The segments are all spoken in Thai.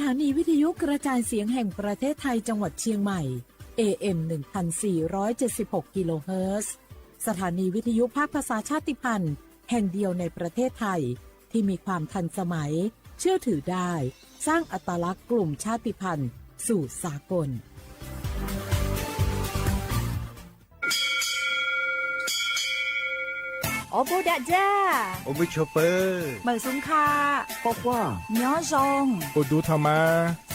ถานีวิทยุกระจายเสียงแห่งประเทศไทยจังหวัดเชียงใหม่ AM 1476 กิโลเฮิรตซ์สถานีวิทยุภาคภาษาชาติพันธุ์แห่งเดียวในประเทศไทยที่มีความทันสมัยเชื่อถือได้สร้างอัตลักษณ์กลุ่มชาติพันธุ์สู่สากลโอโบดะจ้าโอบิชเปอร์เหมือสุงคาปอกว่าย้อซองอุดูธรรมา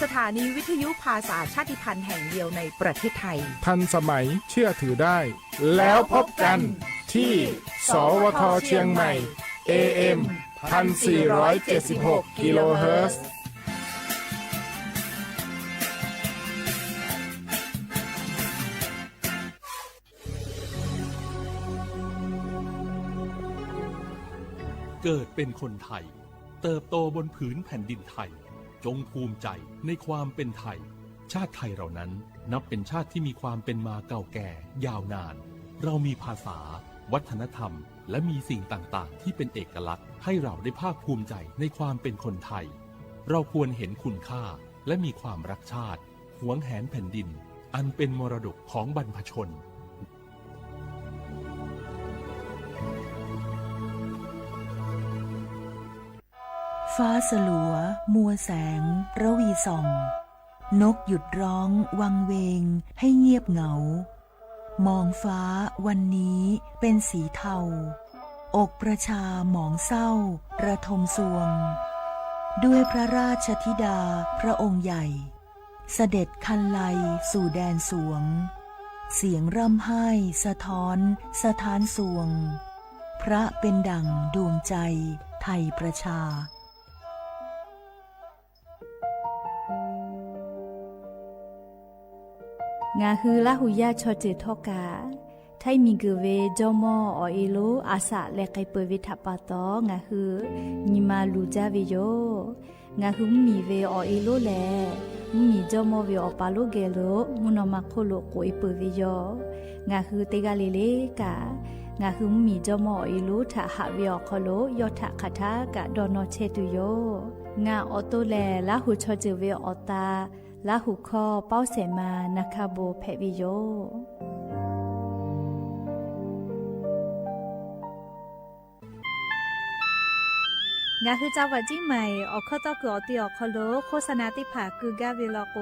สถานีวิทยุภาษาชาติพันธุ์แห่งเดียวในประเทศไทยทันสมัยเชื่อถือได้แล้วพบกันที่สวทเชียงใหม่ AM 1476 กิโลเฮิรตซ์เกิดเป็นคนไทยเติบโตบนผืนแผ่นดินไทยจงภูมิใจในความเป็นไทยชาติไทยเรานั้นนับเป็นชาติที่มีความเป็นมาเก่าแก่ยาวนานเรามีภาษาวัฒนธรรมและมีสิ่งต่างๆที่เป็นเอกลักษณ์ให้เราได้ภาคภูมิใจในความเป็นคนไทยเราควรเห็นคุณค่าและมีความรักชาติหวงแหนแผ่นดินอันเป็นมรดกของบรรพชนฟ้าสลัวมัวแสงระวีส่องนกหยุดร้องวังเวงให้เงียบเหงามองฟ้าวันนี้เป็นสีเทาอกประชาหมองเศร้าระทมสวงด้วยพระราชธิดาพระองค์ใหญ่เสด็จคันไลสู่แดนสวงเสียงร่ำไห้สะท้อนสถานสวงพระเป็นดั่งดวงใจไทยประชางาฮือละหุยาชอเจทอกาไทมีกเวจอมออเอโลอาสะและไกเปวิทัปปะตองาฮือนิมาลูจาเวโยงาฮือมีเวอเอโลแลมีจอมอเวอปาโลเกโลมุนอมาโคโลโกเอเปเวโยงาฮือเตกาเลเลกางาฮือมีจอมอเอโลทะหะเวอคโลยอทะคาทากะดอนอเชตุโยงาออโตแลละหุชอเจเวอตาละหุคอเป้าเสมานาคาโบเพวิโยงาคือจังหวัดจีใหม่ออกข้อต่อคืออติออกคโลโฆษณาติผาคือกาเวลโก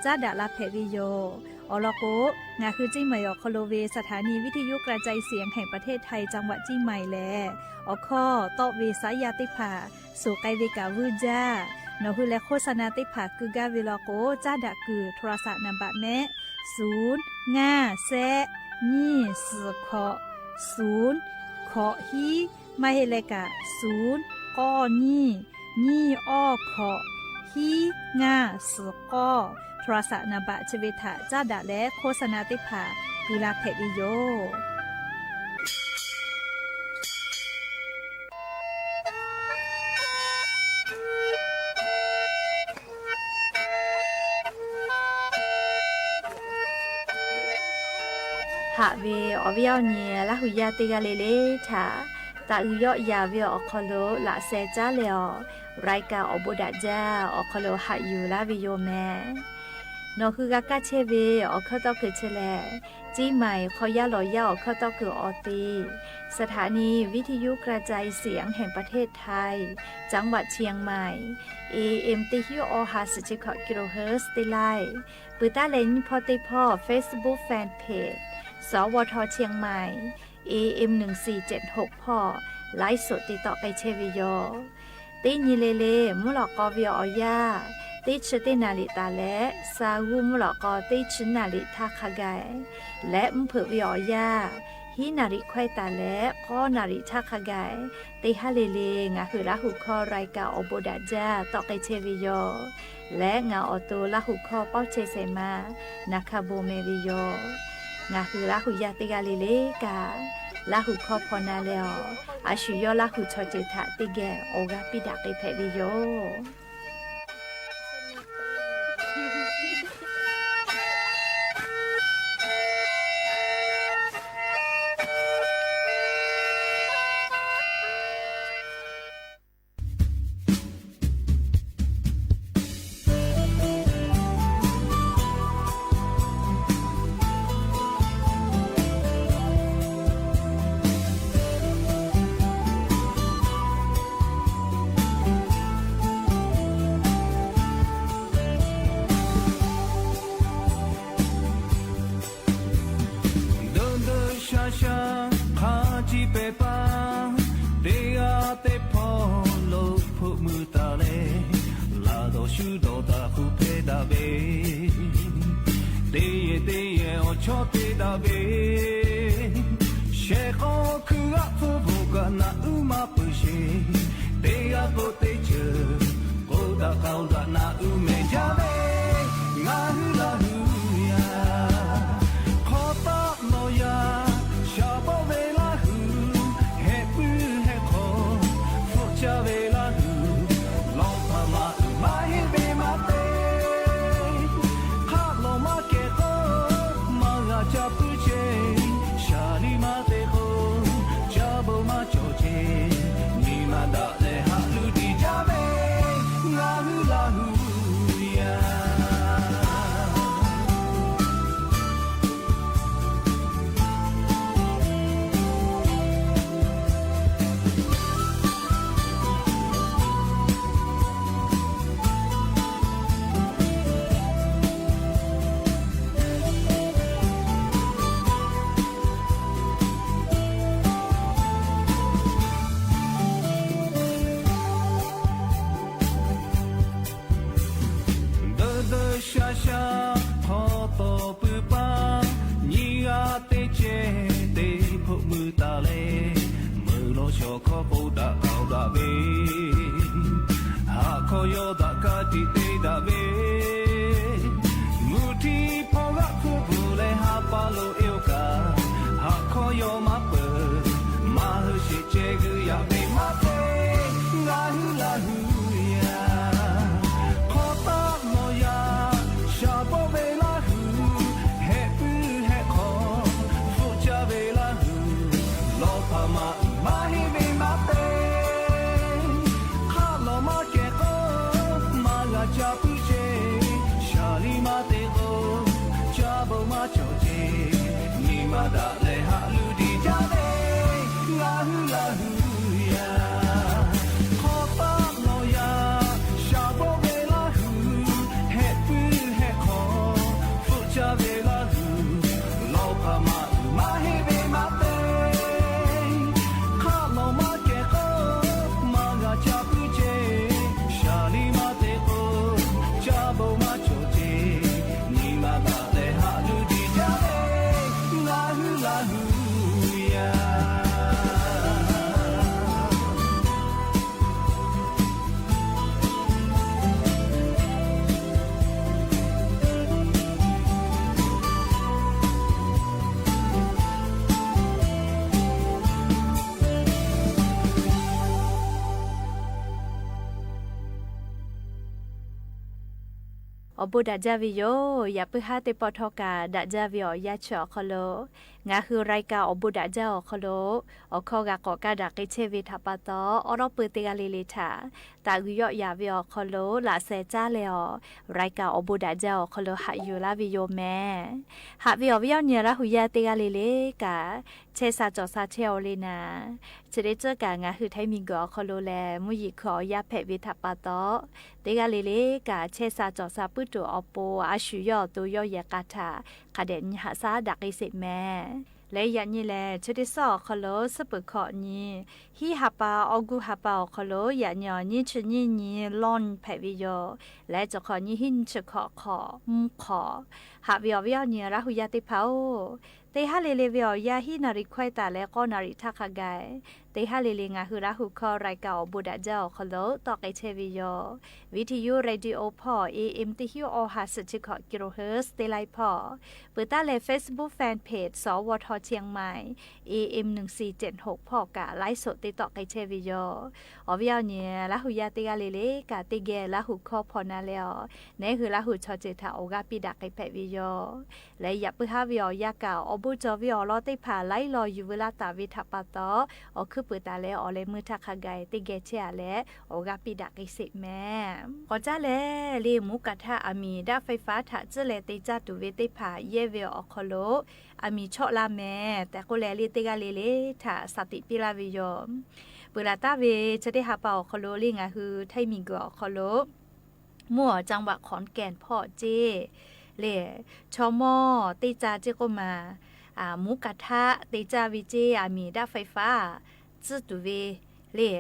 จ้าดาลาเพวิโยออลโกงาคือจีใหม่ออกคโลเวสถานีวิทยุกระจายเสียงแห่งประเทศไทยจังหวัดจีใหม่แลออกข้อต่อเวสายาติผาสู่ไกเวกาวืจ้านอคือและโฆษณาติผาคือกาเวลโกจ้าดาคือโทรศัพท์นำบัตรแม่0 5 แซนี่สือขอ0ขอฮีมาเฮเลกะ0ก้อนี่อ้อขอฮีง่าสือก้อโทรศัพท์นำบัตรชเวทะจ้าดาและโฆษณาติผาคือลาเพดิโยหะเวอวิยวเนียละหุยาติกาเลเลถาตาอุยอยาเวอคโลละเซจาเลอไรกาอโบดาจาอคโลหะยูลาวิโยแมนอคือกากาเชเวอคตอคือเชแลจีใหม่ขอยาลอยาอคตอคือออตีสถานีวิทยุกระจายเสียงแห่งประเทศไทยจังหวัดเชียงใหม่ AM ติฮิโอฮาสจิคกิโลเฮิรตซ์ติไลปืตาเลนพอติพอ Facebook Fanpageสวทเชียงใหม่ AM 1476พ่อไลฟ์สดติดต่อไปเชวิโยติญิเลเลมุหลอกกอวิอยาติชตินาลิตาและซาวูมุหลอกกอติชนาลิทาคาไกและมเผือวิอยาฮินาริควายตาและก็นาริทาคาไกติฮาเลเลงาคือละหุคอรายกาอโบดาจาต่อไปเชวิโยและงาออโตละหุคอเป้าเชเซมานาคาโบเมวิโยงาคือละหุยาติกาเลเลกาละหุคอพอนาเลออาชุยอละหุชอเจทะติแกโอกาปิดาเกเพวิโย ขาจีเปปาเดียเตพอโลผู้มือตาเลลาโดชูโดตาคูเพดาเบเดียโอชอเตดาเบเชโคคืออัฟบุกนาอุมาปุเชเดียโบเตเจโกดาเขาดานาอุเมจาเบงาฮูลาฮูยาขอตาโนยาชาบเวลาฮูเฮปูเฮโคฟุจาเวลาฮูลองพามามาเฮเบมาเตข้าลงมาเกโตมาลาจับปุเจชาลีมาเตโคจับมาโจเจนีมาดาเลฮาลูดีจาเบงาฮูลาฮูยาชาพอโตปือปาညီอาเตเจเตพวกมือตาเลมือโลชอขอปูดาเอาดาเบหาขอยอดากาติเตดาเบมูทีพอละคูบูเลหาปาโลเอวกาหาขอยอมาเปิดมาฮือชิเจกุยาเบมาเตลาฮูลาฮูยาขอตาโนยาชาบเวลาฮูเฮปูเฮโคฟุจาเวลาฮูโลพามามาฮิเบมาเตข้าโลมาเกโกมาลาจาปุเจชาลีมาเตโกจาบมาโจเจนีมาดาเลฮาลูดีจาเดลาฮูลาฮูยาขอตาโนยาชาบเวลาฮูเฮปูเฮโคฟุจาเวลาฮูโลพามามาฮิเบมาเตข้าโลมาเกโกมาลาจาปุเจชาลีมาเตโกจาบมาโจเจนีมาดาเลฮาลูดีจาเดลาฮูลาฮูยาอบุดาจาวิโยอย่าเพิ่งหาเตปอทอกาดาจาวิโอยาชอคโลงาคือรายการอบุดาจาอคโลอคอกากอกาดากิเชวิทัปตออรอเปเตกาลิลิทาตากุยอยาวิโอคโลลาเซจาเลอรายการอบุดาจาอคโลหะอยู่ลาวิโยแม่หะวิโอวิโอเนียละหุยาเตกาลิลิกาเชซาจอซาเชโอเลนาจะได้เจอกันงาคือไทมิงกอคโลแลมุยิขอยาเพวิทัปตอเตกาลิลิกาเชซาจอซาปุตุอปอาชุยอตัวยอยากาทาคาเดนหาซาดักอิสิแม่และยันนี่แหละชดิสอคโลสปุขอนี้ฮีฮับปาออกูฮับปาคโลยันยอนี้ชนี่นี้ลอนแผวิโยและจะขอนี้หินชขอขอขอหาวิอวิอเนี่ยละหุยาติเผาเตฮาเลเลวิอยาฮีนาริควายตาและก็นาริทักไกเตฮาเลเลงาหุระหุคอรายเก่าบุดาเจ้าคโลตอกไอเชวิโยวิทยุเรดิโอพอAM ติฮิโอหาสจิขอกิโลเฮิร์ตเตไลพอเปิดตาเล Facebook Fan Page สวทเชียงใหม่ AM 1476พอกะไลฟ์สดติดต่อไอเชวิโยอวิอเนี่ยละหุยาติกาเลเลกะติเกละหุคอพอนาแล้วเนคือละหุชอเจทาโอกาปิดักไอแพวิโยและยับปึฮาวิอยากาอบุจอวิอลอติผาไลรออยู่เวลาตาวิทัปตออคือเปิดตาแล้วอเลมือทักขไกติเกเชียแล้วโอกาปิดักไอสิแม่ก็จ้าแลเลมุกะทะอามีดาไฟฟ้าถะเจเลติจัตุเวติผาเยเวอคโลอามีชอลาแม่แต่ก็แลลิติกาเลเลถะสติปิลาวิโยเปิดตาเวจะได้หาเป่าคโลลิงะคือไทมิงกอคโลมั่วจังหวัดขอนแก่นพ่อเจเลชอมอติจาเจก็มา หมูกระทะเตจาวิเจมีด้าไฟฟ้าจื้อตุเวเล่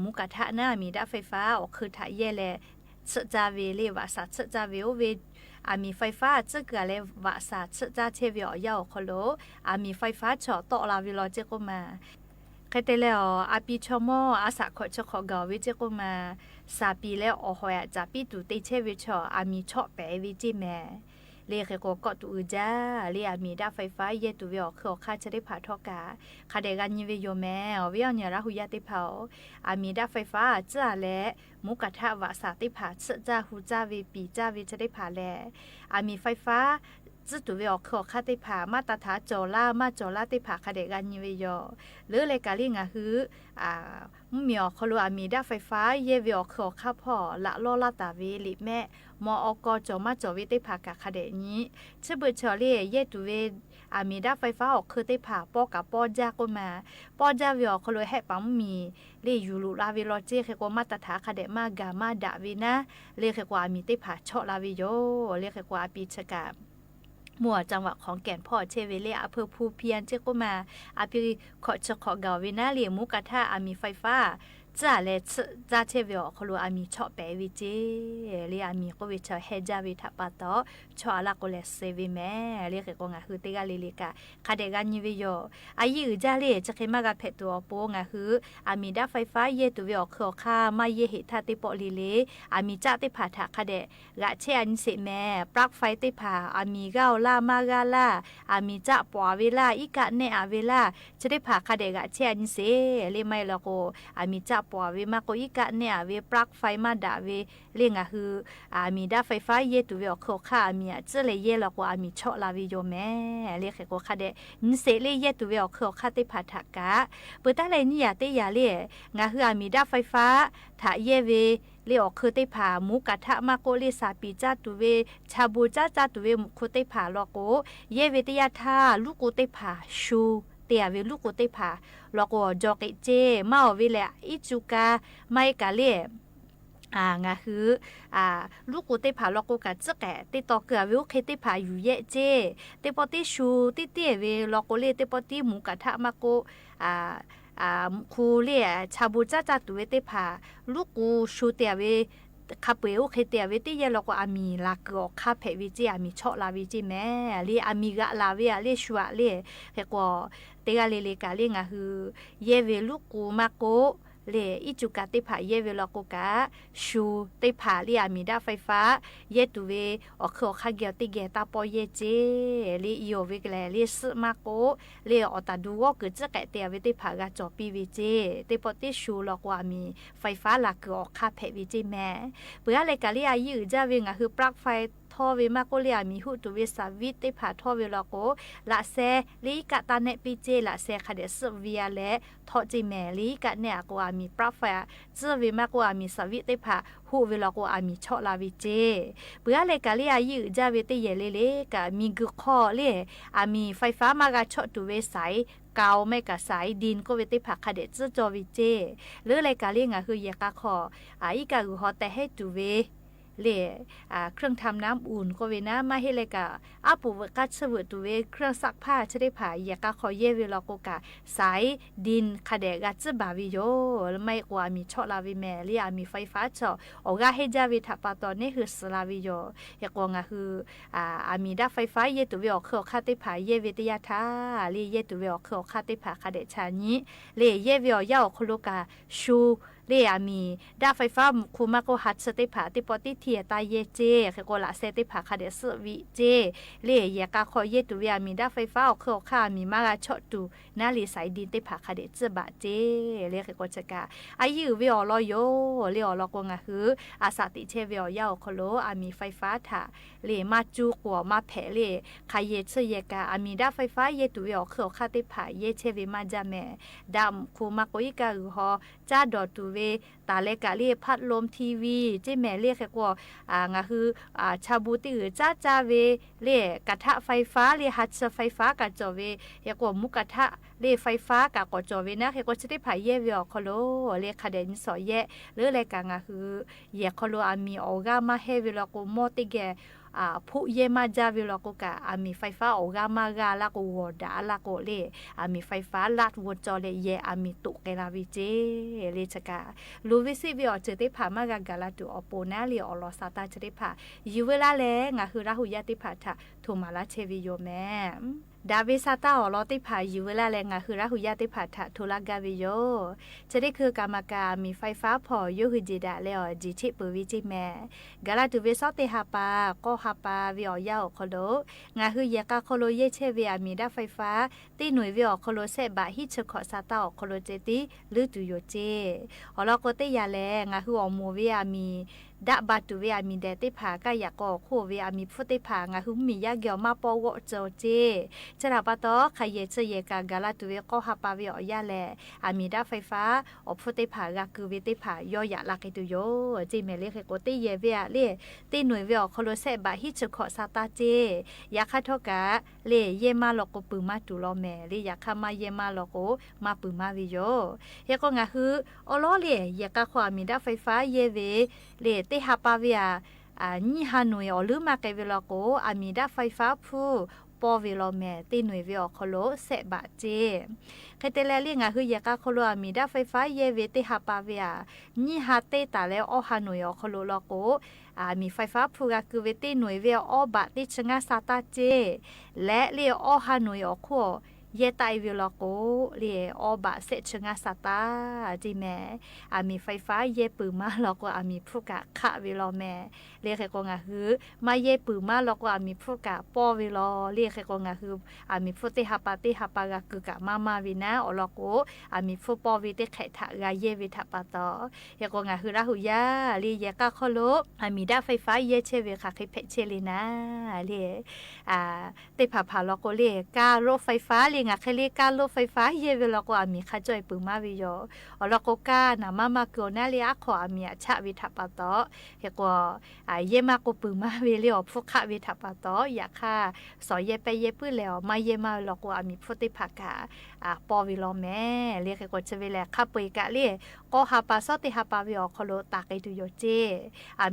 หมูกระทะน่ะมีด้าไฟฟ้าออกคือถ่ายเย่แลเชจาเวเล่ว่าสาเชจาเวเวมีไฟฟ้าจื้อเกเลว่าสาเชจาเชเวอยาวคโลมีไฟฟ้าเฉาะต่อลาวิโลเจก็มาใครแต่แล้วปีชมอาสาขอเจ้าของเก่าวิเจก็มา3 ปีแล้วอหอยจะปีตุเตเชวิชมีเฉาะแปวิจิแม่เรียกก็ตูจ้าเรียมีด้าไฟฟ้าเยตุเวอคือค่าจะได้ผ่าทอกาคาเดกันยิเวโยแม่วิญญาณหุยาติเผามีด้าไฟฟ้าจ้าและมุกทะวะสาติผ่าจ้าหูจ้าเวปีจ้าเวจะได้ผ่าแลมีไฟฟ้าจื้อตุเวอคือค่าติผ่ามาตรฐานโจล่ามาโจล่าติผ่าคาเดกันยิเวโยหรือเลยกาลิงะฮือมีอคโลมีด้าไฟฟ้าเยเวอคือค่าพ่อละโลลาตาเวลิแม่มออกจอมาจอวิติผ่ากะคาเดนี้เชเบเชอรี่เยตุเวมีด้าไฟฟ้าออกคือติผ่าปอกับปอจาก็มาปอจาวิอคโลให้ปั๊มมีเลยูรุลาวิโลเจเคกว่ามาตรฐานคาเดมากามาดาวินะเลเคกว่ามีติผ่าเชาะลาวิโยเลเคกว่าปีชกามัวจังหวะของแก่นพ่อเชเวเล่อำเภอภูเพียรเจก็มาปีขอเก่าวินาเลียมุกะทะมีไฟฟ้าจ้าและจ้าเชเวอคโลมีเฉาะแปวิเจเรียมีก็วิชาเฮจาวิทัปตอชอลาโกเลเซวิแม่เรียกก็งาคือเตกาลิลิกาคาเดกันยิเวโยยืจ้าเลจะเคมากาเพตัวโปงาคือมีด้าไฟฟ้าเยตุเวอคอค่ามาเยหิทาติปอลิเลมีจ้าติผาถาคาเดกะเชอันเสแม่ปลักไฟติผามีเก้าลามากาลามีจ้าปอเวลาอีกะเนอเวลาจะได้ผาคาเดกะเชอันเสเลไม่ละโกมีจ้าปอเวมาโกอีกะเนี่ยเวปลั๊กไฟมาดาเวเรียงอะคือมีด้าไฟฟ้าเยตุเวอโคค่ามีเจเลเยแล้วก็มีเชาะลาวิโยแม่เรียกก็ค่ะเดนเสเลเยตุเวอโคค่าติผาถากะเปิดตาเลยนี่ยาเตยาเลงะคือมีด้าไฟฟ้าถ้าเยเวเรียกคือติผาหมูกะทะมาโกเลซาปีจ้าตุเวชาบูจ้าตุเวโคติผาลอโกเยเวตยาทาลูกโกติผาชูเตียเวลูกโกติผาแล้วก็จอกเจมาเวลอิจูกาไม่กะเลงาคือลูกกูเตผาลอกกูกะจะแก่ติต่อเกือวิวเคติผาอยู่เยเจเตปอติชูติเตเวลอกกูเลเตปอติหมูกะทะมาโกคูเลียชาบูจ้าตุเวเตผาลูกกูชูเตเวคาเปโอเคเตียเวติเยลก็มีลากอคาเพวิจิมีชอลาวิจิแม่ลีมีกะลาเวเลชัวเลเฮก็เตกาเลกาเลงะฮือเยเวลูกกูมาโกเลอิจุกาติผาเยเวลโกกะชูติผาลีมีด้าไฟฟ้าเยตุเวอคคาเกียวติเกตาปอเยเจลีอีโอเวกเลลีสมาโกเลอตาดูวกจะแกเตียเวติผากะจอปีเวเจติปอติชูลอกว่ามีไฟฟ้าลากอคาเพวิจิแม่เปื่อเลกาลีอายืจะเวงะคือปลั๊กไฟทอเวมาโกเลียมีหูตุเวสาวิติผาทอเวลโกละเซลีกะตาเนปิเจละเซคาเดสเวียและทอจิแมลีกะเนี่ยกว่ามีปลั๊กไฟจะเวมากว่ามีสวิติผาหูเวลโกมีชอลาวิเจเปื่อเลกาลีอายืจะเวติเยเลกะมีกุคอเลมีไฟฟ้ามากะชอตุเวสายเกาไม่กะสายดินก็เวติผักคาเดจจอวิเจหรือรายการเลี้ยงคือเยกะขออีกะคือฮอแต่ให้ตุเวเล่เครื่องทำน้ำอุ่นก็เวนะมาให้เลยกะปูกัดเสวตุเวเครื่องซักผ้าจะได้ผ่าเยกะขอเยเวลโกกะสายดินคาเดกัดจะบาวิโยไม่กว่ามีชอลาวิแมเลียมีไฟฟ้าชอโอกาให้จาวิทัปตอนนี้คือสลาวิโยเยกว่างคือมีด้าไฟฟ้าเยตุเวอเคอคาติผาเยเวติยาทาเลียเยตุเวอเคอคาติผาคาเดชานี้เลียเยเวอยาโคโลกาชูเรียมีด้าไฟฟ้าคูมาโกฮัตสติผาติปอติเทียตาเยเจเคโกละเซติผาคาเดสวิเจเรียยกาคอเยตุเวียมีด้าไฟฟ้าเคอค่ามีมากาชอตูนาลีสายดินติผาคาเดจบะเจเรียเคโกจกาอายุวิอลอโยเรียอลอกงะฮืออาสาติเชวิอยาโคโลมีไฟฟ้าถาเรียมาจูกัวมาแผเลคาเยเชยกามีด้าไฟฟ้าเยตุเวียเคอค่าติผาเยเชวิมาจาแมดามคูมาโกอิกาอือฮอจ้าดอตูเวตาเลกะเรียพัดลมทีวีเจแม่เรียกแค่กว่างะคือชาบูติอือจ้าเวเรียกระทะไฟฟ้าเรียฮัตไฟฟ้ากะจอเวเรียกว่ามุกระทะเรียไฟฟ้ากะกอจอเวนะเรียกว่าจะได้ผายเยวิอคโลเรียกคาเดนสอเยหรือรายการงะคือเยคโลมีออกามาเฮวิลโกโมติเก ผู้เยมาจาวิลโกกะมีไฟฟ้าออกมากาลาโกวดาลาโกเลมีไฟฟ้าลัดวงจรเลยเยมีตุกเกลาวิเจเลชกาลูวิซิวิอเจติพามากากาลาตุอโปนาลีอลอซาตาเจติพายูเวลาเลงะคือราหุยาติพาทะโทมาลาเชวิโยแมดาวิซาตาอลอติพายูเวลาเลงะคือราหุยาติพาทะโทลากาวิโยจะได้คือกรรมการมีไฟฟ้าพอยูหุจิดาเลอจิชิปวิจิแมกาลาตุเวซอติฮาปาก็ฮาปาวิอยาโคโลงะคือเยกาโคโลเยเชเวียมีดาไฟฟ้าตีหน่วยวิอโคโลเซบะฮิชขอซาตาโคโลเจติลือตุโยเจอลอโกเตยาเลงะคืออโมเวียมีดะบาตุเวียมีเดติผากายากอโคเวียมีฟุติผางะคือมียาเกียวมาปอวโจเจจะราปะตอขยเยเจเยกากาลาตุเวก็ฮาปาวิอยาแลมีดาไฟฟ้าอฟุติผากะคือวิติผายอยะลากิตุโยจิเมเลเคโกติเยเวียเลตีหน่วยวิอโคโลเซบะฮิชขอซาตาเจยาคาทอกะเลเยมาลโกปุมาตุลอแมเลยาคามาเยมาลโกมาปุมาวิโยเฮก็งะคืออลอเลยากะความีดาไฟฟ้าเยเวเลติฮาปาวิอานี่ฮานวยอลืมาเกเวลโกมีดาไฟฟ้าผู้ปอเวลแมตีหน่วยวิอโคโลเซบะเจเคเตเลลีงะคือยากะโคโลมีดาไฟฟ้าเยเวติฮาปาวิอานี่ฮาเตตาเลอฮานวยอโคโลลโกมีไฟฟ้าผู้กะคือเวติหน่วยวิอบะติชงะซาตาเจและเลอฮานวยอโคเยตายวิลโกเรียอบะเซชงาสตาจิแมมีไฟฟ้าเยปืมาแล้วก็มีผู้กะขะวิลอแมเรียกก็งะคือมาเยปืมาแล้วก็มีผู้กะปอวิลอเรียกก็งะคือมีผู้ติฮาปากะคือกะมาวินะอลโกมีผู้ปอวิติไขทะกะเยวิทะปะตอเรียกก็งะคือราหุยาเรียกะคโลมีดาไฟฟ้าเยเชเวค่ะคิเพเชลินะเรียติผาแล้วก็เรียกะรถไฟฟ้างะเคลีการรถไฟฟ้าเยเวลก็มีค่าจ่อยปืมาวิโยอลโกกานะมาโกนาลีอะขอมีชะวิทัปตอเฮก็เยมาโกปืมาวิเลอพวกคะวิทัปตออยากค่ะสอเยไปเยปื้อแล้วมาเยมาลก็มีพุติภากะปอวิโลแม่เรียกก็จะเวลาขับไปกะเรียก็หาปาซอติหาปาวิอคโลตากไอตุโยเจ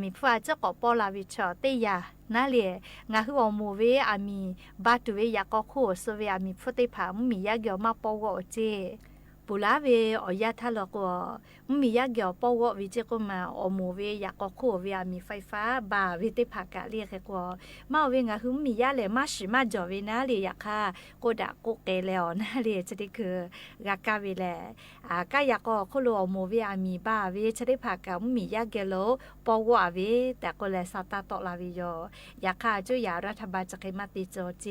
มีผู้อาจจะก็ปอลาวิชอเตยานั่นเลยงาคือว่าโมเวมีบาตุเวอยากก็คู่สเวมีพุติภามียาเกี่ยวมาปอวเจปุลาเวอยาทะลก็มียาเกี่ยวปอววิเจก็มาโมเวอยากก็คู่เวมีไฟฟ้าบาวิติภากะเรียกก็มาเวงาคือมียาเลยมาชิมาจอเวนะเลยอยากค่ะก็ดะก็เกแล้วนะเลยจะได้คือกากาเวแลก็อยากก็คู่โลโมเวมีบาเวจะได้ภากะมียาเกี่ยวปอวเวแต่ก็เลยซาตาตอลาวิโยอยากค่ะจุยารัฐบาลจะเคยมาติโจเจ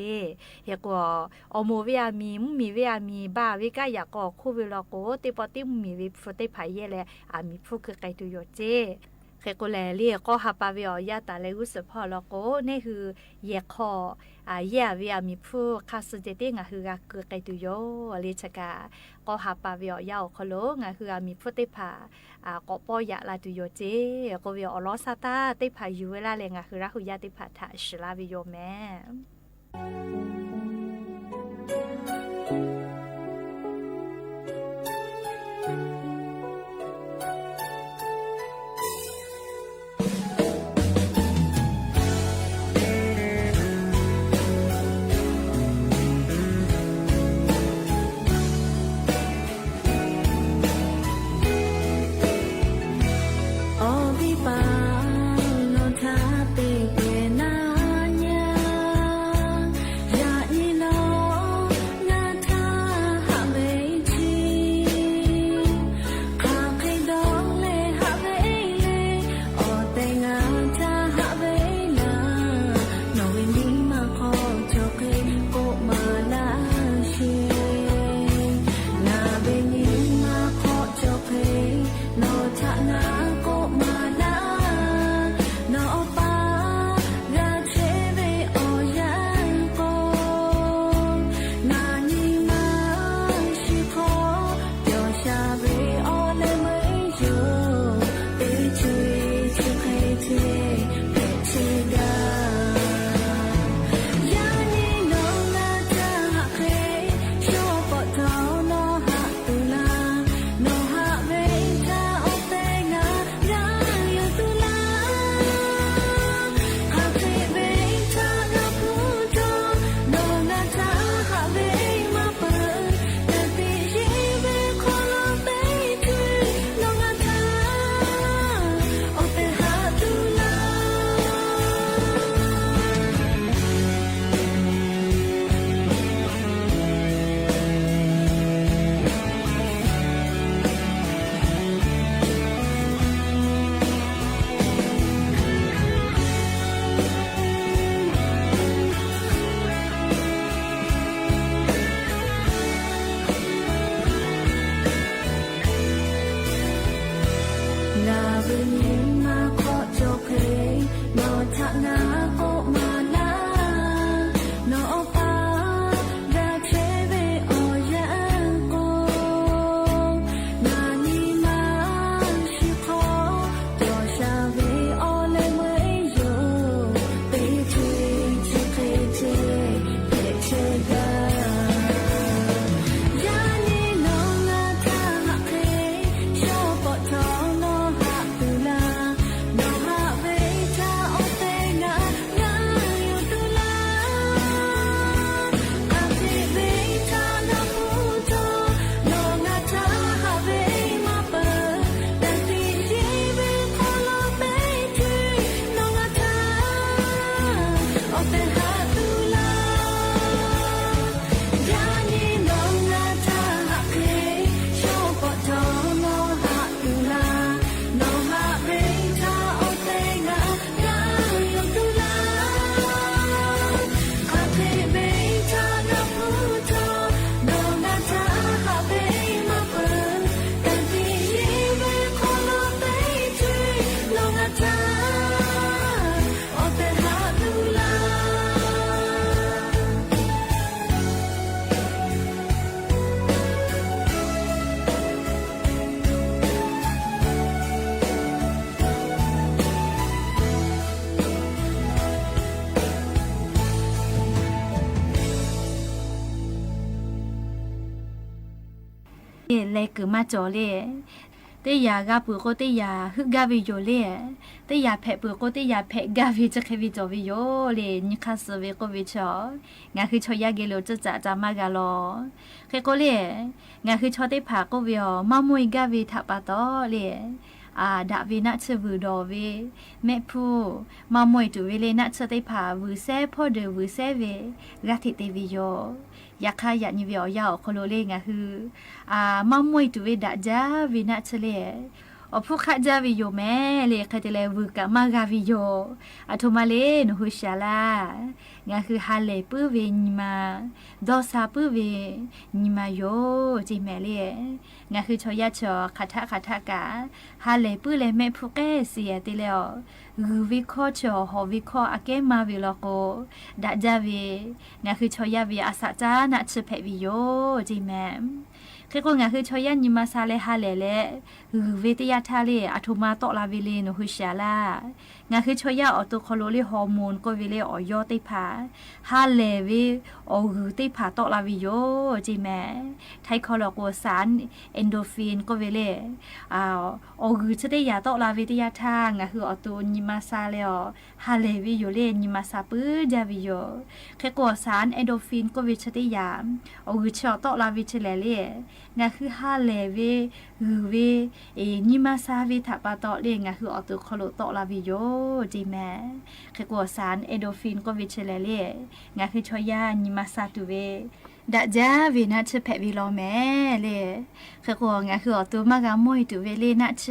เฮก็โมเวมีเวมีบาเวก็อยากก็คู่ลโกติปอติมีวิฟติภายเยแลมีผู้คือไกตุโยเจเคโกแลเรียก็ฮาปาวิอยาตาเลอุสพอลโกนี่คือเยคอเยวิมีผู้คาสเจติงะคือกะคือไกตุโยลิชกาก็ฮาปาวิอยาโคโลงะคือมีผู้ติภาก็ปอยะลาตุโยเจก็วิอลอซาตาติภายูเวลาเลงะคือราหุยาติภาทะชลาวิโยแม เลยคือมาจ่อเลยเตียกาปุโกเตียฮึกาวิโยเลยเตียเพปุโกเตียเพกาวิจะเควิจวิโยเลยนิคาสเวโกวิชองาคือชอยาเกโลจะจามากาลอเคโกเลยงาคือชอเตผาโกวิโอมามวยกาวิทัปปะตอเลยดาวินัชวูดอเวเมพูมามวยตุเวเลนัชเตผาวูเซพอเดวูเซเวรัติเตวิโยยาคายานิวิอยาโคโลเลงาคือมามวยตุเวดาจาวินัชเลอพุขะจาวิโยแม่เลคาเตเลวูกะมากาวิโยอะโทมาเลนหุชาลางาคือฮาเลปื้อเวนิมาดอซาปื้อเวนิมาโยจิแม่เลงาคือชอยาชอคาทะกะฮาเลปื้อเลแม่พุเกเสียติเลอรูวิคอชอฮอวิคออาเกมาวิโลโกดาจาเวงาคือชอยาเวอาสาจานะชเพวิโยจิแม่เคโกงาคือชอยันยิมาซาเลฮาเลเลเวติยาทาเลอะโทมาตอลาเวเลนหุชาลางาคือชอยาออโตโคโลเลฮอร์โมนก็เวเลออยอติผาฮาเลเวออติผาตอลาวิโยจิแมไทคอลโกสารเอนโดฟินก็เวเลอชะเตยาตอลาเวติยาทางาคือออโตยิมาซาเลอฮาเลเวโยเลยิมาซาปืจาวิโยเคโกสารเอนโดฟินก็เวชะเตยาชอตอลาวิเชเลเลงาคือฮาเลเวเวนิมาซาเวทัปปะตอเลงาคือออโตโคโลตอลาวิโยจีแม่คือกัวสารเอโดฟินก็วิเชเลเลงาคือชอยานิมาซาตุเวดาจาเวนัชเพวิโลแม่เลคือกัวงาคือออโตมากามวยตุเวเลนัช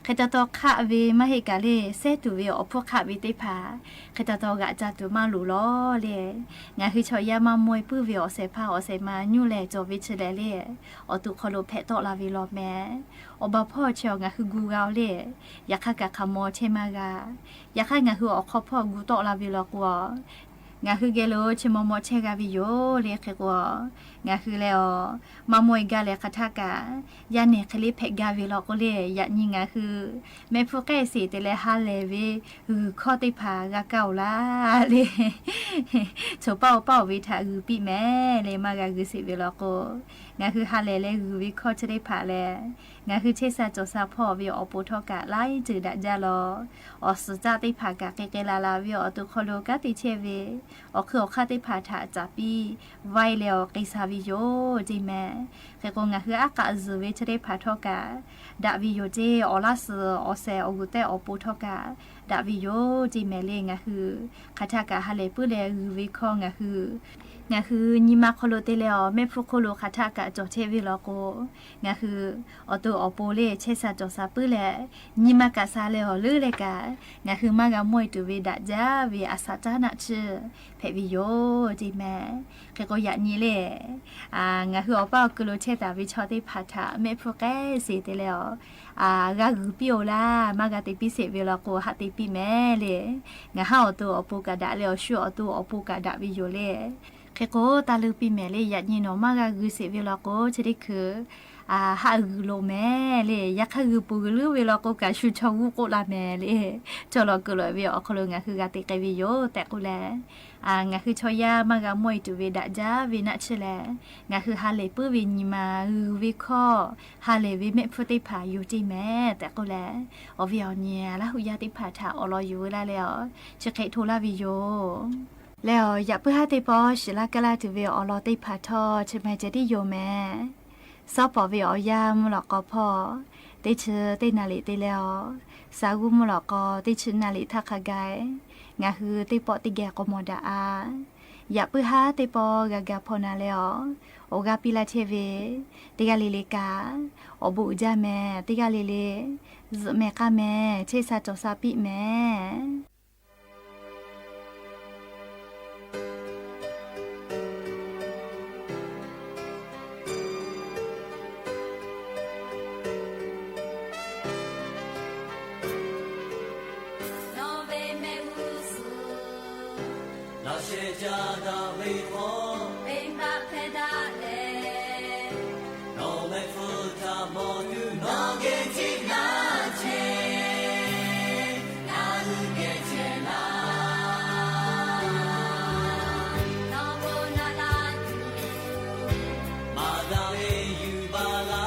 คือตะตอคะเวมาเฮกาเลเซตุเวอพวกคะวิติภาคือตะตอกะจาตุมาลุลอเลงาคือชอยามามวยปื้อเวอเซพาอเซมาญูแลจอวิเชเลเลออตุโคโลเพตอลาวิโลแม่อบาพ่อเชียวงาคือกูกาวเลอยากกะคามอเชมากาอยากงาคือออกพ่อกูตอลาวิโลกัวงาคือเกโลเชมอมอเชกาวิโยเลเคกัวงาคือแล้วมามวยกาเลคาทากายาเนคลิเพกาวิโลก็เลยยะนี่งาคือแม่พวกใกล้สิเตเลฮาเลเวข้อติผากะเก่าล่ะเลโฉเป้าวิทาปีแม่เลมากาคือสิวิโลโกงาคือฮาเลเลวิข้อจะได้ผาแลงาคือเชซาโจซาพ่อวิออปูทอกะไล่จืดะจาลอสุจาติผากะเกลาลาวิออตุโคโลกะติเชเวอคืออคาติผาถาจาปีไวแล้วกิซาวิโยจิแม่เคโกงาคืออากาซเวจะได้ผาทอกะดาวิโยเจอลาสอเซอกุเตอปูทอกะดาวิโยจิแม่เลงาคือคาทากะฮาเลปุเลวิคองาคือนิมาโคโลเตเลอแม่พวกโคโลคาทากะจอเทวิโลโกงาคือออโตอโปเลเชซาจอซาปืเลนิมากะซาเลอลือเลกางาคือมากะมวยตุเวดะจาเวอาซาจานะชเพวิโยจิแม่เคโกยะนีเลงาคืออป้ากโลเชตาวิชอติพาทาแม่พวกแกสิเตเลอกาคือปิโอลามากะติปิเสวิโลโกหะติปิแม่เลงาฮาอโตอโปกะดะเลอชูอโตอโปกะดะวิโยเลเคโกตาลูปีแม่เลยยัดยีนอมากะคือเสวิลาโกจะได้คือฮาอือโลแม่เลยยักษ์คือปูลือเวลาโกกะชุชงูโกลาแม่เลยจอลอกุลเวอคลงะคือกะติกะวิโยแต่กุแลงะคือชอยามากะมวยตุเวดะจาเวนะชแลงะคือฮาเลปื้อวิญมาวิคอฮาเลวิเมพุติภาอยู่จิแม่แต่กุแลอวิอเนียละหุยาติภาถาอลออยู่ละแล้วจะไคโทลาวิโยแล้วอยากเพื่อให้ติปอชิลากะลาติเวอลอติพาทอใช่ไหมจะได้โยแม่ซอปอเวอยามหลอกก็พอติเชตินาลิติแล้วสากุมหลอกก็ติชนาลิทักขะไกงาคือติปอติแกก็มอดาอยากเพื่อให้ติปอกะกะพอนาแล้วโอกาปิลาเทเวติกาลิเลกาอบุจาแม่ติกาลิเลแม่กะแม่เชซาจอซาปิแม่まだえゆばら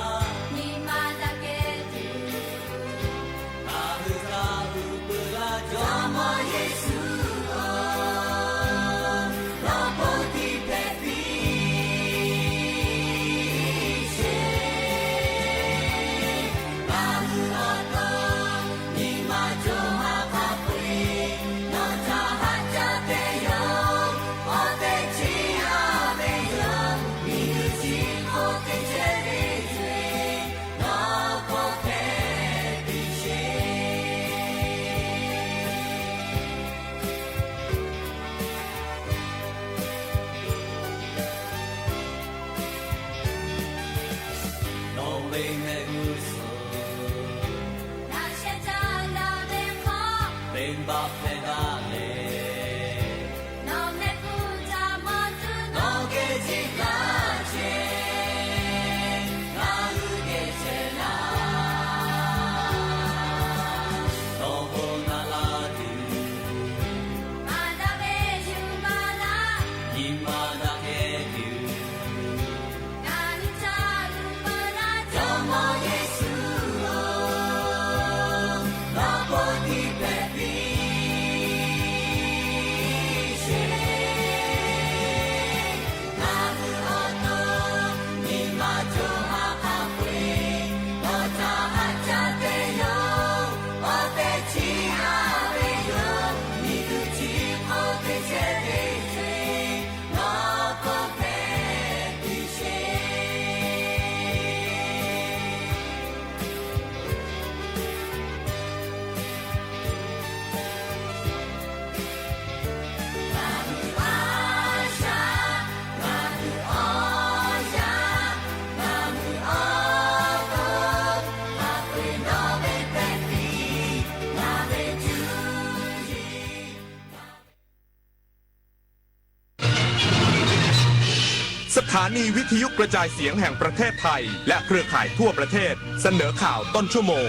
านีวิทยุกระจายเสียงแห่งประเทศไทยและเครือข่ายทั่วประเทศเสนอข่าวต้นชั่วโมง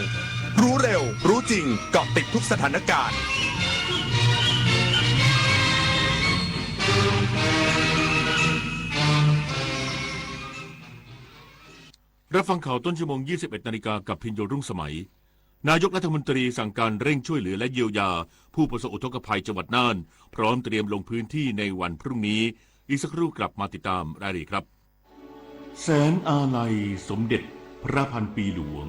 รู้เร็วรู้จริงเกาะติดทุกสถานการณ์รับฟังข่าวต้นชั่วโมง 21 นาฬิกากับพินโยรุ่งสมัยนายกรัฐมนตรีสั่งการเร่งช่วยเหลือและเยียวยาผู้ประสบอุทกภัยจังหวัดน่านพร้อมเตรียมลงพื้นที่ในวันพรุ่งนี้อีกสักครู่กลับมาติดตามรายละเอียดครับแสนอาลัยสมเด็จพระพันปีหลวง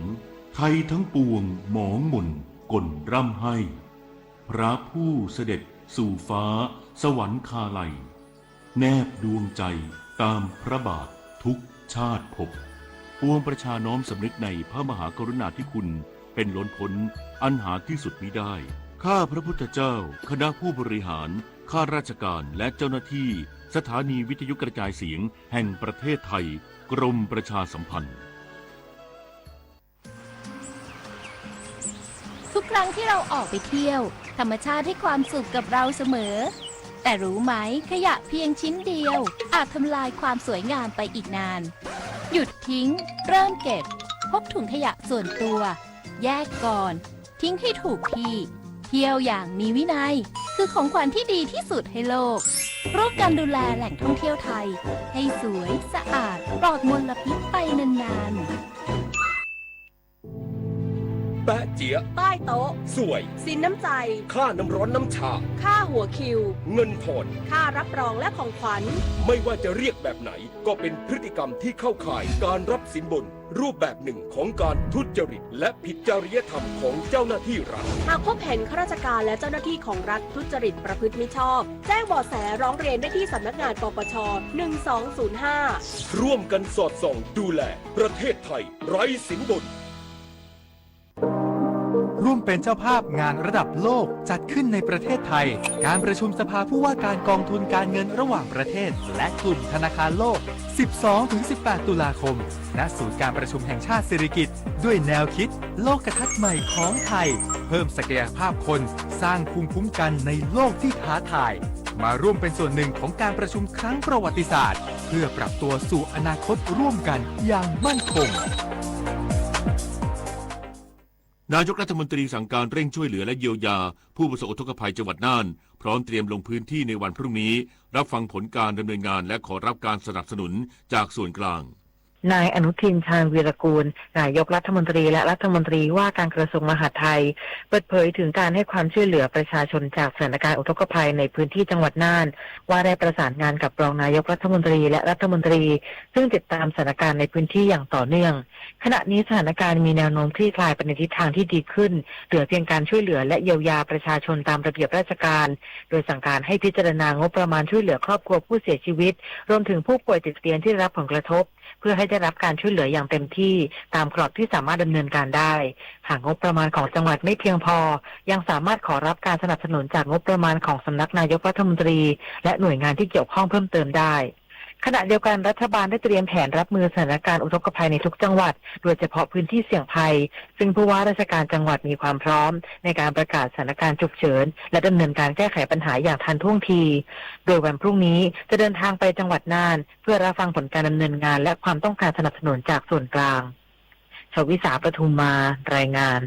ไทยทั้งปวงหมองหม่นก่นร่ำให้พระผู้เสด็จสู่ฟ้าสวรรคาลัยแนบดวงใจตามพระบาททุกชาติภพปวงประชาน้อมสำนึกในพระมหากรุณาธิคุณเป็นล้นพ้นอันหาที่สุดมิได้ข้าพระพุทธเจ้าคณะผู้บริหารข้าราชการและเจ้าหน้าที่สถานีวิทยุกระจายเสียงแห่งประเทศไทยกรมประชาสัมพันธ์ทุกครั้งที่เราออกไปเที่ยวธรรมชาติให้ความสุขกับเราเสมอแต่รู้ไหมขยะเพียงชิ้นเดียวอาจทำลายความสวยงามไปอีกนานหยุดทิ้งเริ่มเก็บพกถุงขยะส่วนตัวแยกก่อนทิ้งให้ถูกที่เที่ยวอย่างมีวินัยคือของขวัญที่ดีที่สุดให้โลกร่วมกันดูแลแหล่งท่องเที่ยวไทยให้สวยสะอาดปลอดมลพิษไปนานๆแปะเจี๊ยใต้โต๊ะสวยสินน้ำใจค่าน้ำร้อนน้ำชาค่าหัวคิวเงินผ่อนค่ารับรองและของขวัญไม่ว่าจะเรียกแบบไหนก็เป็นพฤติกรรมที่เข้าข่ายการรับสินบนรูปแบบหนึ่งของการทุจริตและผิดจริยธรรมของเจ้าหน้าที่รัฐหากพบเห็นข้าราชการและเจ้าหน้าที่ของรัฐทุจริตประพฤติมิชอบแจ้งเบาะแสร้องเรียนได้ที่สำนักงานปปช1205ร่วมกันสอดส่องดูแลประเทศไทยไร้สินบนร่วมเป็นเจ้าภาพงานระดับโลกจัดขึ้นในประเทศไทยการประชุมสภาผู้ว่าการกองทุนการเงินระหว่างประเทศและกลุ่มธนาคารโลก 12-18 ตุลาคมณศูนย์การประชุมแห่งชาติสิริกิติ์ด้วยแนวคิดโลกทัศน์ใหม่ของไทยเพิ่มศักยภาพคนสร้างภูมิคุ้มกันในโลกที่ท้าทายมาร่วมเป็นส่วนหนึ่งของการประชุมครั้งประวัติศาสตร์เพื่อปรับตัวสู่อนาคตร่วมกันอย่างมั่นคงนายกรัฐมนตรีสั่งการเร่งช่วยเหลือและเยียวยาผู้ประสบอุทกภัยจังหวัดน่านพร้อมเตรียมลงพื้นที่ในวันพรุ่งนี้รับฟังผลการดำเนินงานและขอรับการสนับสนุนจากส่วนกลางนายอนุทินชาญวีรกูลนายกรัฐมนตรีและรัฐมนตรีว่าการกระทรวงมหาดไทยเปิดเผยถึงการให้ความช่วยเหลือประชาชนจากสถานการณ์อุทกภัยในพื้นที่จังหวัดน่านว่าได้ประสานงานกับรองนายกรัฐมนตรีและรัฐมนตรีซึ่งติดตามสถานการณ์ในพื้นที่อย่างต่อเนื่องขณะนี้สถานการณ์มีแนวโน้มคลี่คลายไปในทิศทางที่ดีขึ้นเหลือเพียงการช่วยเหลือและเยียวยาประชาชนตามระเบียบราชการโดยสั่งการให้พิจารณางบประมาณช่วยเหลือครอบครัวผู้เสียชีวิตรวมถึงผู้ป่วยติดเตียงที่ได้รับผลกระทบเพื่อให้ได้รับการช่วยเหลืออย่างเต็มที่ตามกรอบที่สามารถดำเนินการได้หากงบประมาณของจังหวัดไม่เพียงพอยังสามารถขอรับการสนับสนุนจากงบประมาณของสำนักนายกรัฐมนตรีและหน่วยงานที่เกี่ยวข้องเพิ่มเติมได้ขณะเดียวกันรัฐบาลได้เตรียมแผนรับมือสถานการณ์อุทกภัยในทุกจังหวัดโดยเฉพาะพื้นที่เสี่ยงภัยซึ่งผู้ว่าราชการจังหวัดมีความพร้อมในการประกาศสถานการณ์ฉุกเฉินและดำเนินการแก้ไขปัญหาอย่างทันท่วงทีโดยวันพรุ่งนี้จะเดินทางไปจังหวัดน่านเพื่อรับฟังผลการดำเนินงานและความต้องการสนับสนุนจากส่วนกลางชวิสาปทุมมารายงาน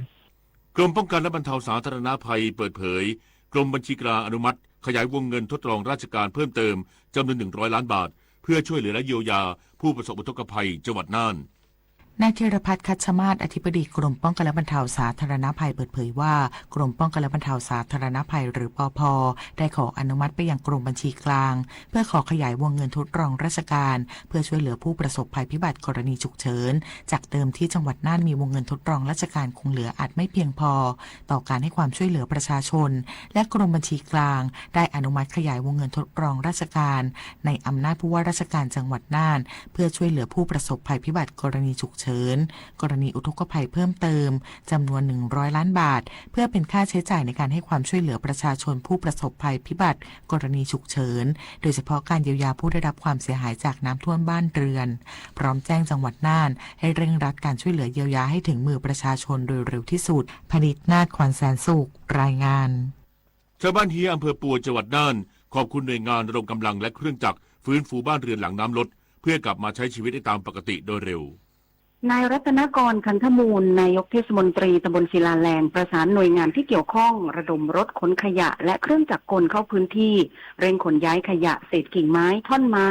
กรมป้องกันและบรรเทาสาธารณภัยเปิดเผยกรมบัญชีกลางอนุมัติขยายวงเงินทดลองราชการเพิ่มเติมจำนวน100 ล้านบาทเพื่อช่วยเหลือและเยียวยาผู้ประสบอุทกภัยจังหวัดน่านนายธีรพัฒน์คัชมาศอธิบดีกรมป้องกันและบรรเทาสาธารณภัยเปิดเผยว่ากรมป้องกันและบรรเทาสาธารณภัยหรือปภ.ได้ขออนุมัติไปยังกรมบัญชีกลางเพื่อขอขยายวงเงินทดลองราชการเพื่อช่วยเหลือผู้ประสบภัยพิบัติกรณีฉุกเฉินจากเดิมที่จังหวัดน่านมีวงเงินทดลองราชการคงเหลืออาจไม่เพียงพอต่อการให้ความช่วยเหลือประชาชนและกรมบัญชีกลางได้อนุมัติขยายวงเงินทดลองราชการในอำนาจผู้ว่าราชการจังหวัดน่านเพื่อช่วยเหลือผู้ประสบภัยพิบัติกรณีฉุกเฉินกรณีอุทกภัยเพิ่มเติมจำนวน100 ล้านบาทเพื่อเป็นค่าใช้จ่ายในการให้ความช่วยเหลือประชาชนผู้ประสบภัยพิบัติกรณีฉุกเฉินโดยเฉพาะการเยียวยาผู้ได้รับความเสียหายจากน้ำท่วมบ้านเรือนพร้อมแจ้งจังหวัดน่านให้เร่งรัดการช่วยเหลือเยียวยาให้ถึงมือประชาชนโดยเร็วที่สุดพนิษฐ์นาฏ ขวัญแสนสุขรายงานชาวบ้านเฮียอำเภอปัวจังหวัดน่านขอบคุณหน่วยงานระดมกำลังและเครื่องจักรฟื้นฟูบ้านเรือนหลังน้ำลด เพื่อกลับมาใช้ชีวิตได้ตามปกติโดยเร็ว นายรัตนกรคันธมูลนายกเทศมนตรีตำบลศิลาแรงประสานหน่วยงานที่เกี่ยวข้องระดมรถขนขยะและเครื่องจักรกลเข้าพื้นที่เร่งขนย้ายขยะเศษกิ่งไม้ท่อนไม้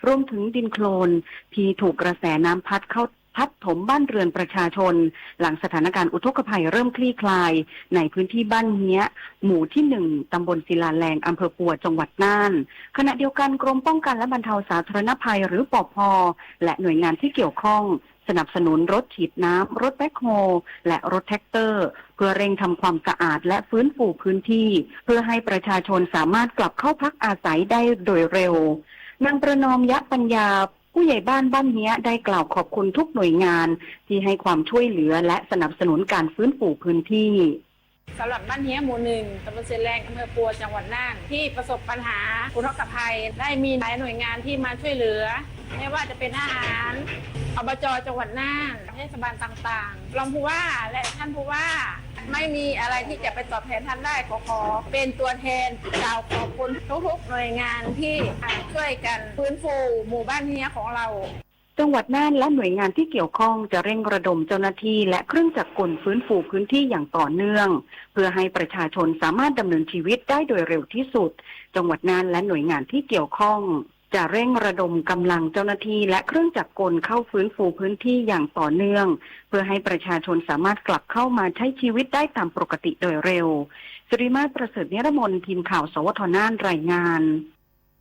รวมถึงดินโคลนที่ถูกกระแสน้ำพัดถมบ้านเรือนประชาชนหลังสถานการณ์อุทกภัยเริ่มคลี่คลายในพื้นที่บ้านเฮี้ยหมู่ที่1ตำบลศิลาแรงอำเภอปัวจังหวัดน่านขณะเดียวกันกรมป้องกันและบรรเทาสาธารณภัยหรือปภ.และหน่วยงานที่เกี่ยวข้องสนับสนุนรถฉีดน้ำรถแบ็คโฮและรถแท็กเตอร์เพื่อเร่งทำความสะอาดและฟื้นฟูพื้นที่เพื่อให้ประชาชนสามารถกลับเข้าพักอาศัยได้โดยเร็วนางประนอมยะปัญญาผู้ใหญ่บ้านบ้านเฮี้ยได้กล่าวขอบคุณทุกหน่วยงานที่ให้ความช่วยเหลือและสนับสนุนการฟื้นฟูพื้นที่สำหรับบ้านเฮี้ยหมู่1ตำบลศิลาแรงอำเภอปัวจังหวัดน่านที่ประสบปัญหาอุทกภัยได้มีหลายหน่วยงานที่มาช่วยเหลือไม่ว่าจะเป็นอาหารอบจ.จังหวัดน่านเทศบาลต่างๆรองผู้ว่าและท่านผู้ว่าไม่มีอะไรที่จะไปตอบแทนท่านได้ขอเป็นตัวแทนกล่าวขอบคุณทุกๆหน่วยงานที่ช่วยกันฟื้นฟูหมู่บ้านเฮี้ยของเราจังหวัดน่านและหน่วยงานที่เกี่ยวข้องจะเร่งระดมเจ้าหน้าที่และเครื่องจักรกลฟื้นฟูพื้นที่อย่างต่อเนื่องเพื่อให้ประชาชนสามารถดำเนินชีวิตได้โดยเร็วที่สุดจังหวัดน่านและหน่วยงานที่เกี่ยวข้องจะเร่งระดมกำลังเจ้าหน้าที่และเครื่องจักรกลเข้าฟื้นฟูพื้นที่อย่างต่อเนื่องเพื่อให้ประชาชนสามารถกลับเข้ามาใช้ชีวิตได้ตามปกติโดยเร็วสิริมาศประเสริฐนิรมนทีมข่าวสวทน่านรายงาน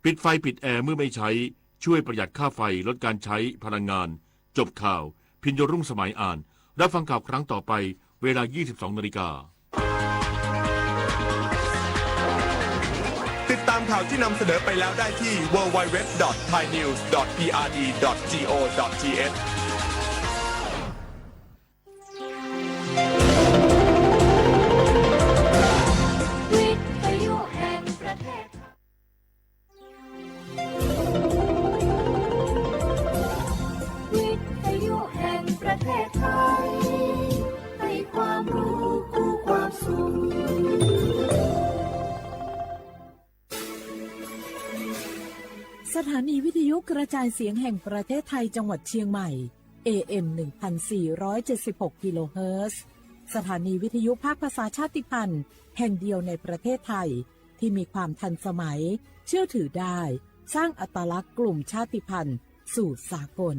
ปิดไฟปิดแอร์เมื่อไม่ใช้ช่วยประหยัดค่าไฟลดการใช้พลังงานจบข่าวพิญโยรุ่งสมัยอ่านรับฟังข่าวครั้งต่อไปเวลา 22:00 น.ติดตามข่าวที่นำเสนอไปแล้วได้ที่ www.thainews.prd.go.thสถานีวิทยุกระจายเสียงแห่งประเทศไทยจังหวัดเชียงใหม่ AM 1476 กิโลเฮิรตซ์สถานีวิทยุภาคภาษาชาติพันธุ์แห่งเดียวในประเทศไทยที่มีความทันสมัยเชื่อถือได้สร้างอัตลักษณ์กลุ่มชาติพันธุ์สู่สากล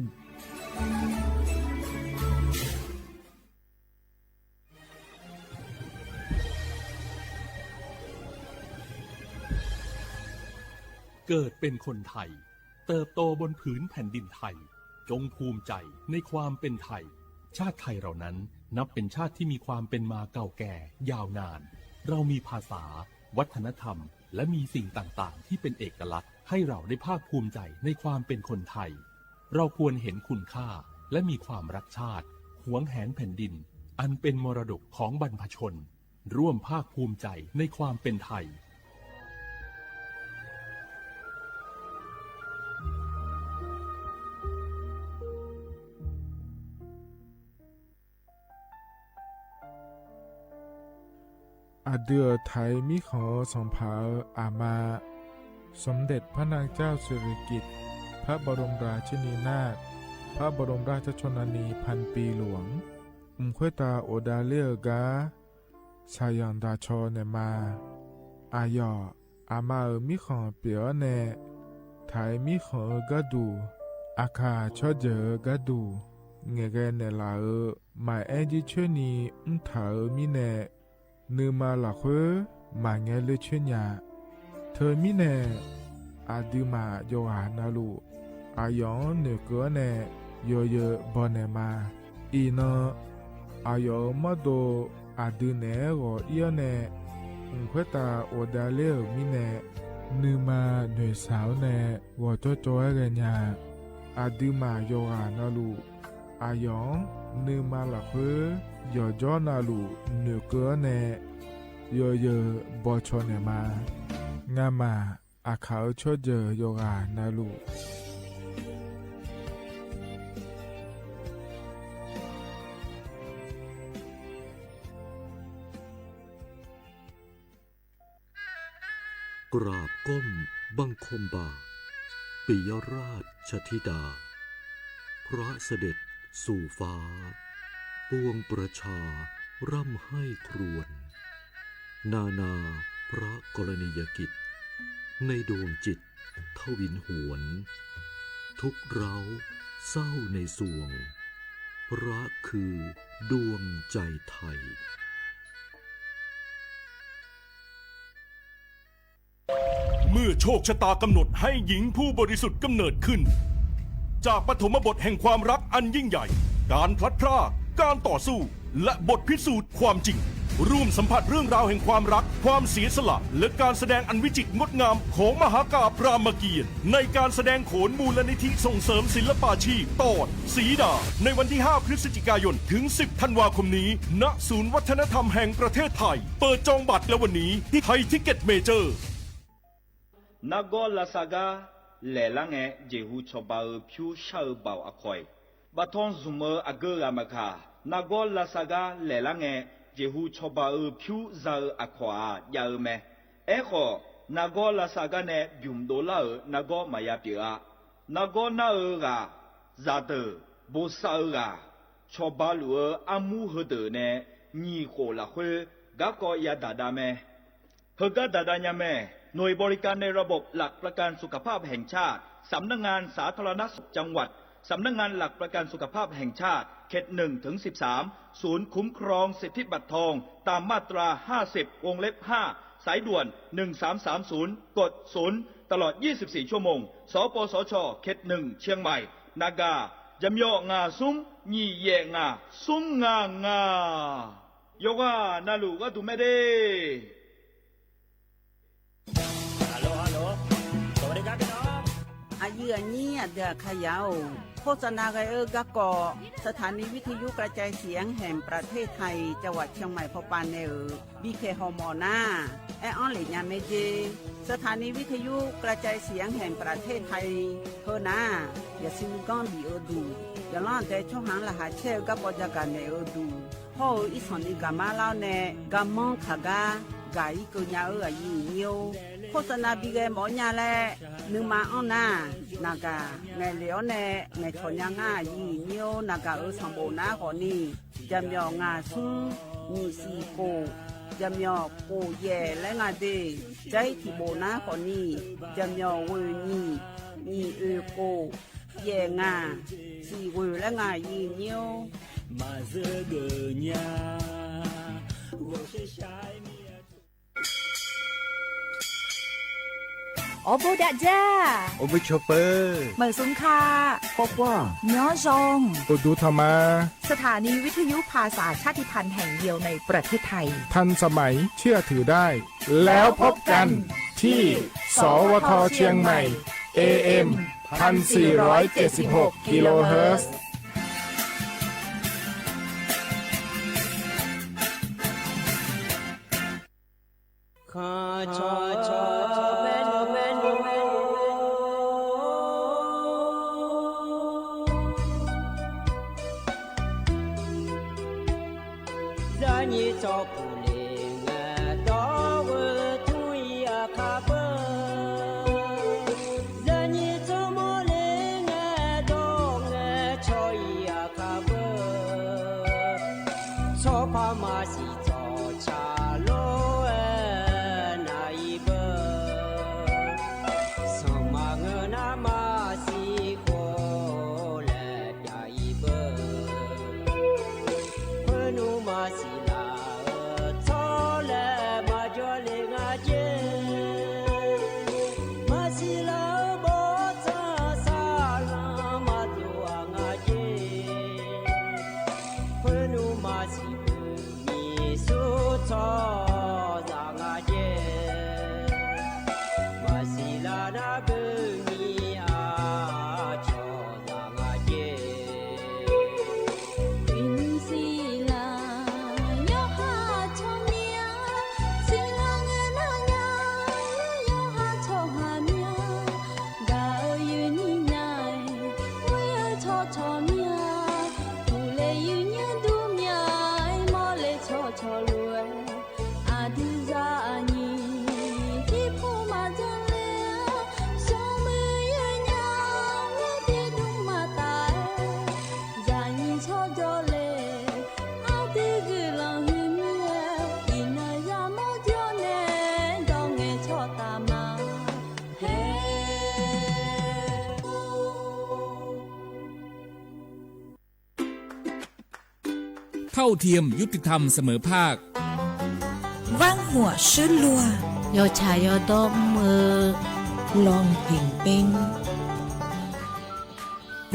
เกิดเป็นคนไทยเติบโตบนผืนแผ่นดินไทยจงภูมิใจในความเป็นไทยชาติไทยเรานั้นนับเป็นชาติที่มีความเป็นมาเก่าแก่ยาวนานเรามีภาษาวัฒนธรรมและมีสิ่งต่างๆที่เป็นเอกลักษณ์ให้เราได้ภาคภูมิใจในความเป็นคนไทยเราควรเห็นคุณค่าและมีความรักชาติหวงแหนแผ่นดินอันเป็นมรดกของบรรพชนร่วมภาคภูมิใจในความเป็นไทยอาเดือไทยมิขอสองผาอามาสมเด็จพระนางเจ้าสิริกิติ์พระบรมราชินีนาถพระบรมราชชนนีพันปีหลวงค่อยตาโอดาเลียกาชายันดาชอเนมาอายออามามิขอเปียวเนไทยมิขอกะดูอาคาชอเจอกะดูเงเกเนลาหมายแอจิชนีถามิเนนืมาหลักเวมาเงเลชญาเธอมิเนอาดิมาโยหานาลูอายองเนเกเนโยเยบอนเนมาอีนอายอมาโดอาดิเนโกเอียเนခွဲတာโอดาเลมิเนนืมาหน่วยสาวเนวอจจอยเกญาอาดิมาโยหานาลูอายองนืมาหลักเวยอจอนาลูเนเกเนโยเยบอชอเนมางามาอาขาวชอเจโยกานาลูกราบก้มบังคมบา ปิยราชธิดาพระเสด็จสู่ฟ้าปวงประชาร่ำให้ครวญนานาพระกรณียกิจในดวงจิตทวินหวนทุกเร้าเศร้าในสวงพระคือดวงใจไทยเมื่อโชคชะตากำหนดให้หญิงผู้บริสุทธิ์กำเนิดขึ้นจากปฐมบทแห่งความรักอันยิ่งใหญ่การพลัดพรากการต่อสู้และบทพิสูจน์ความจริงร่วมสัมผัสเรื่องราวแห่งความรักความเสียสละและการแสดงอันวิจิตรงดงามของมหากาพย์รามเกียรติ์ในการแสดงโขนมูลนิธิส่งเสริมศิลปาชีพตอนสีดาในวันที่ 5 พฤศจิกายนถึง 10 ธันวาคมนี้ณศูนย์วัฒนธรรมแห่งประเทศไทยเปิดจองบัตรแล้ววันนี้ที่ไทยทิกเก็ตเมเจอร์นากอลาซากาเลลังเอเจฮูชอบาพิวชาบาวอคอยบัทอนซุมเมอร์อเกอร์ามคานากอลาซากาเลลังเอเจฮูชอบาพิวซาอควายาเมเอโคนากอลาซากาเนบิมโดลานากอมายาเปียนากอนาเอกาซาเตโบซาเอกาชอบาลูอามูฮเดเนนีโคลาเฮกากอยาดาดาเมเฮกาดาดาญาเมหน่วยบริการในระบบหลักประกันสุขภาพแห่งชาติสำนักงานสาธารณสุขจังหวัดสำนักงานหลักประกันสุขภาพแห่งชาติเขต 1 ถึง 13ศูนย์คุ้มครองสิทธิบัตรทองตามมาตรา50วงเล็บ5สายด่วน1330กด0ตลอด24ชั่วโมงสปสชเขต 1เชียงใหม่นากายำยองาซุ้มยี่เยงาซุ้มงางายกว่านาลูก็ดูไม่ได้อายุนี้เดือขยาวโฆษณาไกกะกอสถานีวิทยุกระจายเสียงแห่งประเทศไทยจังหวัดเชียงใหม่พปานเนบีเคฮอมอนาแอออนหลีญาเมเจสถานีวิทยุกระจายเสียงแห่งประเทศไทยเฮนาอย่าซิมก้อนบีเอดูอย่าล่อนแต่ช่องหางละหาเชลกับปจาการเนเอดูโฮอีสอนิกามาลาวเนกามองขากากาอีกุญญาอายุเนียวโฆษณาบีเกหมอญาแลนึงมาอ้อนานากาไงเหลียวแน่ไงชอนยางายีเนียวนากาสังโบนาขอนี่จำยองาซุงมีสีโกจำยอโกเย่และงาเดใจที่โบนาขอนี่จำยอเวนี่มีโกเย่งาสีเวและงายีเนียวมาเซเกญาโอโบดะจ้า โอเวอร์โชเปอร์ เหมอซุนคา บอกว่า ย้อจง อุดูธรรมา สถานีวิทยุภาษาชาติพันธุ์แห่งเดียวในประเทศไทยทันสมัยเชื่อถือได้ แล้วพบกันที่สวทเชียงใหม่ AM 1476 กิโลเฮิรตซ์ เท่าเทียมยุติธรรมเสมอภาค万火是路有茶有多么ลองเพ่งเป็น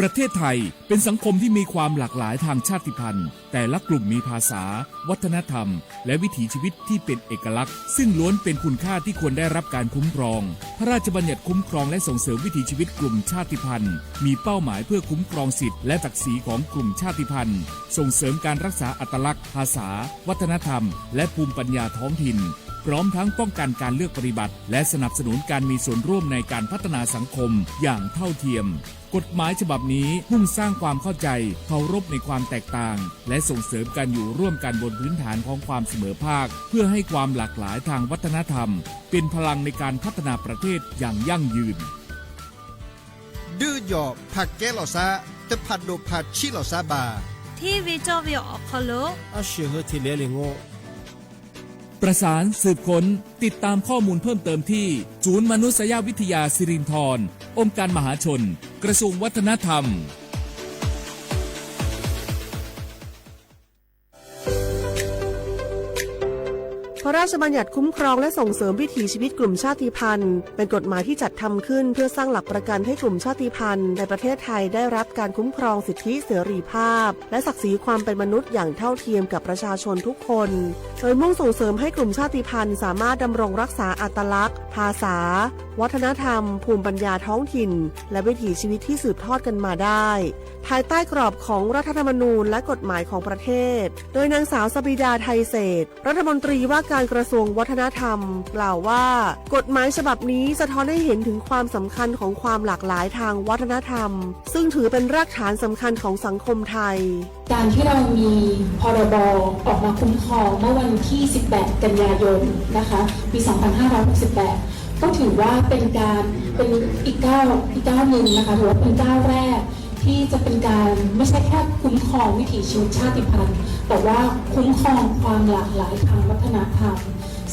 ประเทศไทยเป็นสังคมที่มีความหลากหลายทางชาติพันธุ์แต่ละกลุ่มมีภาษาวัฒนธรรมและวิถีชีวิตที่เป็นเอกลักษณ์ซึ่งล้วนเป็นคุณค่าที่ควรได้รับการคุ้มครองพระราชบัญญัติคุ้มครองและส่งเสริมวิถีชีวิตกลุ่มชาติพันธุ์มีเป้าหมายเพื่อคุ้มครองสิทธิและศักดิ์ศรีของกลุ่มชาติพันธุ์ส่งเสริมการรักษาอัตลักษณ์ภาษาวัฒนธรรมและภูมิปัญญาท้องถิ่นพร้อมทั้งป้องกันการเลือกปฏิบัติและสนับสนุนการมีส่วนร่วมในการพัฒนาสังคมอย่างเท่าเทียมกฎหมายฉบับนี้มุ่งสร้างความเข้าใจเคารพในความแตกต่างและส่งเสริมการอยู่ร่วมกันบนพื้นฐานของความเสมอภาคเพื่อให้ความหลากหลายทางวัฒนธรรมเป็นพลังในการพัฒนาประเทศอย่างยั่งยืนดื้อหยอบผักแก้หลอซาแต่ผัดโดผัดชิหลอซาบาที่วิจารณ์ออกคโลอาเชื่อที่เลี้ยงโงประสานสืบค้นติดตามข้อมูลเพิ่มเติมที่ศูนย์มนุษยวิทยาสิรินธรองค์การมหาชนกระทรวงวัฒนธรรมพระราชบัญญัติคุ้มครองและส่งเสริมวิถีชีวิตกลุ่มชาติพันธุ์เป็นกฎหมายที่จัดทำขึ้นเพื่อสร้างหลักประกันให้กลุ่มชาติพันธุ์ในประเทศไทยได้รับการคุ้มครองสิทธิเสรีภาพและศักดิ์ศรีความเป็นมนุษย์อย่างเท่าเทียมกับประชาชนทุกคนโดยมุ่งส่งเสริมให้กลุ่มชาติพันธุ์สามารถดำรงรักษาอัตลักษณ์ภาษาวัฒนธรรมภูมิปัญญาท้องถิ่นและวิถีชีวิตที่สืบทอดกันมาได้ภายใต้กรอบของรัฐธรรมนูญและกฎหมายของประเทศโดยนางสาวสบิดาไทยเศรษฐ์รัฐมนตรีว่าการกระทรวงวัฒนธรรมกล่าวว่ากฎหมายฉบับนี้สะท้อนให้เห็นถึงความสำคัญของความหลากหลายทางวัฒนธรรมซึ่งถือเป็นรากฐานสำคัญของสังคมไทยการที่เรามีพรบออกมาคุ้มครองเมื่อวันที่ 18 กันยายนนะคะปี 2568 ก็ถือว่าเป็นอีกก้าวหนึ่งนะคะถือว่าเป็นก้าวแรกที่จะเป็นการไม่ใช่แค่คุ้มครองวิถีชีวิตชาติพันธุ์แต่ว่าคุ้มครองความหลากหลายทางวัฒนธรรม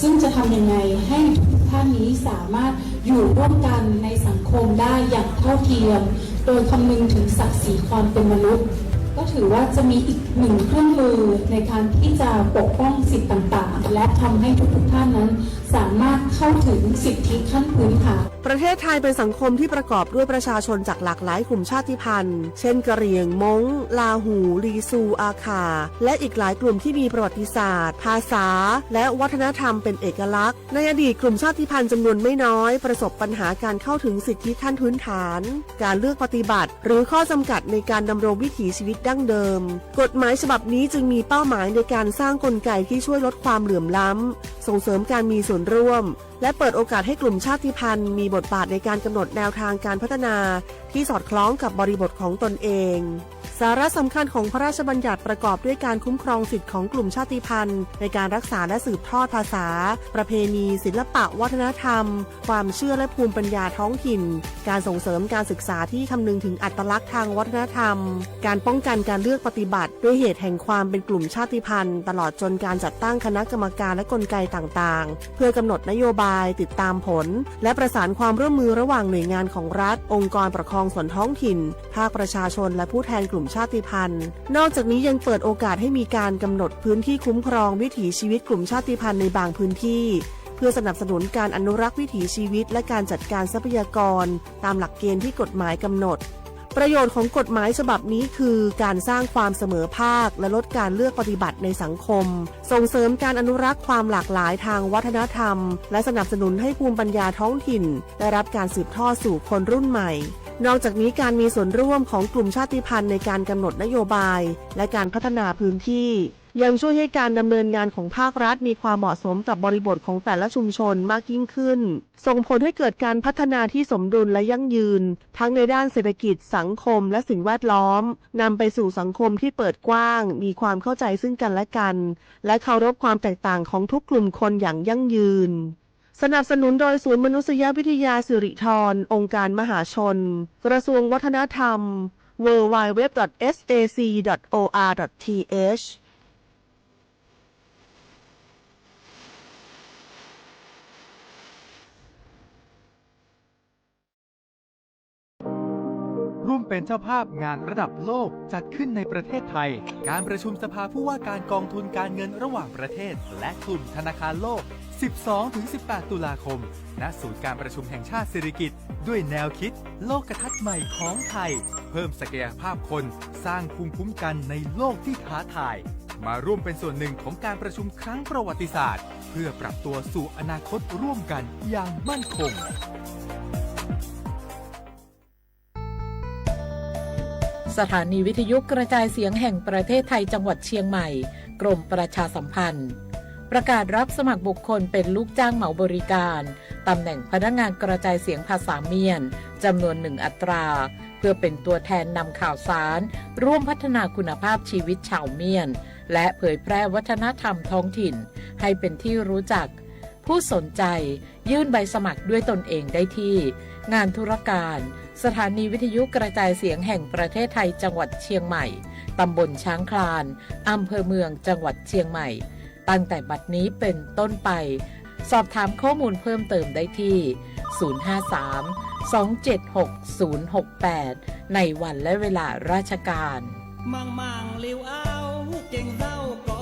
ซึ่งจะทำยังไงให้ทุกท่านนี้สามารถอยู่ร่วมกันในสังคมได้อย่างเท่าเทียมโดยคำนึงถึงศักดิ์ศรีความเป็นมนุษย์ก็ถือว่าจะมีอีกหนึ่งเครื่องมือในการที่จะปกป้องสิทธิต่างๆและทำให้ทุกท่านนั้นสามารถเข้าถึงสิทธิขั้นพื้นฐานประเทศไทยเป็นสังคมที่ประกอบด้วยประชาชนจากหลากหลายกลุ่มชาติพันธุ์เช่นกะเหรี่ยงม้งลาหูลีซูอาคาและอีกหลายกลุ่มที่มีประวัติศาสตร์ภาษาและวัฒนธรรมเป็นเอกลักษณ์ในอดีตกลุ่มชาติพันธุ์จำนวนไม่น้อยประสบปัญหาการเข้าถึงสิทธิขั้นพื้นฐานการเลือกปฏิบัติหรือข้อจำกัดในการดำรงวิถีชีวิตดั้งเดิมกฎหมายฉบับนี้จึงมีเป้าหมายในการสร้างกลไกที่ช่วยลดความเหลื่อมล้ำส่งเสริมการมีส่วนร่วมและเปิดโอกาสให้กลุ่มชาติพันธุ์มีบทบาทในการกำหนดแนวทางการพัฒนาที่สอดคล้องกับบริบทของตนเองสาระสำคัญของพระราชบัญญัติประกอบด้วยการคุ้มครองสิทธิของกลุ่มชาติพันธุ์ในการรักษาและสืบทอดภาษาประเพณีศิลปะวัฒนธรรมความเชื่อและภูมิปัญญาท้องถิ่นการส่งเสริมการศึกษาที่คำนึงถึงอัตลักษณ์ทางวัฒนธรรมการป้องกันการเลือกปฏิบัติด้วยเหตุแห่งความเป็นกลุ่มชาติพันธุ์ตลอดจนการจัดตั้งคณะกรรมการและกลไกต่างๆเพื่อกำหนดนโยบายติดตามผลและประสานความร่วมมือระหว่างหน่วยงานของรัฐองค์กรปกครองส่วนท้องถิ่นภาคประชาชนและผู้แทนกลุ่มชาติพันธุ์นอกจากนี้ยังเปิดโอกาสให้มีการกำหนดพื้นที่คุ้มครองวิถีชีวิตกลุ่มชาติพันธุ์ในบางพื้นที่เพื่อสนับสนุนการอนุรักษ์วิถีชีวิตและการจัดการทรัพยากรตามหลักเกณฑ์ที่กฎหมายกำหนดประโยชน์ของกฎหมายฉบับนี้คือการสร้างความเสมอภาคและลดการเลือกปฏิบัติในสังคมส่งเสริมการอนุรักษ์ความหลากหลายทางวัฒนธรรมและสนับสนุนให้ภูมิปัญญาท้องถิ่นได้รับการสืบทอดสู่คนรุ่นใหม่นอกจากนี้การมีส่วนร่วมของกลุ่มชาติพันธุ์ในการกำหนดนโยบายและการพัฒนาพื้นที่ยังช่วยให้การดำเนินงานของภาครัฐมีความเหมาะสมกับบริบทของแต่ละชุมชนมากยิ่งขึ้นส่งผลให้เกิดการพัฒนาที่สมดุลและยั่งยืนทั้งในด้านเศรษฐกิจสังคมและสิ่งแวดล้อมนำไปสู่สังคมที่เปิดกว้างมีความเข้าใจซึ่งกันและกันและเคารพความแตกต่างของทุกกลุ่มคนอย่างยั่งยืนสนับสนุนโดยศูนย์มนุษยวิทยาสิริธรองค์การมหาชนกระทรวงวัฒนธรรม www.sac.or.th เป็นเจ้าภาพงานระดับโลกจัดขึ้นในประเทศไทยการประชุมสภาผู้ว่าการกองทุนการเงินระหว่างประเทศและกลุ่มธนาคารโลก 12-18 ตุลาคมณศูนย์การประชุมแห่งชาติสิริกิติ์ด้วยแนวคิดโลกทัศน์ใหม่ของไทยเพิ่มศักยภาพคนสร้างภูมิคุ้มกันในโลกที่ท้าทายมาร่วมเป็นส่วนหนึ่งของการประชุมครั้งประวัติศาสตร์เพื่อปรับตัวสู่อนาคตร่วมกันอย่างมั่นคงสถานีวิทยุกระจายเสียงแห่งประเทศไทยจังหวัดเชียงใหม่กรมประชาสัมพันธ์ประกาศรับสมัครบุคคลเป็นลูกจ้างเหมาบริการตำแหน่งพนักงานกระจายเสียงภาษาเมียนจำนวน1 อัตราเพื่อเป็นตัวแทนนำข่าวสารร่วมพัฒนาคุณภาพชีวิตชาวเมียนและเผยแพร่วัฒนธรรมท้องถิ่นให้เป็นที่รู้จักผู้สนใจยื่นใบสมัครด้วยตนเองได้ที่งานธุรการสถานีวิทยุกระจายเสียงแห่งประเทศไทยจังหวัดเชียงใหม่ตำบลช้างคลานอำเภอเมืองจังหวัดเชียงใหม่ตั้งแต่บัดนี้เป็นต้นไปสอบถามข้อมูลเพิ่มเติมได้ที่ 053-276-068 ในวันและเวลาราชการมังลิวเอาเก่งเศร้าก็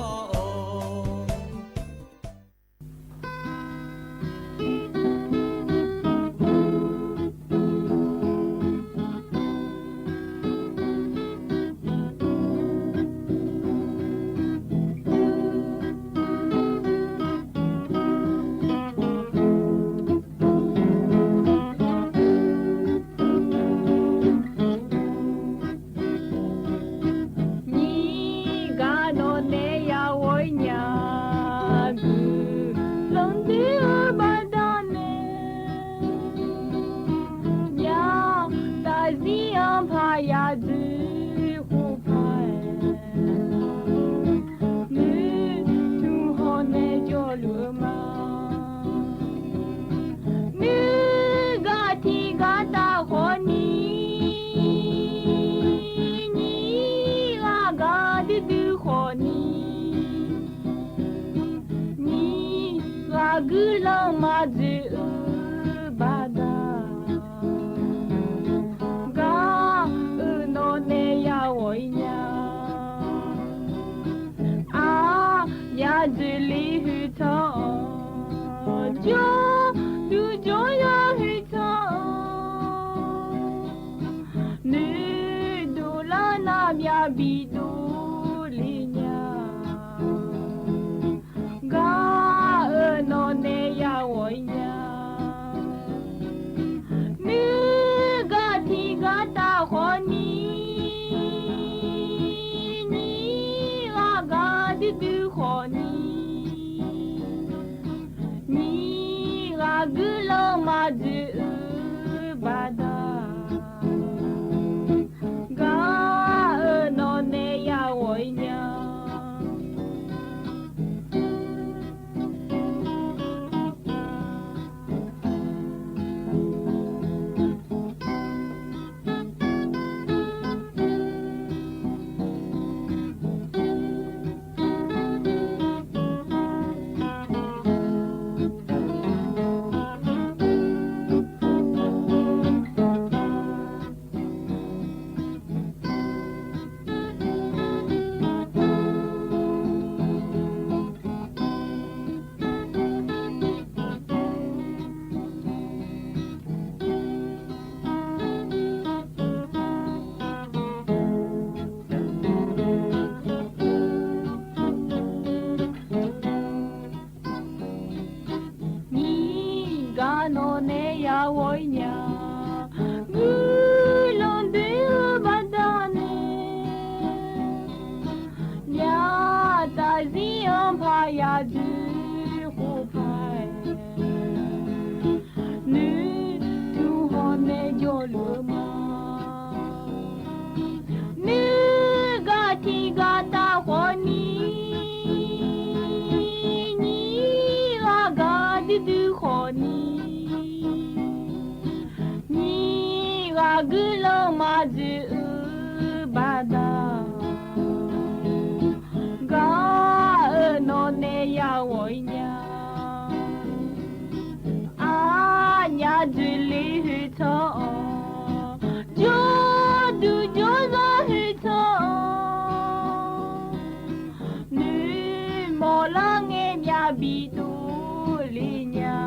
bitulinya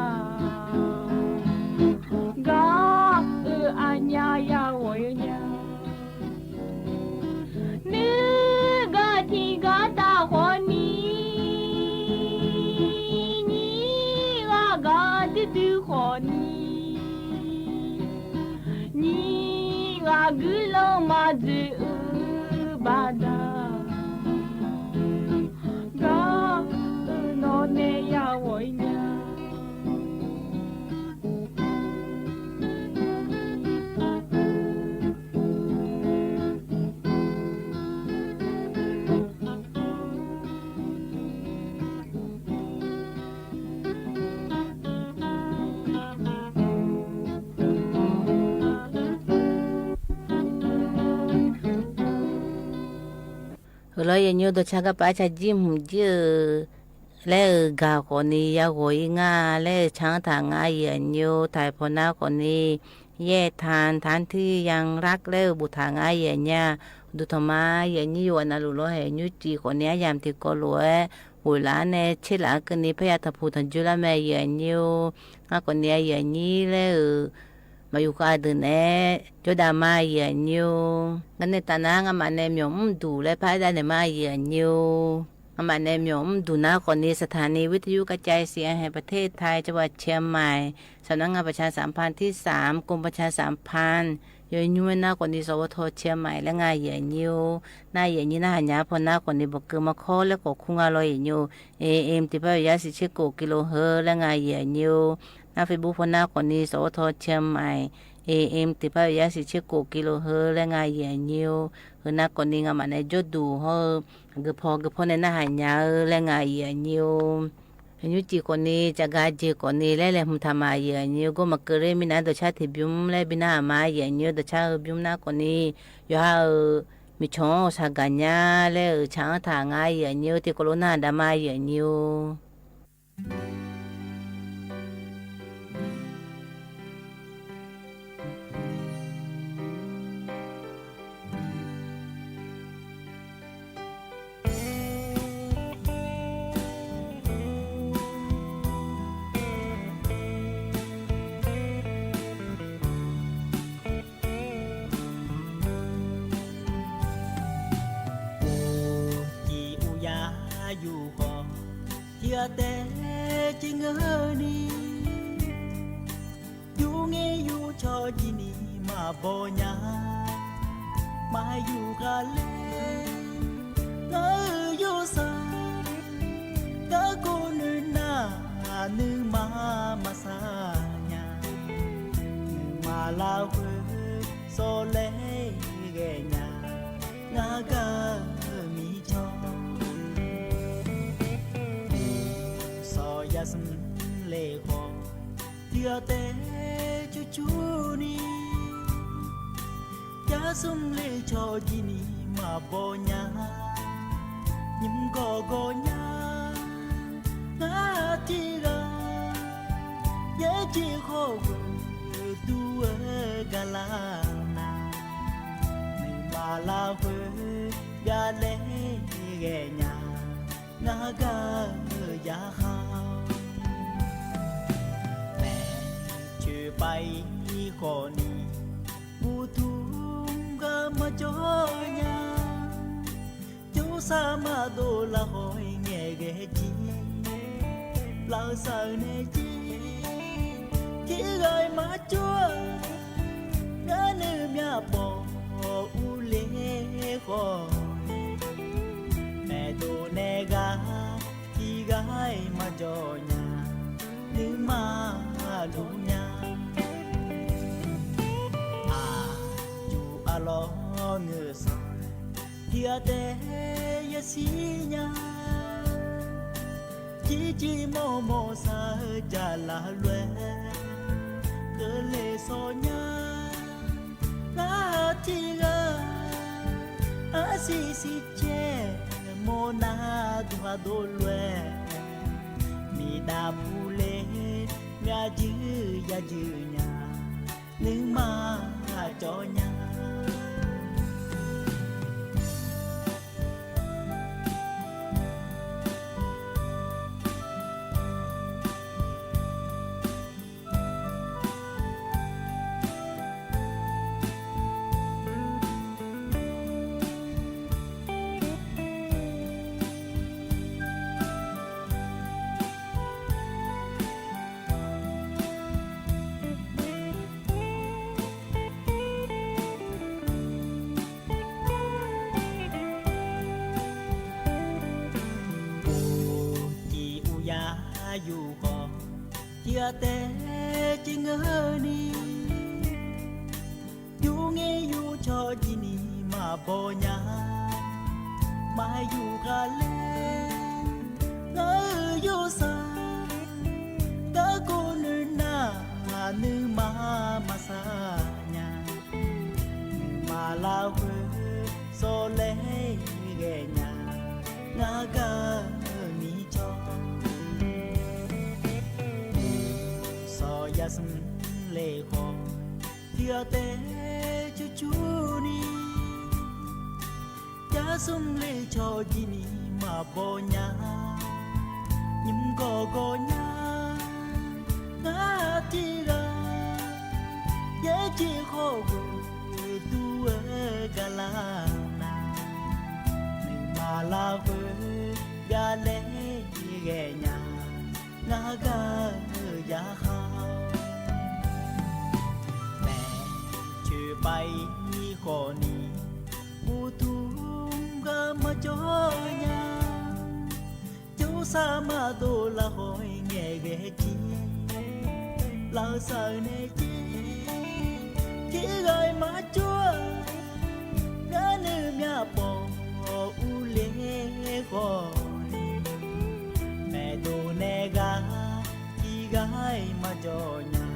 ga anya ya woynya ga tiga tahoni ni ga tu khoni ni ga gulo mazu bada ga no ne ya woynya rồi giờ nhiều đồ cha các bà cha chim chứ lẽ gà con đi ya gọi nga lẽ chẳng thằng ai giờ nhiều tại phố nào con đi ye thanที่ยังรักแล้วบุทางไอ้เนี่ยดูทำไมอย่างนี้วันนั้นรู้เหรอยูจีคนนี้ยามที่ก็รู้หัวล้านเนี่ยเชื่อละกันนี้พยาธพูทันจุลแม่อย่างนี้คนนี้อย่างนี้แล้วมาอยู่กันเดินเนี่ยจะได้มาอย่างนี้งั้นในตอนนั้นมันเนี่ยมีดูแลพายได้เนี่ยมาอย่างนี้มันเนี่ยมีดูนะคนนี้สถานีวิทยุกระจายเสียงแห่งประเทศไทยจังหวัดเชียงใหม่สำนักงานประชาสัมพันธ์ที่3กรมประชาสัมพันธ์ย้อนยุ่งนะคนนี้สวทเชียงใหม่และงานอย่างนี้น่าอย่างนี้น่าหันยาพอหน้าคนนี้บอกเกิดมาข้อแล้วก็คุ้งอร่อยอย่างนี้AM ที่พยาสิชิโกกิโลเฮิรตซ์และงานอย่างนี้หน้าเฟซบุ๊กพอหน้าคนนี้สวทเชียงใหม่ AM ที่พยาสิชิโกกิโลเฮิรตซ์และงานอย่างนี้คือหน้าคนนี้งานมันในจุดดูเฮก็พอในหน้าหันยาและงานอย่างนี้ยูจีคนนี้จะกาจีคนนี้และเลยมุทำมาอย่างนี้ก็มาเกิดมีนาดชาติบิมและบินามาอย่างนี้ดชาบิมนาคนนี้อยู่ฮะมีช่องสักญาและช่างทางอย่างนี้ที่โคโรนาดามาอย่างนี้อยู่ก่อนเทียแต่จริงนี่อยู่เงี้ยอยู่ชอจีนี่มาบ่ยามาอยู่กันเลยอยู่สายก็กูนึกหน้านึกมาสายานึกมาลาเวโซเลเกญางากามีชอยาสมเลขอเดียวแต่จูนี่ยาสมเลชอจีนี่มาบ่ยายิ้มก็ยานาทีกาเยจีโคกดูกาลานาไม่มาลาเวกาเลเกญางากายาขาวแม่ชื่อไปคนนี้บูทุมก็มาจอยาจูสามาโดละหอยเงเกจีลาสาเนจีที่ไกมาจัวงานเมียปออุเลขอแม่ดูเนกาที่ไกมาจอยานึกมาลุญาอยู่อลองเงสอยเทียแต่ยาสีญาจีโมซาจาลาเวเกเลโซญาลาทีกาอาซิเจโมนาดูฮาโดลเวมีดาบูเลมีอาจือยาจืญานึกมาจอญา dia te chingani yu nge yu cho jini ma bonya mai yu gale ngơ yu sa ta cô nữ na nữ ma sa nya nữ ma la hue so le ge nya nga ga ni cho so yasm le ho dia te chu ni cha sum le cho jini ma bonya nhum go nya na ti ga ye chi kho go tu ga la na ni ma la go ga le ge nya na ga ya ha mẹ chưa bay kho ni u tu ga ma cho nya chú sa ma do la hoi nghe ghé chi la sa ne chi chỉ gọi má chúa ga nữ mya po u le kho mẹ do ne ga chi gai ma cho nya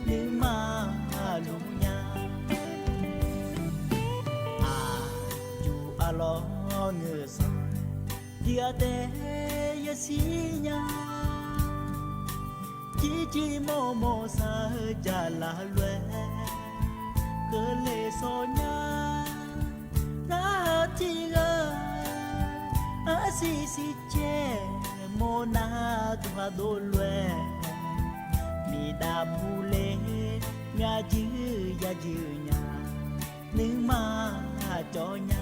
nữ ma lu nya lo ngơ sa dia te ya si nya chi mo sa ja la lue cơ le so nya na ti ga a si che mo na tu ha do lue mi da pu le nya ji ya ji nya nữ ma cho nya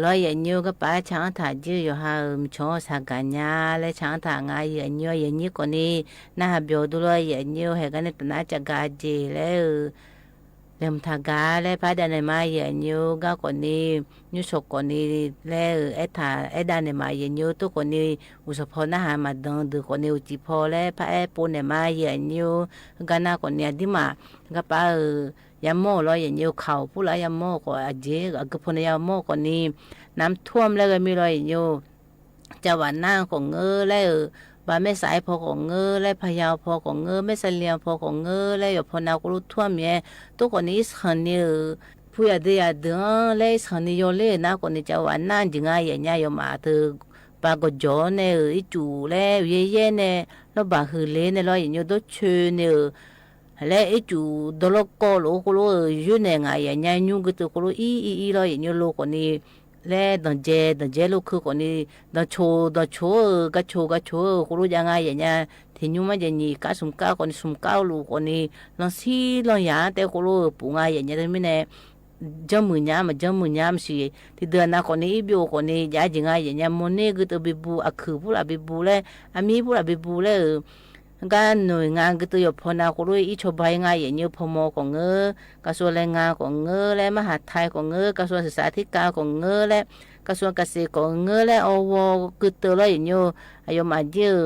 lo ye nyu ga pa chang tha ji yo ha cho sa ga nya le chang tha nga ye nyu ko ni na ha byo du lo ye nyu he ga ne na cha ga ji le lem tha ga le pa da ne ma ye nyu ga ko ni nyu so ko ni le e da ne ma ye nyu to ko ni u so pho na ha ma dang du ko ni u ji pho le pa e pu ne ma ye nyu ga na ko ni di ma ga paยามโมลอยอย่างเดียวเขาผู้ละยามโมก็อาเจก็พนยามโมก็นี่น้ำท่วมแล้วก็มีลอยอย่างเดียวจังหวัดน่านของเงอแล้วบ้านแม่สายพอของเงอและพะเยาพอของเงอแม่เสลียงพอของเงอแล้วอยู่พนากรุท่วมเนี่ยตัวคนนี้สันนี่ผู้ใหญ่เดียดแล้วสันนี่ยอเลยนะคนนี้จังหวัดน่านจึงไงอย่างเงี้ยอยู่มาเธอปากก็จอเนี่ยอีจู่แล้วเย่ๆเนี่ยแล้วบางคืนเลยเนี่ยลอยอย่างเดียวตัวเชื่อเนี่ยและไอ้จูดลก็โลก็โลยูเนงายญาญูก็ตัวก็โลอีลอยญโลคนนี้และดันเจโลคือคนนี้ดันโชก็โชก็โลยังไงญาที่ญูมาจะนี่กะสุมกะคนสุมกะโลคนนี้ลังซีลังยาแต่ก็โลปุงายญาแต่ไม่แน่จำมือยามสิที่เดือนหน้าคนนี้อีบิโอคนนี้ยาจิงายญาโมเนก็ตัวบิบูอะคือผู้ละบิบูและอามีผู้ละบิบูและการหน่วยงานก็ตัวอยู่พนาคุรุอีชบายงานอย่างนี้พมของเงอกระทรวงแรงงานของเงอและมหาดไทยของเงอกระทรวงศึกษาธิการของเงอและกระทรวงเกษตรของเงอและอวก็ตัวเลยอย่างนี้อายุมาเยอะ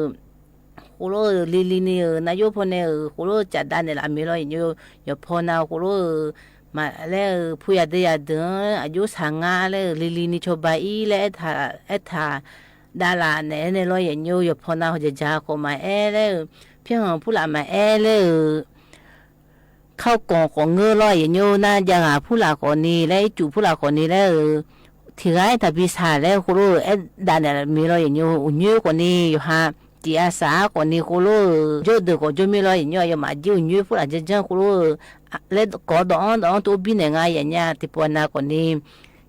คุรุลีนี่นายกพเนี่ยคุรุจัดด้านในละมีเลยอย่างนี้อยู่พนาคุรุมาแล้วผู้ใหญ่ได้เดินอายุสังงาแล้วลีนี่ชบายและท่าดาราเนี่ยลอยอย่างนี้อยู่พอนาจะจ้าก็มาเลยเพียงผู้หลานมาเลยเข้ากองของเงือลอยอย่างนี้น่าจะหาผู้หลานคนนี้แล้วจูผู้หลานคนนี้แล้วที่ไรแต่พิสาแล้วคุณรู้ดาเนี่ยมีลอยอย่างนี้อุ่นยืดคนนี้อยู่ฮะจีอาสาคนนี้คุณรู้เยอะเด็กก็จะมีลอยอย่างนี้อยู่มาจีอุ่นยืดผู้หลานจะจ้าคุณรู้แล้วก็ดองตัวบินยังไงอย่างเงี้ยที่พอนาคนนี้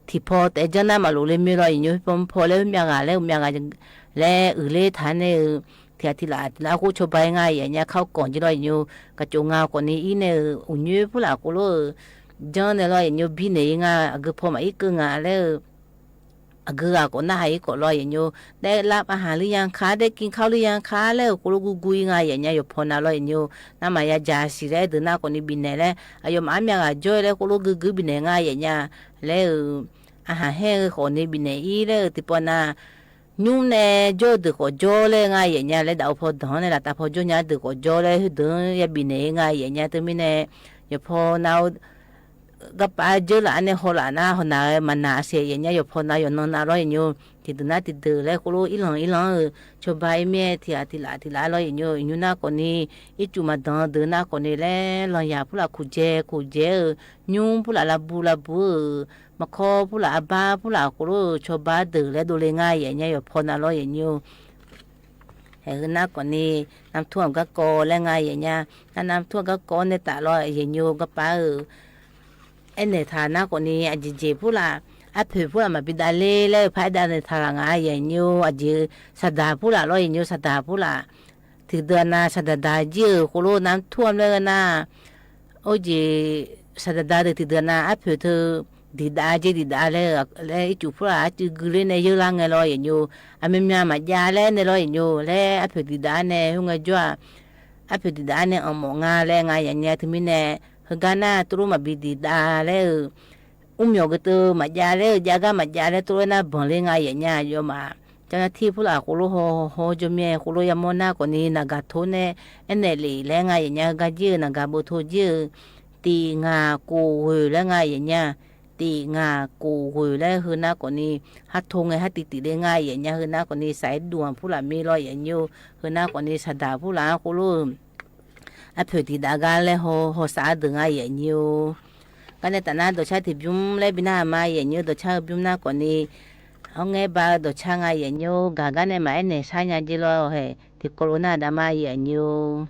ที่พอแต่เจ้าหน้ามาลูเลยไม่รออยู่ผมพอแล้วมีงานแล้วมีงานแล้วเลยทานเนี่ยที่ละแล้วกูชอบไปง่ายอย่างเงี้ยเข้าก่อนจะรออยู่กระจงเงาคนนี้อีเนี่ยอุ่นยืดผู้หลักกูรู้เจ้าเนี่ยรออยู่บินเนี่ยงานก็พอมาอีกงานแล้ว เกือก็น่าให้ก็รออย่างโยได้รับอาหารหรือยังคะได้กินข้าวหรือยังคะแล้วกูรู้กุยง่ายอย่างเงี้ยอยู่พอน่ารออย่างโยน้ำมายาจาสิได้เดินหน้าคนนี้บินเนี่ยแหละอายุมาเมียก็จ่อยแล้วกูรู้กุยบินเนี่ยง่ายอย่างเงี้ยแล้วอาหารแห้งคนนี้บินเนี่ยอีแล้วที่ปอน่าnhung nè cho được có cho lên ngay vậy nha lấy đậu phô đó này là ta phô cho nhà được có cho lên được ya bị nè ngay vậy nha tôi mình nè giờ phô nào gặp ai chứ là anh em hồ là na hồ nào mà na xe vậy nha giờ phô nào giờ nó nào rồi nhiều thì từ lấy cô ít lần cho bài mẹ thì lại rồi nhiều nhiều na còn đi ít chú mà đó từ na còn đi lấy lo nhà phụ là cụ dê nhung phụ là bu mà kho phụ là ba phụ là cô cho ba từ lấy đồ lên ngay vậy nha giờ phô nào rồi nhiều hay na còn đi năm thuốc các cô lên ngay vậy nha năm thuốc các cô này tạ rồi vậy nhiều các ba anh này thà na còn đi anh chị phụ là áp phụ là mà bị đá lê phải đá này thà là ngay vậy nhiều anh chị sát đá phụ là rồi nhiều sát đá phụ là thì đưa na sát đá dư cô lô năm thuốc lên na ôi chị sát đá thì đưa na áp phụ thư đi đá lê chủ phụ là chú gửi này dư lang ngay rồi nhiều anh mình mà giá lê này rồi nhiều lê áp phụ đi đá này không ai cho áp phụ đi đá này ở mỏ nga lê ngay vậy nha thì mình nè Gana turu mà bị đi đá lẽ nhiều cái từ mà giá lẽ giá mà giá lẽ turu na bẩn lên ngay vậy nha rồi mà cho nên thi phụ là cô lô ho cho mẹ cô lô yamona còn đi na gà thôn nè anh này lì lẽ ngay vậy nha gà dưa na gà bồ thô dưa tì ngà cù hồi lẽ ngay vậy nha tì ngà cù hồi lẽ hơn na còn đi hát thôn ngay hát tì lẽ ngay vậy nha hơn na còn đi sải đuông phụ là mi lo vậy nhiều hơn na còn đi sạt đá phụ là cô lô áp thì đã ga lên hồ xã đường ai vậy nhiều cái này ta na đồ cha thì bún lấy bên nào mà vậy nhiều đồ cha bún na còn đi ông nghe ba đồ cha ngay vậy nhiều gà này mà anh này sai nhà gì lo hè thì corona đã mà vậy nhiều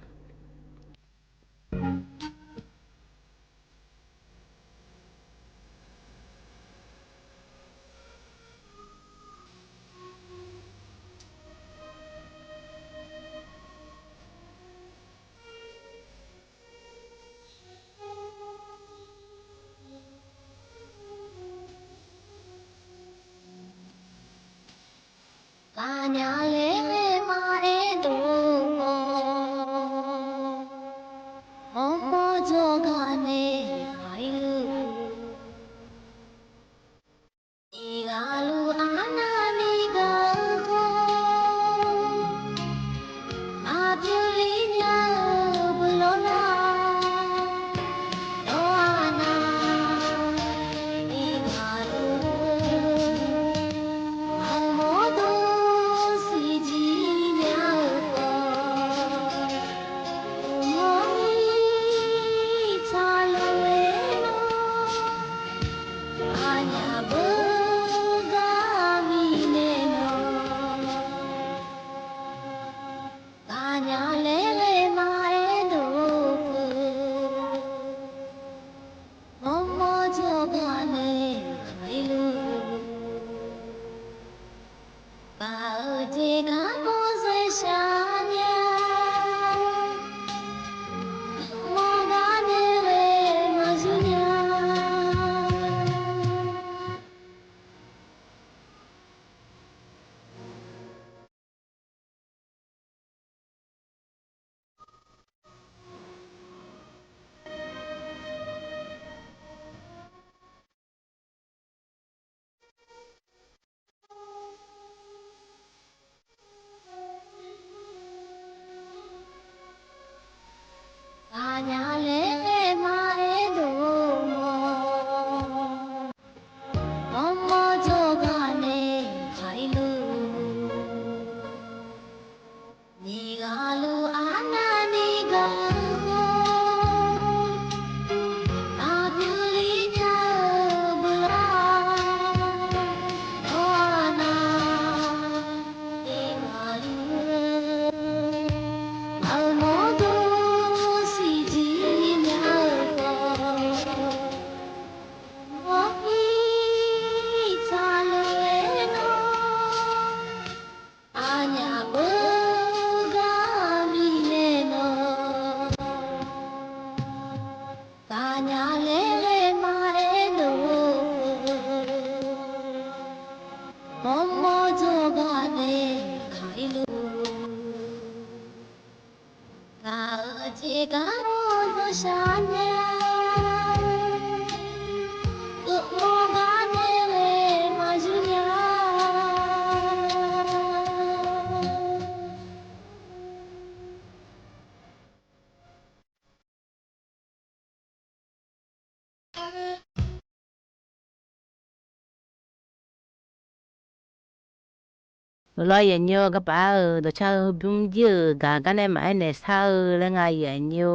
lo ye nyo ga ba do cha bum ji ga ga ne mai ne sa le nga ye nyo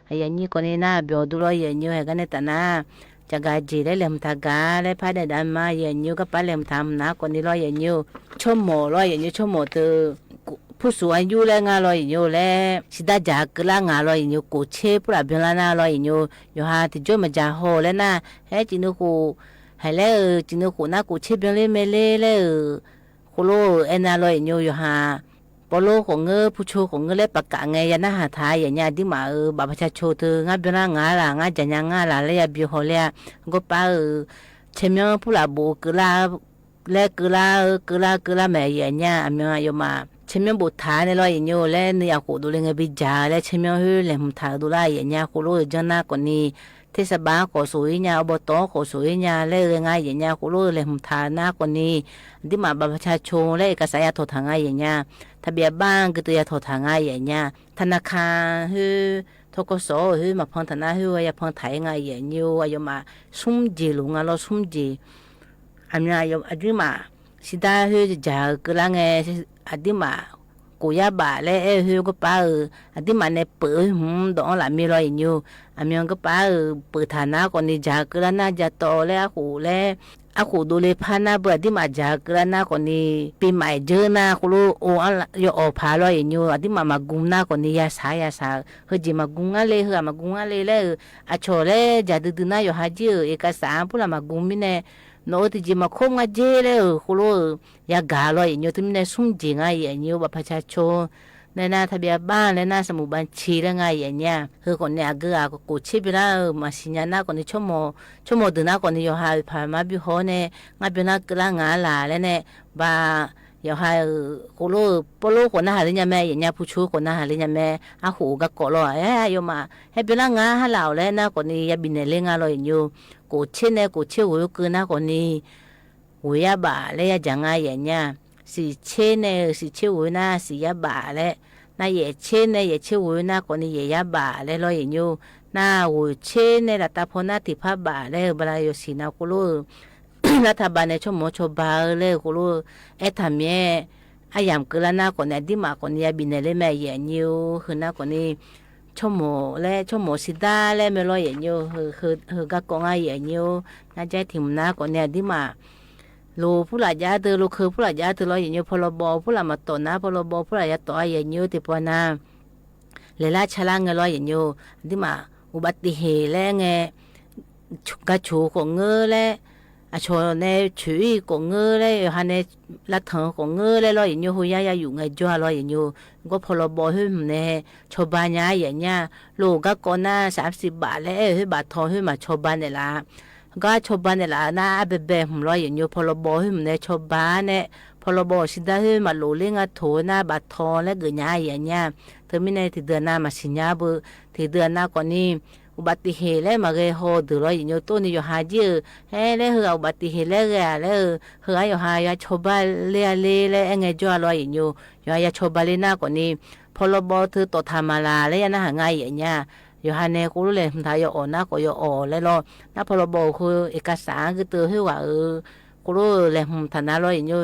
ye ni ko ni na bio du lo ye nyo ga ne ta na cha ga ji le lem ta ga le pa de dan ma ye nyo ga pa lem tham na ko ni lo ye nyo cho mo lo ye nyo cho mo tu ผู้สูงอายุและงานลอยอยู่และสิดาจากกลางงานลอยอยู่กูเช่ผู้หลับเวลาหน้าลอยอยู่หาที่จ่อมาจ่าโหแล้วนะให้จินุกูให้แล้วจินุกูน่ากูเช่เบลเล่เมเล่แล้วกูโลเอ็นน่าลอยอยู่หาปโลของเงอผู้ชูของเงอและประกาศไงยันน่าหาทายอย่างนี้ที่มาบัพพชาโชเธองานเวลางานละงานจันยังงานละแล้วบิวโหแล้วก็ป้าเชมีผู้หลับบูกลาและกลาแม่อย่างนี้อเมียอยู่มา前面不谈的了，人家来你要过度那个比较来前面去来不谈多啦，人家过路讲那个呢，ที่สบายขอสวยเนี่ยอบตขอสวยเนี่ยเลยไงอย่างเงี้ยกูรู้เลยผมทานนะคนนี้ที่มาบัตรประชาชนเลยก็ใส่ยาโทรทางไงอย่างเงี้ยทะเบียนบ้านก็ตัวยาโทรทางไงอย่างเงี้ยธนาคารคือทกศคือมาพังธนาคือว่าพังไทยไงอย่างเงี้ยว่ามาสุ่มจีลุงอ่ะเราสุ่มจีอันนี้อันนี้มาสิได้คือจะก็ละไงอันนี้มากูอยากบ่าเลยคือก็ป้าอันที่มันในเปิดดองหลานมีรอยอยู่อันนี้ก็ป้าเปิดฐานะก่อนนี่จากแล้วน่าจะโตแล้วกูดูเลยพันนะเปิดที่มาจากแล้วน่าก่อนนี่ปีใหม่เจอหน้ากูรู้โอ้อะไรอยู่ออกพารอยอยู่อันที่มากุมหน้าก่อนนี่ยาสเฮ้ยจีมากุมอะไรเฮ้ยมากุมอะไรเลยอ่ะโชว์เลยจะดูหน้าอยู่หาเจอเอกสารพวกเรามากุมมิเนี่ยโน้ตจีมาคงอาเจเลยกูรู้ยากาลอยอยู่ที่มันสุ่มจีไงอย่างนี้ว่าประชาชนในหน้าทะเบียนบ้านในหน้าสมุดบัญชีแล้วไงอย่างเงี้ยคือคนเนี่ยก็กูชิบแล้วมาสิญญาณคนนี้ชั่วโมงเดือนหน้าคนนี้อยู่หาผ่านมาบิโฮเนี่ยงานเป็นนักกลางงานหลาแล้วเนี่ยบ้าอยู่หากูรู้ปลุกคนน่าหาเรื่องแม่อย่างเงี้ยผู้ชูคนน่าหาเรื่องแม่อาหูก็กอดอยู่มาให้เป็นนักงานหาเหล่าแล้วนะคนนี้ยาบินเรื่องอะไรอยู่กูเช่นเนี่ยกูเชื่อว่าคือนะคนนี้วิยาบ่าเลยยังไงอย่างเงี้ยสิเช่นเนี่ยสิเชื่อว่านะสิยาบ่าเลยน่าเย่เช่นเนี่ยเย่เชื่อว่านะคนนี้เย่ยาบ่าเลยรออย่างอยู่น่าวิเช่นเนี่ยรัฐพลน่าติภาบ่าเลยเวลาอยู่สินะกูรู้รัฐบาลเนี่ยชั่วโมงชั่วบ่าเลยกูรู้ทำเนี่ยอายามคือละนะคนนี้ที่มาคนนี้บินเลยแม่เย่อยู่คือนะคนนี้ชั่วโมงและชั่วโมงสิดาและไม่รออย่างอยู่คือก็กงอะไรอย่างอยู่น่าจะถิ่มนะคนนี้ที่มาลูผู้หลายยาเตอลูคือผู้หลายยาเตอรออย่างอยู่พลบผู้หลามาต่อนะพลบผู้หลายยาต่ออย่างอยู่ที่ปอนาเลล่าชะลางเงรออย่างอยู่ที่มาอุบัติเหตุและไงกระชูของเงอและอาชนในชุยของเงอและฮันในลัทธิของเงอและรออย่างอยู่หุยยาอยู่ไงจ้ารออย่างอยู่ก็พลบหุ่นในชาวบ้านอย่างเงี้ยลูกก็ก่อนหน้า30 บาทและให้บาททองให้มาชาวบ้านเนี่ยละก็ชาวบ้านเนี่ยละน่าเบบผมรออย่างอยู่พลบหุ่นในชาวบ้านเนี่ยพลบสิได้ให้มาลูเลี้ยงโถหน้าบาททองและเกยอย่างเงี้ยเธอไม่ในที่เดือนหน้ามาสิญญาบุที่เดือนหน้าก่อนนี้อุบัติเหตุแล้วมาเกยโหดูรออย่างอยู่ตัวนี้อยู่หาเจอเฮ้แล้วอุบัติเหตุแล้วแล้วอยู่หายาชาวบ้านเลี้ยแล้วไงจ้ารออย่างอยู่ยาชาวบ้านเลยหน้าก่อนนี้พลบเธอต่อทำมาลาแล้วยังน่าหาง่ายอย่างเงี้ยอยู่ฮันเน่กูรู้เลยทายอ่อนนะก็ยอ่อนแล้วนะพลบคือเอกสารคือตัวที่ว่ากูรู้เลยฐานะรออย่างอยู่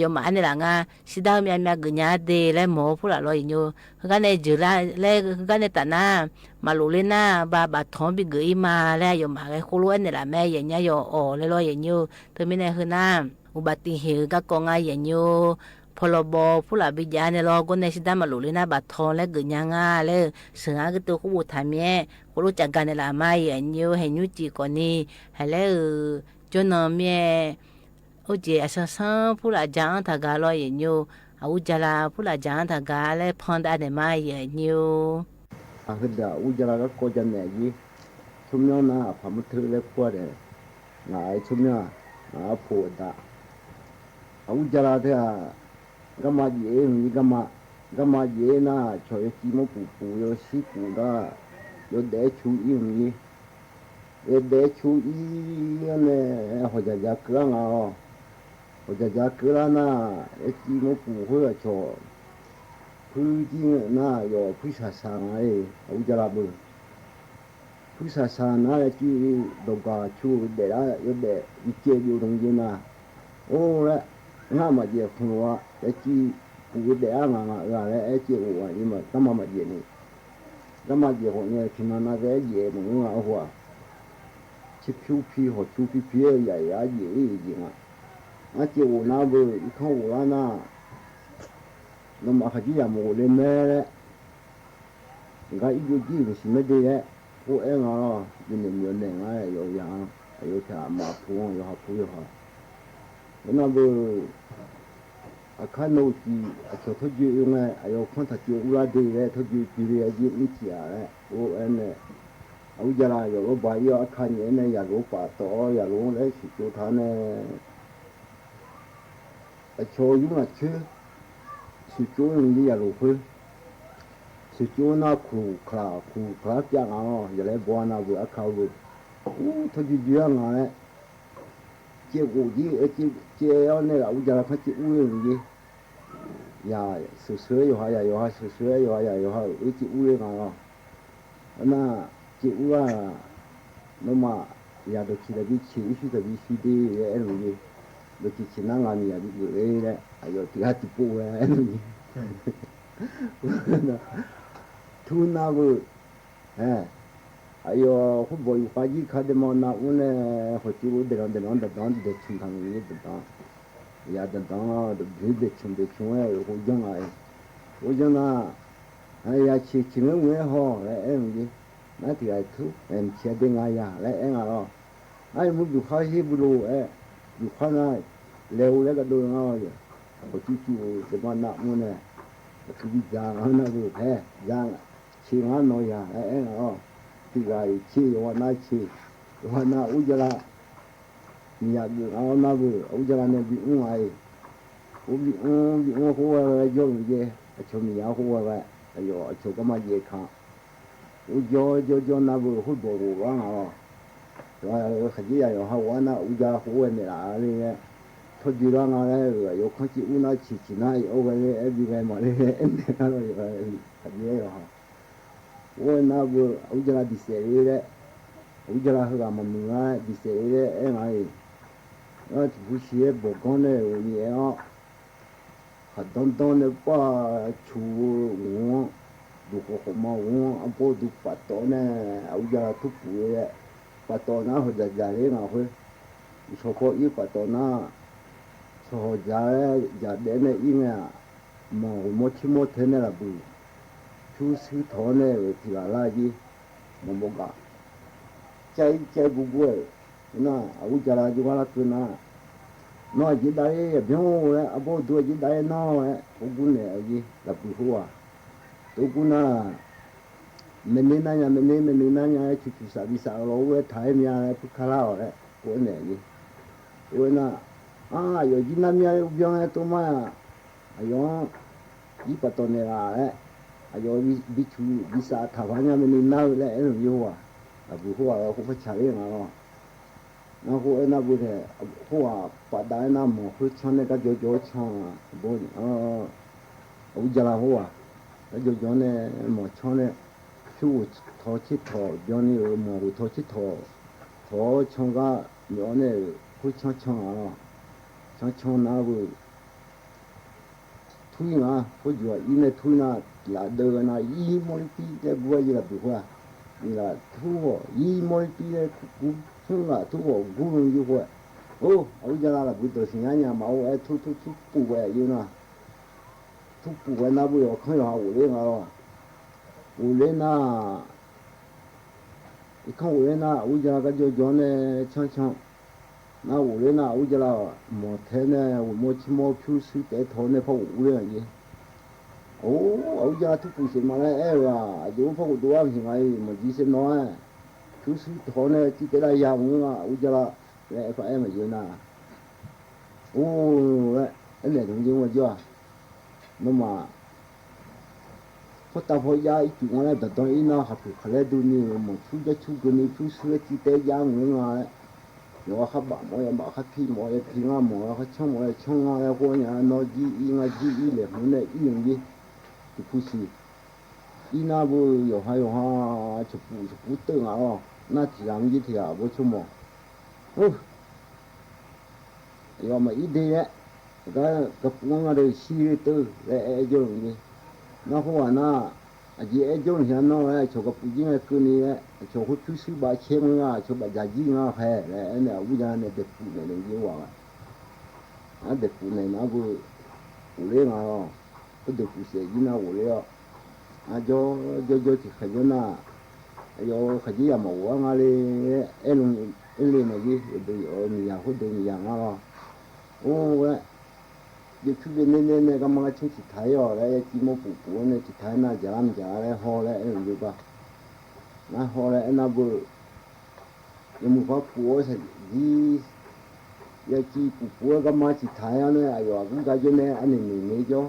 ยมาอันนี้ละงาสิดาวมีอะไรกุญแจเดแล้วหมอพูดอะไรอย่างอยู่กันในจุฬาแล้วกันในฐานะมาลุเลยนะบาทองบิกอีมาแล้วยมากูรู้อันนี้ละแม่อย่างเงี้ยยอ่อนแล้วอย่างอยู่เธอไม่ได้คือน้าอุบัติเหตุก็กองอย่างอยู่พลบผู้หลับวิญญาณเนี่ยรอก็ในสิดามาลุเลยนะบาทองและกุญแจง่าแล้วเสือก็ตัวกูบูทำเนี่ยกูรู้จักกันในละไม่อย่างอยู่เห็นยุจิก่อนนี้ให้แล้วจนน้องเมียโอเจอาศัยผู้หลักจางทากาลอยอย่างอยู่อุจจาระผู้หลักจางทากาและพอนได้ในไม้อย่างอยู่คือเดี๋ยวอุจจาระก็โกจันเนี่ยยี่ชุมยอนะพามุถือเล็กกว่าเด้หลายชุมยอนะผูดอ่ะอุจจาระที่ก็มาเย่มีก็มาเย่นะช่วยจีมปูโยชิปูได้โยเดชูอีมีเดชูอีเนี่ยหัวใจจะกลางอ่ะ我在家隔了那，鸡毛不会了瞧，附近那要为啥山哎，我家那不，为啥山那就都搞出来了，有的一接就东西那，哦嘞， ngã mà về không lo cái chi phụ để mà là cái chi của nhưng mà tao mà về này tao mà về họ nghe thì nó cái về mà ngã hoa chỉ phiêu phi họ phiêu phi phi vậy à gì mà à chi của nó vừa không của nó mà phải chỉ là một lên mẹ cái ý gì cũng xin mấy đi đấy của em à nhìn nhiều này ngay rồi dạng rồi thà mà phụ rồi học phụ rồi nó vừa cái nô gì cho thôi chứ用来有看他就乌拉的嘞，他就比如一米几啊嘞，我呢，我家啦有个朋友看人呢，也罗把刀，也罗来去做他呢，cho用啊去，去做用的也罗去，去做那苦卡讲啊，也来帮那个考个，他就这样啊嘞。结果这要那个我家他这乌用的，呀，是有哈呀有哈，是有哈呀有哈，有这乌用啊，那这乌啊，那么呀都去了比去去的比去的也容易，都去去那个你也比累嘞，还有第二几步哎容易，那突那个，哎。哎呦，我不有发现看的嘛，那我呢，或者我的的清汤鱼的当，也的当的鱼的清哎，我讲那，哎呀，吃我也好，来哎么那第二头，吃的哎呀，来哎咯，哎我就开始不咯，哎，就看那溜那个多啊，或者的嘛那我呢，就讲那个哎，讲吃完喏呀，哎咯。thì cái chi hoa na ujala nhà được ao na vừa ujala này bị ngoài bị hoa vô gì cho mình áo hoa vậy rồi cho cái mà gì khác ujo na vừa hút bồ quá rồi cái gì rồi hoa na ujala hoa này là này thôi đi ra ngoài rồi rồi không chỉ una chỉ này ở cái cái mà này em rồi cái gì rồi我那个我家那地色的，我家那个嘛门啊地色的，哎妈的，那不是不讲的，我你啊，还当的把出我，如果好嘛我啊不都把刀呢，我家那土布的，把刀那或者家里那会，说过一把刀那，说家的那因啊，嘛我没去没听那了不。chú sư thọ này thì là gì mà một cái chạy bù bùi na ông cha là chúng ta cứ nó chỉ đây béo đấy à bố tôi chỉ đây nó đấy ông cũng này gì là bù hoa tôi cũng mình nên nhà chú sa đi sa lâu ấy thái nhà phụ khá là đấy của này gì của na à giờ chỉ năm nhà béo này tôi mà giờ chỉ bắt đầu này là đấy ayo bichu bisa thawanya men na le en yo wa abu ho ko fa chale na ko na bu de ho pa da na mo hu chone ka jo chon bo u jala ho wa jo ne mo chone chu tho chi tho jo ni mo ru tho chi tho chon ga yo ne hu chon na bu thui na ho jo ine thui na là đời này y mỗi tí cái bùa gì là bùa hoa là thu hộ y mỗi tí cái cú thương là thu hộ cú luôn như vậy ô ông giờ là bùa sinh nhà mà ông thu bùa vậy như nào thu bùa vậy nào bùa không có ủ lên na không ủ lên na ông giờ cái chỗ này chăng na ủ lên na ông giờ là một thế này một chỉ một phiếu sự cái thôn này phải ủ lên gì ông già thu phụ sinh mà này là dù phải có ăn thì ngày mà chỉ xem nói chú sĩ thọ này chỉ cái đại giang mà ông già là phải em mà gì nè cái này cũng giống mà chưa nó mà có tao phải ra ít chuyện này đặt tới nó học được khai đu ni mà chú cái này chú sĩ chỉ cái giang mà rồi các bạn mọi các phi ngang mọi các trong ngang qua nhà nó gì để hôm nay dùng gì不是，伊那不有还有哈，就不等啊，那天一天不出门，要么一天， cái phong ở đây xí tư để cho người nó không phải na chỉ cho người nó là cho cái phụ nữ cái này cho cái chú sư bà xem nga cho bà già gì nga phải là anh là bây giờ này đẹp phụ này là gì vậy đẹp phụ này nó vừa vừa nga cái đẹp phụ sẽ gì nào vừa cho thì phải cho na yo cái gì mà uống nga đi em này gì bây giờ mình nhà hút mình nhà nga vậy giờ chú bên này cái mà chúng chỉ thấy rồi đấy chỉ một phụ này chỉ thấy na giờ làm giờ đấy ho đấy em được ba na ho đấy na bự nhưng mà có phụ thì gì giờ chỉ phụ cái mà chỉ thấy anh ấy rồi cũng cái chỗ này anh ấy mình cho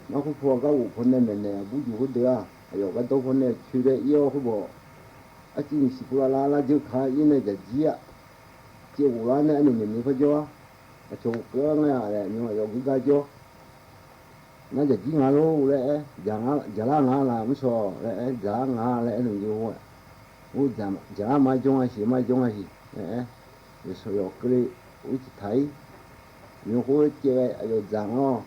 nó cũng phụ cái phụคนนั้นnày bố chú được rồi cái đâuคนnày chú đấy yêu cái bộ à chỉ là phụ la chứ khai cái này giờ gì à chỉ phụ la này anh ấy mình phải cho chỗ cái này nhưng mà cũng cái chỗ nó giờ chỉ ngã lô đấy giờ là ngã là mới so đấy giờ là ngã đấy đừng nhiều quá u giờ mai trong ai đấy rồi số cái u chỉ thấy nhiều cái chơi rồi giờ nó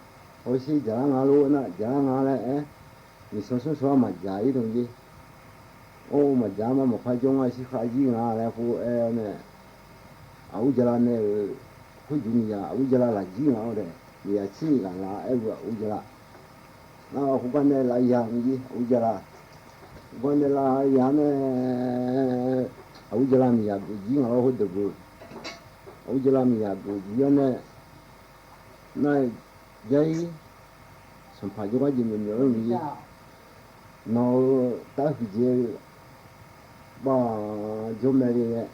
hồi xí giờ ngã lô nè giờ ngã đấy thì số mà giải đồng gì ô mà giá mà một hai trong ai khai gì ngã đấy phụ này áo giờ là này cái gì nhà bây giờ là gì nào đấy nhà chỉ là em vừa bây giờ là nó không quan này là dạng gì bây giờ là quan này là dạng này bây giờ là nhà gì nào hết được bây giờ là nhà gì này này giấy sản phẩm cho cái gì mình nhớ gì nó ta phải gì ba giống này đấy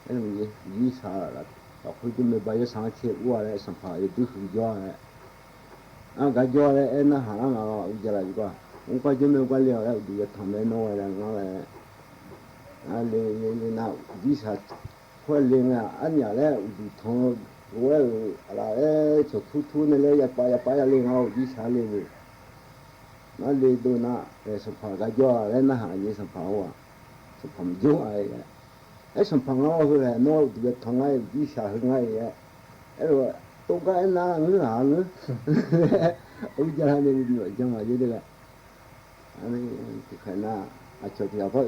em gì sao là hồi chúng mình bây giờ sáng chế qua lại sản phẩm để tiêu thụ cho lại cái cho lại nó hàng nào bây giờ là gì qua cũng coi chúng mình qua liệu lại bây giờ thằng này nó là lên nào gì sao khoe lên anh nhà lại thằng rồi là cho thu này lại phải lên nào gì sao lên nó lên đồ na sản phẩm cái cho lại nó hàng gì sản phẩm sản phẩm giống ai cái sản phẩm nó là nó được thằng ấy đi xả hơn ấy rồi tôi cái na ngứa hả ngứa ông cha này đi rồi chẳng mà gì đấy anh thì phải na cho thì phải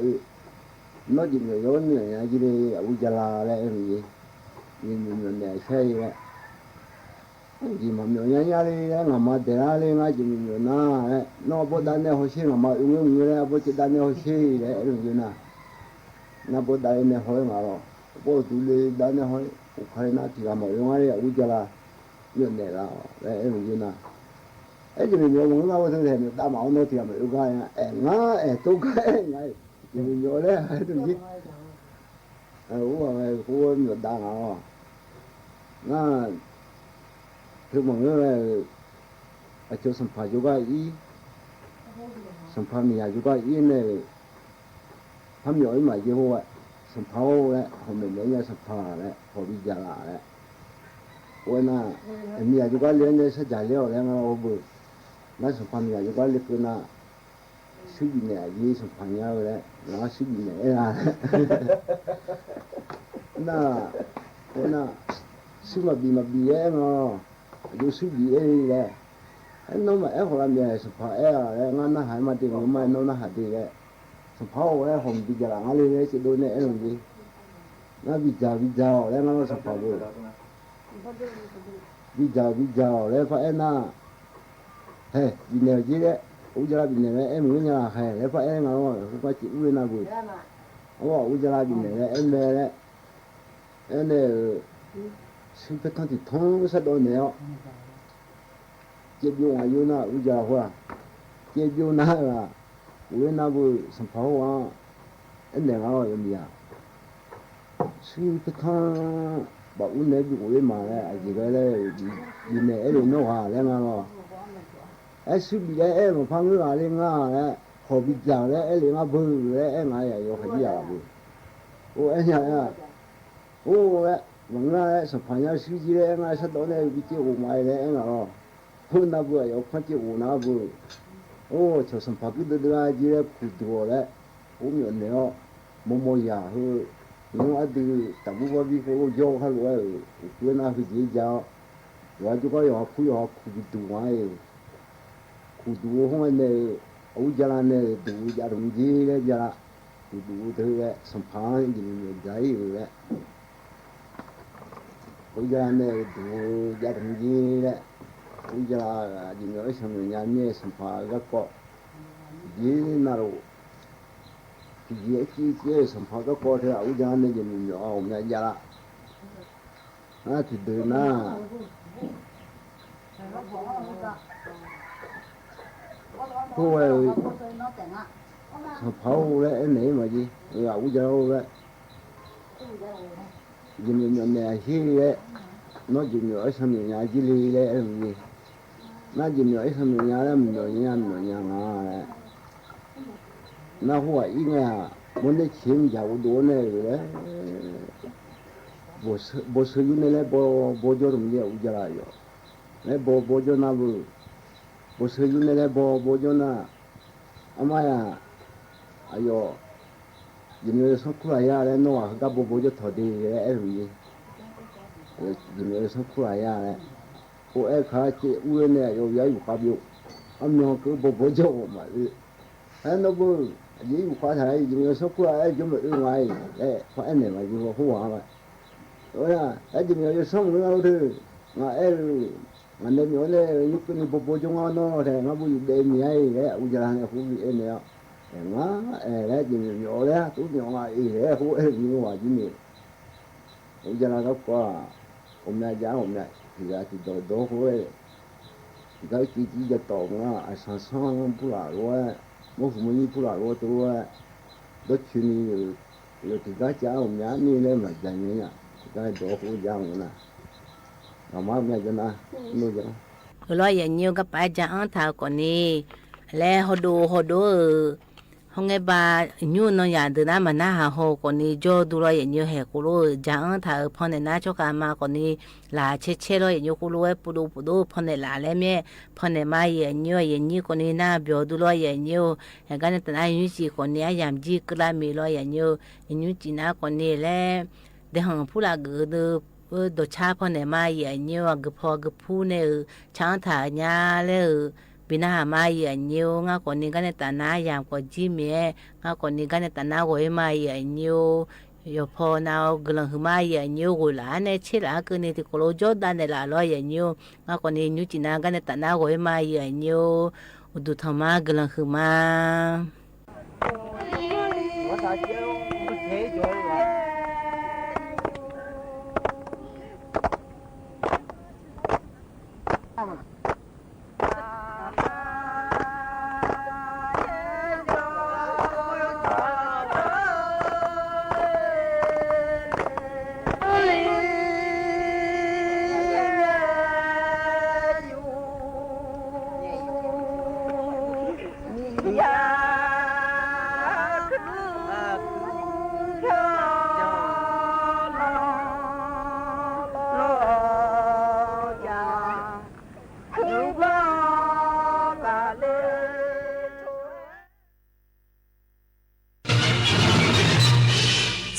nó gì người lớn này gì đây ông cha là đấy gì nhìn này xây vậy gì mà nhiều nhá đi ngắm mà để ra đi ngay gì nhiều na nó bữa đàn này hồi xưa ngắm mà uống nhiều đấy bữa đàn này hồi xưa đấy rồi gì na na bố đại này hỏi mà rồi bố tụi đi đại này hỏi khai na thì làm mọi người ấy bây giờ là chuyện này là đấy em như nào ấy thì mình nhớ muốn lâu thôi thì mình đã bảo nó thì làm mọi người ngã tôi cái này thì mình nhớ đấy hay tôi biết ủa này cô mình đã ngã na thứ mọi người ở chỗ sản phẩm juga ý sản phẩm nhà juga ý này tham nhớ mà gì hoa sản phẩm đấy hôm mình lấy nhà sản phẩm đấy hồi bây giờ là đấy ôi na em nhà chúng ta lấy nhà sẽ giải liệu đấy mà bự nó sản phẩm nhà chúng ta lấy cái na sử dụng này gì sản phẩm nhau đấy nó sử dụng này là na ôi na sử dụng mà bị ấy mà dùng sử dụng ấy đấy nó mà ấy họ làm gì sản phẩm ấy là nó hại mà tiền mà nó hại tiền đấy sản phẩm ấy hôm bây giờ là nó lấy cái đồ này làm gì nó bây giờ đấy nó sản phẩm rồi bây giờ đấy phải na hey bây giờ gì đấy bây giờ bây giờ em muốn nhà hey đấy phải em nào không phải chỉ uống nào vui bây giờ bây giờ em đấy em này sinh hoạt thì thông sát đồ này chế biến ai na bây giờ hoa chế biến na là uống nào vui sản phẩm em này nào em nhà sinh hoạt bảo uống này bị uống mà này gì cái này gì này để nó hòa lên mà ấy suy nghĩ ấy mà phăng nước lên đấy họ bị giàu đấy ấy lên mà bự đấy ấy mà ấy có gì à bự ấy nhà đấy bằng cái sản phẩm nhà suy nghĩ đấy ngay sát đó này bị tiêu hủy máy đấy mà hơn nào bự ấy phát tiêu nào bự cho sản phẩm cái đó là gì đấy phụ thuộc đấy uống nhiều nữa mua nhà hơn nó đi tạm qua đi cái vô hay là quên nào cái gì giờ ว่าจะก็อยากคุยดูไว้คุยดูห้องเนี่ยอุจจาระเนี่ยดูยาดมจีเลยยาดูเธอเลยสัมผัสยิ่งใหญ่เลยอุจจาระเนี่ยดูยาดมจีเลยอุจจาระยิ่งใหญ่สมัยนี้สัมผัสก็ยิ่งน่ารู้ที่สัมผัสก็เธออุจจาระเนี่ยยิ่งใหญ่เอาเนี่ยยาละที่เดินหน้าพวกสัมผัสเลยไหนมาจีอุจจาระเลยยิ่งใหญ่เนี่ยที่เลยน้องยิ่งใหญ่สมัยนี้จีเลยนี่น้ายิ่งใหญ่สมัยนี้แล้วมันอย่างเลยน้าหัวอีเนี่ยมันได้เชื่อมจากอุดรเลยบ่ซื้ออยู่เนี่ยบ่จอดมันเนี่ยอุจจาระอยู่เนี่ยบ่จอดนะบ่ซื้ออยู่เนี่ยบ่จอดนะอามาya ayo generation kura ya le no ga bo jo thodi le ru generation kura ya le o e kha chi u ne yo ya yu kha byo amyo ko bo jo ma no bo yi yu kha tha generation kura e jo ma u ngai le fa ne ma ju ho wa ma oya e generation mo no de ma e ma ne yo le yu ko ni bo jo nga no de nga bu de mi ai le u ja ne hu bi e ne ya nga le jin yo le tu yo nga i le hu e ni wa ji ni u ja na ko hôm nay giá hôm nay thì ra thì đồ huế cái chi cho tổ nga à sáng sáng bù lại rồi mỗi phụ nữ bù lại rồi tôi đó chuyện này rồi thì cái giá hôm nay ni lên mà dành như vậy cái đồ huế giá hôm nay làm sao bây giờ na nuôi cho rồi giờ nhiều cái bài giảng thảo còn đi lẽ họ đồ hôm nay bà nhiều nó nhà từ đó mà na hà hồ còn đi cho đủ rồi nhiều hệ cô lô giảng thảo phần này na cho cả mà còn đi là chết rồi nhiều cô lô ấy phụ đồ phần này là lấy mẹ phần này mà nhiều còn đi na biểu đủ rồi nhiều cái này tận ai như chỉ còn đi làm gì cứ làm mì rồi nhiều chỉ na còn đi lấy để hàng phụ là gửi đồ cha phần này mà nhiều cái phụ này chẳng thảo nhà lấy bina ma ya nhiều nga còn ni cái ta na yam ko ji me nga còn ni cái ta na go ma ya nhiều yo pho na glang ma ya nhiều go la ne che la ke ni ti ko lo jo da ne la lo ya nhiều nga còn ni nyu chi na cái ta na go ma ya nhiều du tha ma glang ma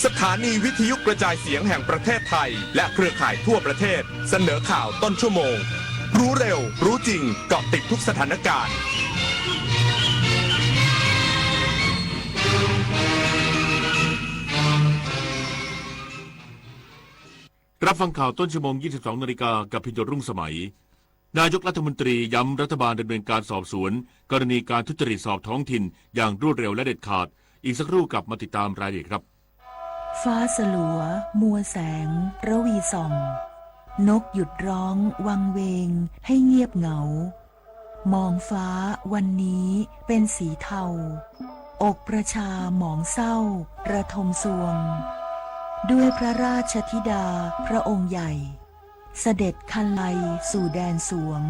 สถานีวิทยุกระจายเสียงแห่งประเทศไทยและเครือข่ายทั่วประเทศเสนอข่าวต้นชั่วโมงรู้เร็วรู้จริงเกาะติดทุกสถานการณ์รับฟังข่าวต้นชั่วโมง 22 นาฬิกากับพิญโยรุ่งสมัยนายกรัฐมนตรีย้ำรัฐบาลดำเนินการสอบสวนกรณีการทุจริตสอบท้องถิ่นอย่างรวดเร็วและเด็ดขาดอีกสักครู่กลับมาติดตามรายละเอียดครับฟ้าสลัวมัวแสงระวีส่องนกหยุดร้องวังเวงให้เงียบเหงามองฟ้าวันนี้เป็นสีเทาอกประชาหมองเศร้าระทมสวงด้วยพระราชธิดาพระองค์ใหญ่เสด็จคันไลสู่แดนสวง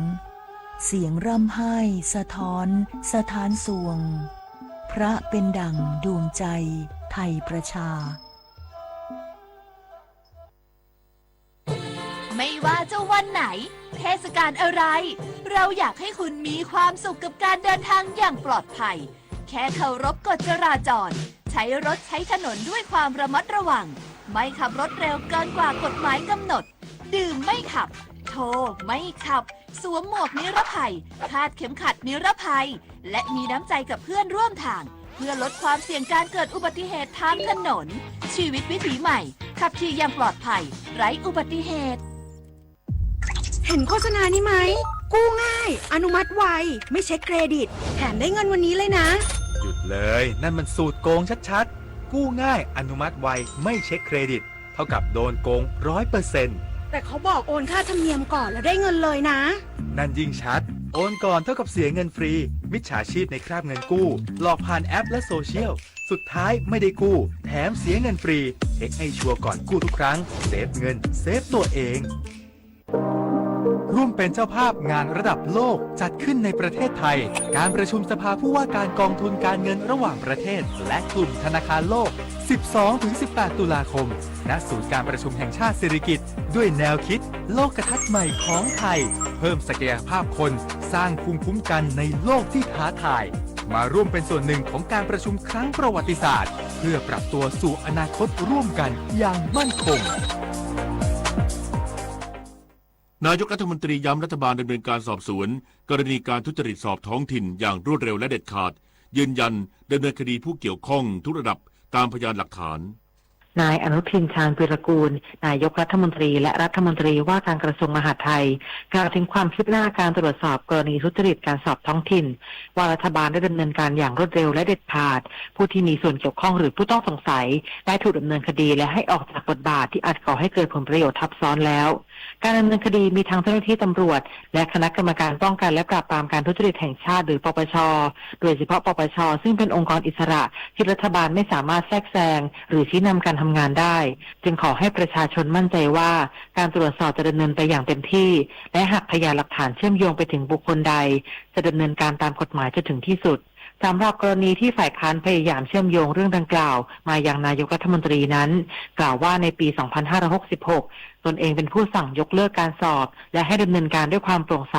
เสียงร่ำไห้สะท้อนสถานสวงพระเป็นดั่งดวงใจไทยประชาไม่ว่าจะวันไหนเทศกาลอะไรเราอยากให้คุณมีความสุขกับการเดินทางอย่างปลอดภัยแค่เคารพกฎจราจรใช้รถใช้ถนนด้วยความระมัดระวังไม่ขับรถเร็วเกินกว่ากฎหมายกำหนดดื่มไม่ขับ โทรไม่ขับสวมหมวกนิรภัยคาดเข็มขัดนิรภัยและมีน้ำใจกับเพื่อนร่วมทางเพื่อลดความเสี่ยงการเกิดอุบัติเหตุทางถนนชีวิตวิถีใหม่ขับขี่อย่างปลอดภัยไร้อุบัติเหตุเห็นโฆษณานี้ไหมกู้ง่ายอนุมัติไวไม่เช็คเครดิตแถมได้เงินวันนี้เลยนะหยุดเลยนั่นมันสูตรโกงชัดๆกู้ง่ายอนุมัติไวไม่เช็คเครดิตเท่ากับโดนโกง 100%แต่เขาบอกโอนค่าธรรมเนียมก่อนแล้วได้เงินเลยนะนั่นยิ่งชัดโอนก่อนเท่ากับเสียเงินฟรีมิจฉาชีพในคราบเงินกู้หลอกผ่านแอปและโซเชียลสุดท้ายไม่ได้กู้แถมเสียเงินฟรีเช็คให้ชัวร์ก่อนกู้ทุกครั้งเซฟเงินเซฟตัวเองร่วมเป็นเจ้าภาพงานระดับโลกจัดขึ้นในประเทศไทยการประชุมสภาผู้ว่าการกองทุนการเงินระหว่างประเทศและกลุ่มธนาคารโลก 12-18 ตุลาคมณศูนย์การประชุมแห่งชาติสิริกิติ์ด้วยแนวคิดโลกทัศน์ใหม่ของไทยเพิ่มศักยภาพคนสร้างภูมิคุ้มกันในโลกที่ท้าทายมาร่วมเป็นส่วนหนึ่งของการประชุมครั้งประวัติศาสตร์เพื่อปรับตัวสู่อนาคตร่วมกันอย่างมั่นคงนายกรัฐมนตรีย้ำรัฐบาลดำเนินการสอบสวนกรณีการทุจริตสอบท้องถิ่นอย่างรวดเร็วและเด็ดขาดยืนยันดำเนินคดีผู้เกี่ยวข้องทุกระดับตามพยานหลักฐานนายอนุทินชาญวีรกูลนายกรัฐมนตรีและรัฐมนตรีว่าการกระทรวงมหาดไทยกล่าวถึงความคืบหน้าการตรวจสอบกรณีทุจริตการสอบท้องถิ่นว่ารัฐบาลได้ดำเนินการอย่างรวดเร็วและเด็ดขาดผู้ที่มีส่วนเกี่ยวข้องหรือผู้ต้องสงสัยได้ถูกดำเนินคดีและให้ออกจากบทบาทที่อาจก่อให้เกิดผลประโยชน์ทับซ้อนแล้วการดำเนินคดีมีทั้งเจ้าหน้าที่ตำรวจและคณะกรรมการป้องกันและปราบปรามการทุจริตแห่งชาติหรือปปช.โดยเฉพาะปปช.ซึ่งเป็นองค์กรอิสระที่รัฐบาลไม่สามารถแทรกแซงหรือชี้นำการทำงานได้จึงขอให้ประชาชนมั่นใจว่าการตรวจสอบจะดำเนินไปอย่างเต็มที่และหากพยานหลักฐานเชื่อมโยงไปถึงบุคคลใดจะดำเนินการตามกฎหมายจนถึงที่สุดสำหรับกรณีที่ฝ่ายค้านพยายามเชื่อมโยงเรื่องดังกล่าวมายังนายกรัฐมนตรีนั้นกล่าวว่าในปี 2566 ตนเองเป็นผู้สั่งยกเลิกการสอบและให้ดำเนินการด้วยความโปร่งใส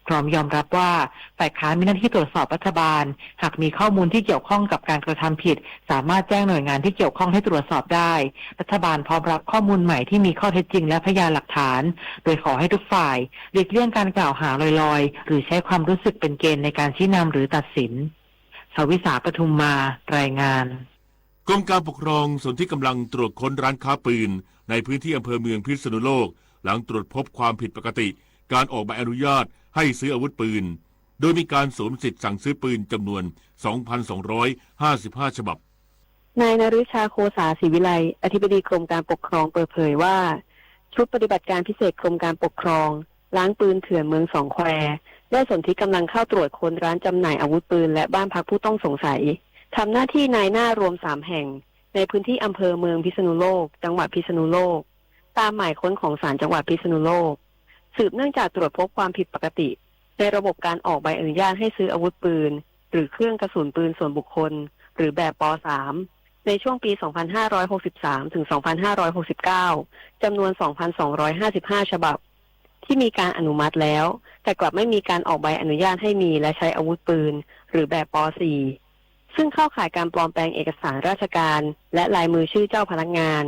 พร้อมยอมรับว่าฝ่ายค้านมีหน้าที่ตรวจสอบรัฐบาลหากมีข้อมูลที่เกี่ยวข้องกับการกระทำผิดสามารถแจ้งหน่วยงานที่เกี่ยวข้องให้ตรวจสอบได้รัฐบาลพร้อมรับข้อมูลใหม่ที่มีข้อเท็จจริงและพยานหลักฐานโดยขอให้ทุกฝ่ายหลีกเลี่ยงการกล่าวหาลอยๆหรือใช้ความรู้สึกเป็นเกณฑ์ในการชี้นำหรือตัดสินชวิสาปทุมมารายงานกรมการปกครองส่วนที่กำลังตรวจค้นร้านค้าปืนในพื้นที่อำเภอเมืองพิษณุโลกหลังตรวจพบความผิดปกติการออกใบอนุญาตให้ซื้ออาวุธปืนโดยมีการสวมสิทธิ์สั่งซื้อปืนจำนวน 2,255 ฉบับนายนฤชาโคสาศรีวิไลอธิบดีกรมการปกครองเปิดเผยว่าชุดปฏิบัติการพิเศษกรมการปกครองล้างปืนเถื่อนเมืองสองแควได้สนธิกำลังเข้าตรวจค้นร้านจำหน่ายอาวุธปืนและบ้านพักผู้ต้องสงสัยทำหน้าที่นายหน้ารวม3แห่งในพื้นที่อำเภอเมืองพิษณุโลกจังหวัดพิษณุโลกตามหมายค้นของศาลจังหวัดพิษณุโลกสืบเนื่องจากตรวจพบความผิดปกติในระบบการออกใบอนุญาตให้ซื้ออาวุธปืนหรือเครื่องกระสุนปืนส่วนบุคคลหรือแบบป.3 ในช่วงปี 2563 ถึง 2569 จำนวน 2,255 ฉบับที่มีการอนุมัติแล้วแต่กลับไม่มีการออกใบอนุญาตให้มีและใช้อาวุธปืนหรือแบบป.4 ซึ่งเข้าข่ายการปลอมแปลงเอกสารราชการและลายมือชื่อเจ้าพนักงาน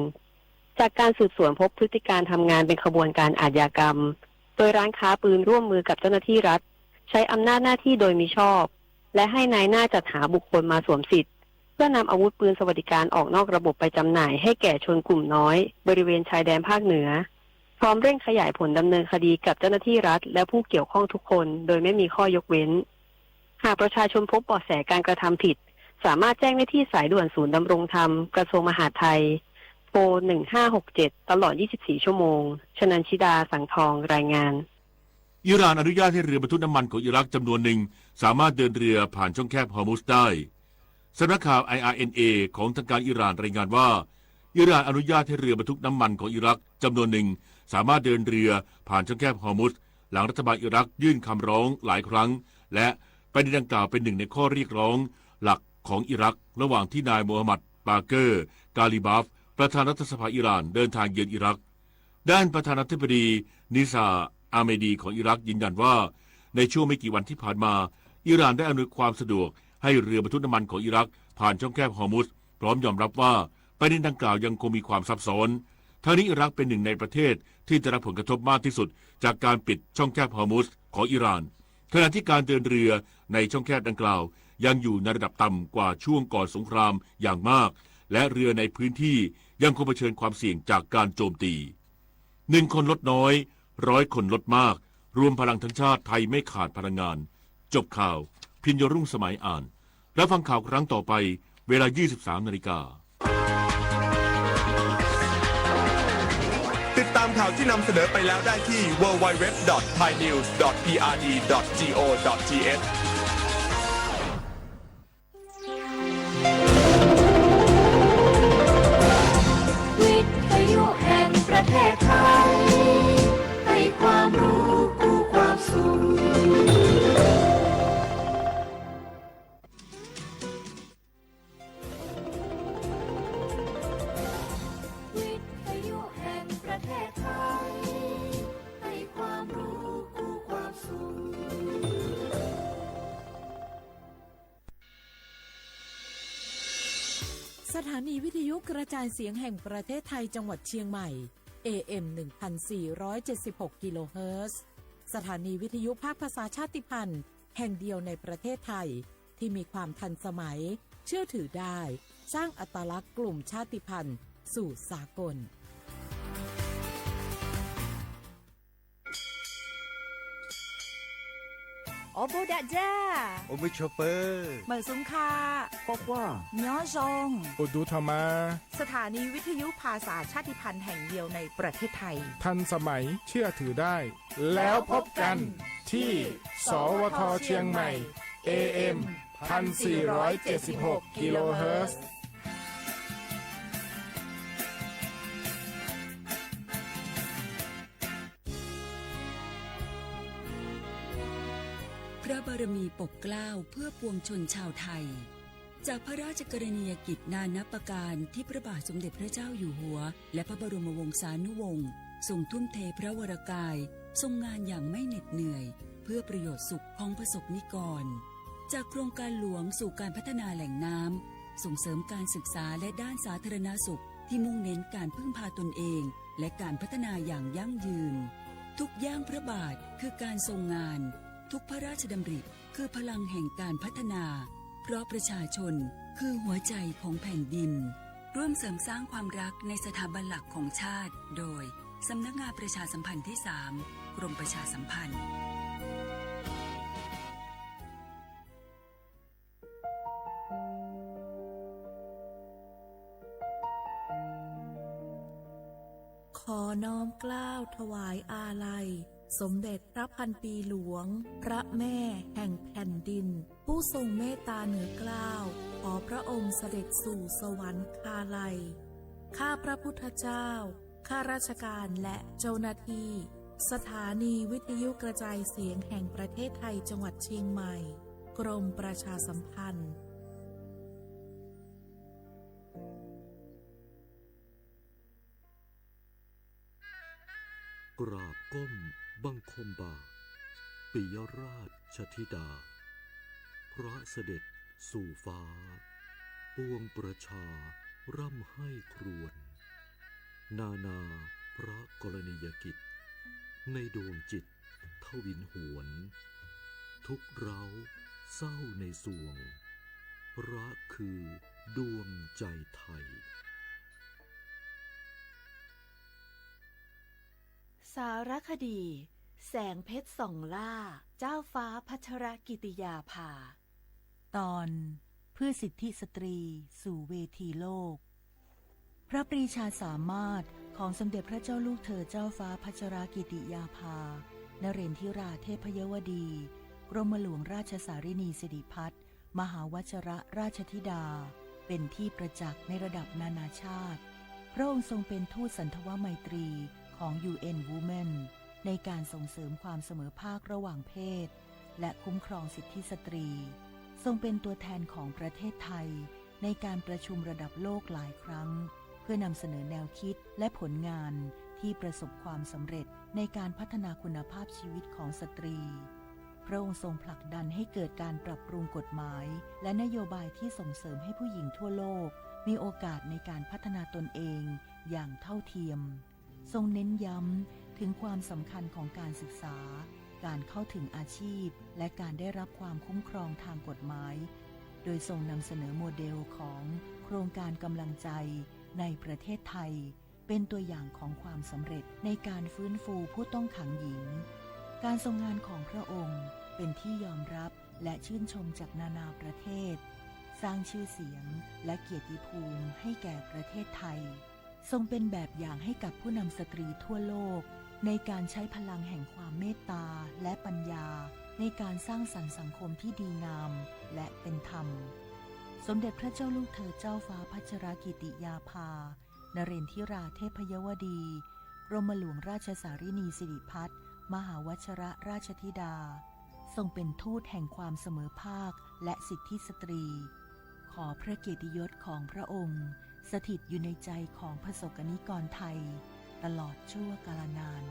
จากการสืบสวนพบพฤติการทำงานเป็นขบวนการอาชญากรรมโดยร้านค้าปืนร่วมมือกับเจ้าหน้าที่รัฐใช้อำนาจหน้าที่โดยมิชอบและให้นายหน้าจัดหาบุคคลมาสวมสิทธิ์เพื่อนำอาวุธปืนสวัสดิการออกนอกระบบไปจำหน่ายให้แก่ชนกลุ่มน้อยบริเวณชายแดนภาคเหนือพร้อมเร่งขยายผลดำเนินคดีกับเจ้าหน้าที่รัฐและผู้เกี่ยวข้องทุกคนโดยไม่มีข้อยกเว้นหากประชาชนพบเบาะแสการกระทำผิดสามารถแจ้งได้ที่สายด่วนศูนย์ดำรงธรรมกระทรวงมหาดไทยโทร 1567 ตลอด 24 ชั่วโมงชนันชิดาสังทองรายงานอิหร่านอนุญาตให้เรือบรรทุกน้ำมันของอิรักจำนวนหนึ่งสามารถเดินเรือผ่านช่องแคบฮอร์มุซได้สำนักข่าว IRNA ของทางการอิหร่านรายงานว่าอิหร่านอนุญาตให้เรือบรรทุกน้ำมันของอิรักจำนวนหนึ่งสามารถเดินเรือผ่านช่องแคบฮอร์มุซหลังรัฐบาลอิรักยื่นคำร้องหลายครั้งและประเด็นดังกล่าวเป็นหนึ่งในข้อเรียกร้องหลักของอิรักระหว่างที่นายโมฮัมหมัดบาเกอร์กาลิบัฟประธานรัฐสภาอิหร่านเดินทางเยือนอิรักด้านประธานาธิบดีนิซาอาเมดีของอิรักยืนยันว่าในช่วงไม่กี่วันที่ผ่านมาอิหร่านได้อำนวยความสะดวกให้เรือบรรทุกน้ำมันของอิรักผ่านช่องแคบฮอร์มุซพร้อมยอมรับว่าประเด็นดังกล่าวยังคงมีความซับซ้อน ทั้งนี้อิรักเป็นหนึ่งในประเทศที่ได้รับผลกระทบมากที่สุดจากการปิดช่องแคบฮอร์มุซของอิหร่านขณะที่การเดินเรือในช่องแคบดังกล่าวยังอยู่ในระดับต่ำกว่าช่วงก่อนสงครามอย่างมากและเรือในพื้นที่ยังคงเผชิญความเสี่ยงจากการโจมตี1 คนลดน้อย100 คนลดมากรวมพลังทั้งชาติไทยไม่ขาดพลังงานจบข่าวพิญโยรุ่งสมัยอ่านและฟังข่าวครั้งต่อไปเวลา 23:00 น. ติดตามข่าวที่นำเสนอไปแล้วได้ที่ www.thainews.prd.go.thวิทยุแห่งประเทศไทยให้ความรู้คู่ความสุขวิทยุแห่งประเทศไทยให้ความรู้คู่ความสุข สถานีวิทยุกระจายเสียงแห่งประเทศไทยจังหวัดเชียงใหม่ AM 1476 กิโลเฮิรตซ์สถานีวิทยุภาคภาษาชาติพันธุ์แห่งเดียวในประเทศไทยที่มีความทันสมัยเชื่อถือได้สร้างอัตลักษณ์กลุ่มชาติพันธุ์สู่สากลโอโบดะจ้า โอมิชเปอร์ เหมือซุงคา กว่า ย้อซง อุดูธรรมา สถานีวิทยุภาษาชาติพันธุ์แห่งเดียวในประเทศไทย ทันสมัยเชื่อถือได้ แล้วพบกันที่ สวทเชียงใหม่ AM 1476 กิโลเฮิรตซ์พระบารมีปกเกล้าเพื่อปวงชนชาวไทยจากพระราชกรณียกิจนานับประการที่พระบาทสมเด็จพระเจ้าอยู่หัวและพระบรมวงศานุวงศ์ทรงทุ่มเทพระวรกายทรงงานอย่างไม่เหน็ดเหนื่อยเพื่อประโยชน์สุขของประสบนิกรจากโครงการหลวงสู่การพัฒนาแหล่งน้ำส่งเสริมการศึกษาและด้านสาธารณสุขที่มุ่งเน้นการพึ่งพาตนเองและการพัฒนาอย่างยั่งยืนทุกย่างพระบาทคือการทรงงานทุกพระราชดำริคือพลังแห่งการพัฒนาเพราะประชาชนคือหัวใจของแผ่นดินร่วมเสริมสร้างความรักในสถาบันหลักของชาติโดยสำนักงานประชาสัมพันธ์ที่ 3 กรมประชาสัมพันธ์ขอน้อมเกล้าถวายอาลัยสมเด็จพระพันปีหลวงพระแม่แห่งแผ่นดินผู้ทรงเมตตาเหนือเกล้าขอพระองค์เสด็จสู่สวรรคาลัยข้าพระพุทธเจ้าข้าราชการและเจ้าหน้าที่สถานีวิทยุกระจายเสียงแห่งประเทศไทยจังหวัดเชียงใหม่กรมประชาสัมพันธ์กราบก้มบังคมบาทปิยราชธิดาพระเสด็จสู่ฟ้าปวงประชาร่ำให้ครวญนานาพระกรณียกิจในดวงจิตทวินหวนทุกเราเศร้าในสวงพระคือดวงใจไทยสารคดีแสงเพชรส่องล่าเจ้าฟ้าพัชรกิติยาภาตอนเพื่อสิทธิสตรีสู่เวทีโลกพระปรีชาสามารถของสมเด็จพระเจ้าลูกเธอเจ้าฟ้าพัชรกิติยาภานเรนทิราเทพยวดีกรมหลวงราชสารินีสิริพัฒน์มหาวชรราชธิดาเป็นที่ประจักษ์ในระดับนานาชาติพระองค์ทรงเป็นทูตสันทวไมตรีของ UN Women ในการส่งเสริมความเสมอภาคระหว่างเพศและคุ้มครองสิทธิสตรีทรงเป็นตัวแทนของประเทศไทยในการประชุมระดับโลกหลายครั้งเพื่อนำเสนอแนวคิดและผลงานที่ประสบความสำเร็จในการพัฒนาคุณภาพชีวิตของสตรีพระองค์ทรงผลักดันให้เกิดการปรับปรุงกฎหมายและนโยบายที่ส่งเสริมให้ผู้หญิงทั่วโลก มีโอกาสในการพัฒนาตนเองอย่างเท่าเทียม ทรงเน้นย้ำถึงความสำคัญของการศึกษา การเข้าถึงอาชีพและการได้รับความคุ้มครองทางกฎหมาย โดยทรงนำเสนอโมเดลของโครงการกำลังใจในประเทศไทยเป็นตัวอย่างของความสำเร็จในการฟื้นฟูผู้ต้องขังหญิง การทรงงานของพระองค์เป็นที่ยอมรับและชื่นชมจากนานาประเทศ สร้างชื่อเสียงและเกียรติภูมิให้แก่ประเทศไทย ทรงเป็นแบบอย่างให้กับผู้นำสตรีทั่วโลกในการใช้พลังแห่งความเมตตาและปัญญาในการสร้างสรรค์สังคมที่ดีงามและเป็นธรรม สมเด็จพระเจ้าลูกเธอเจ้าฟ้าพัชรกิติยาภานเรนทิราเทพยวดีกรมหลวงราชสารินีสิริพัฒน์มหาวชรราชธิดาทรงเป็นทูตแห่งความเสมอภาคและสิทธิสตรีขอพระเกียรติยศของพระองค์สถิตอยู่ในใจของประสบกนิกรไทยตลอดชั่วกาลนาน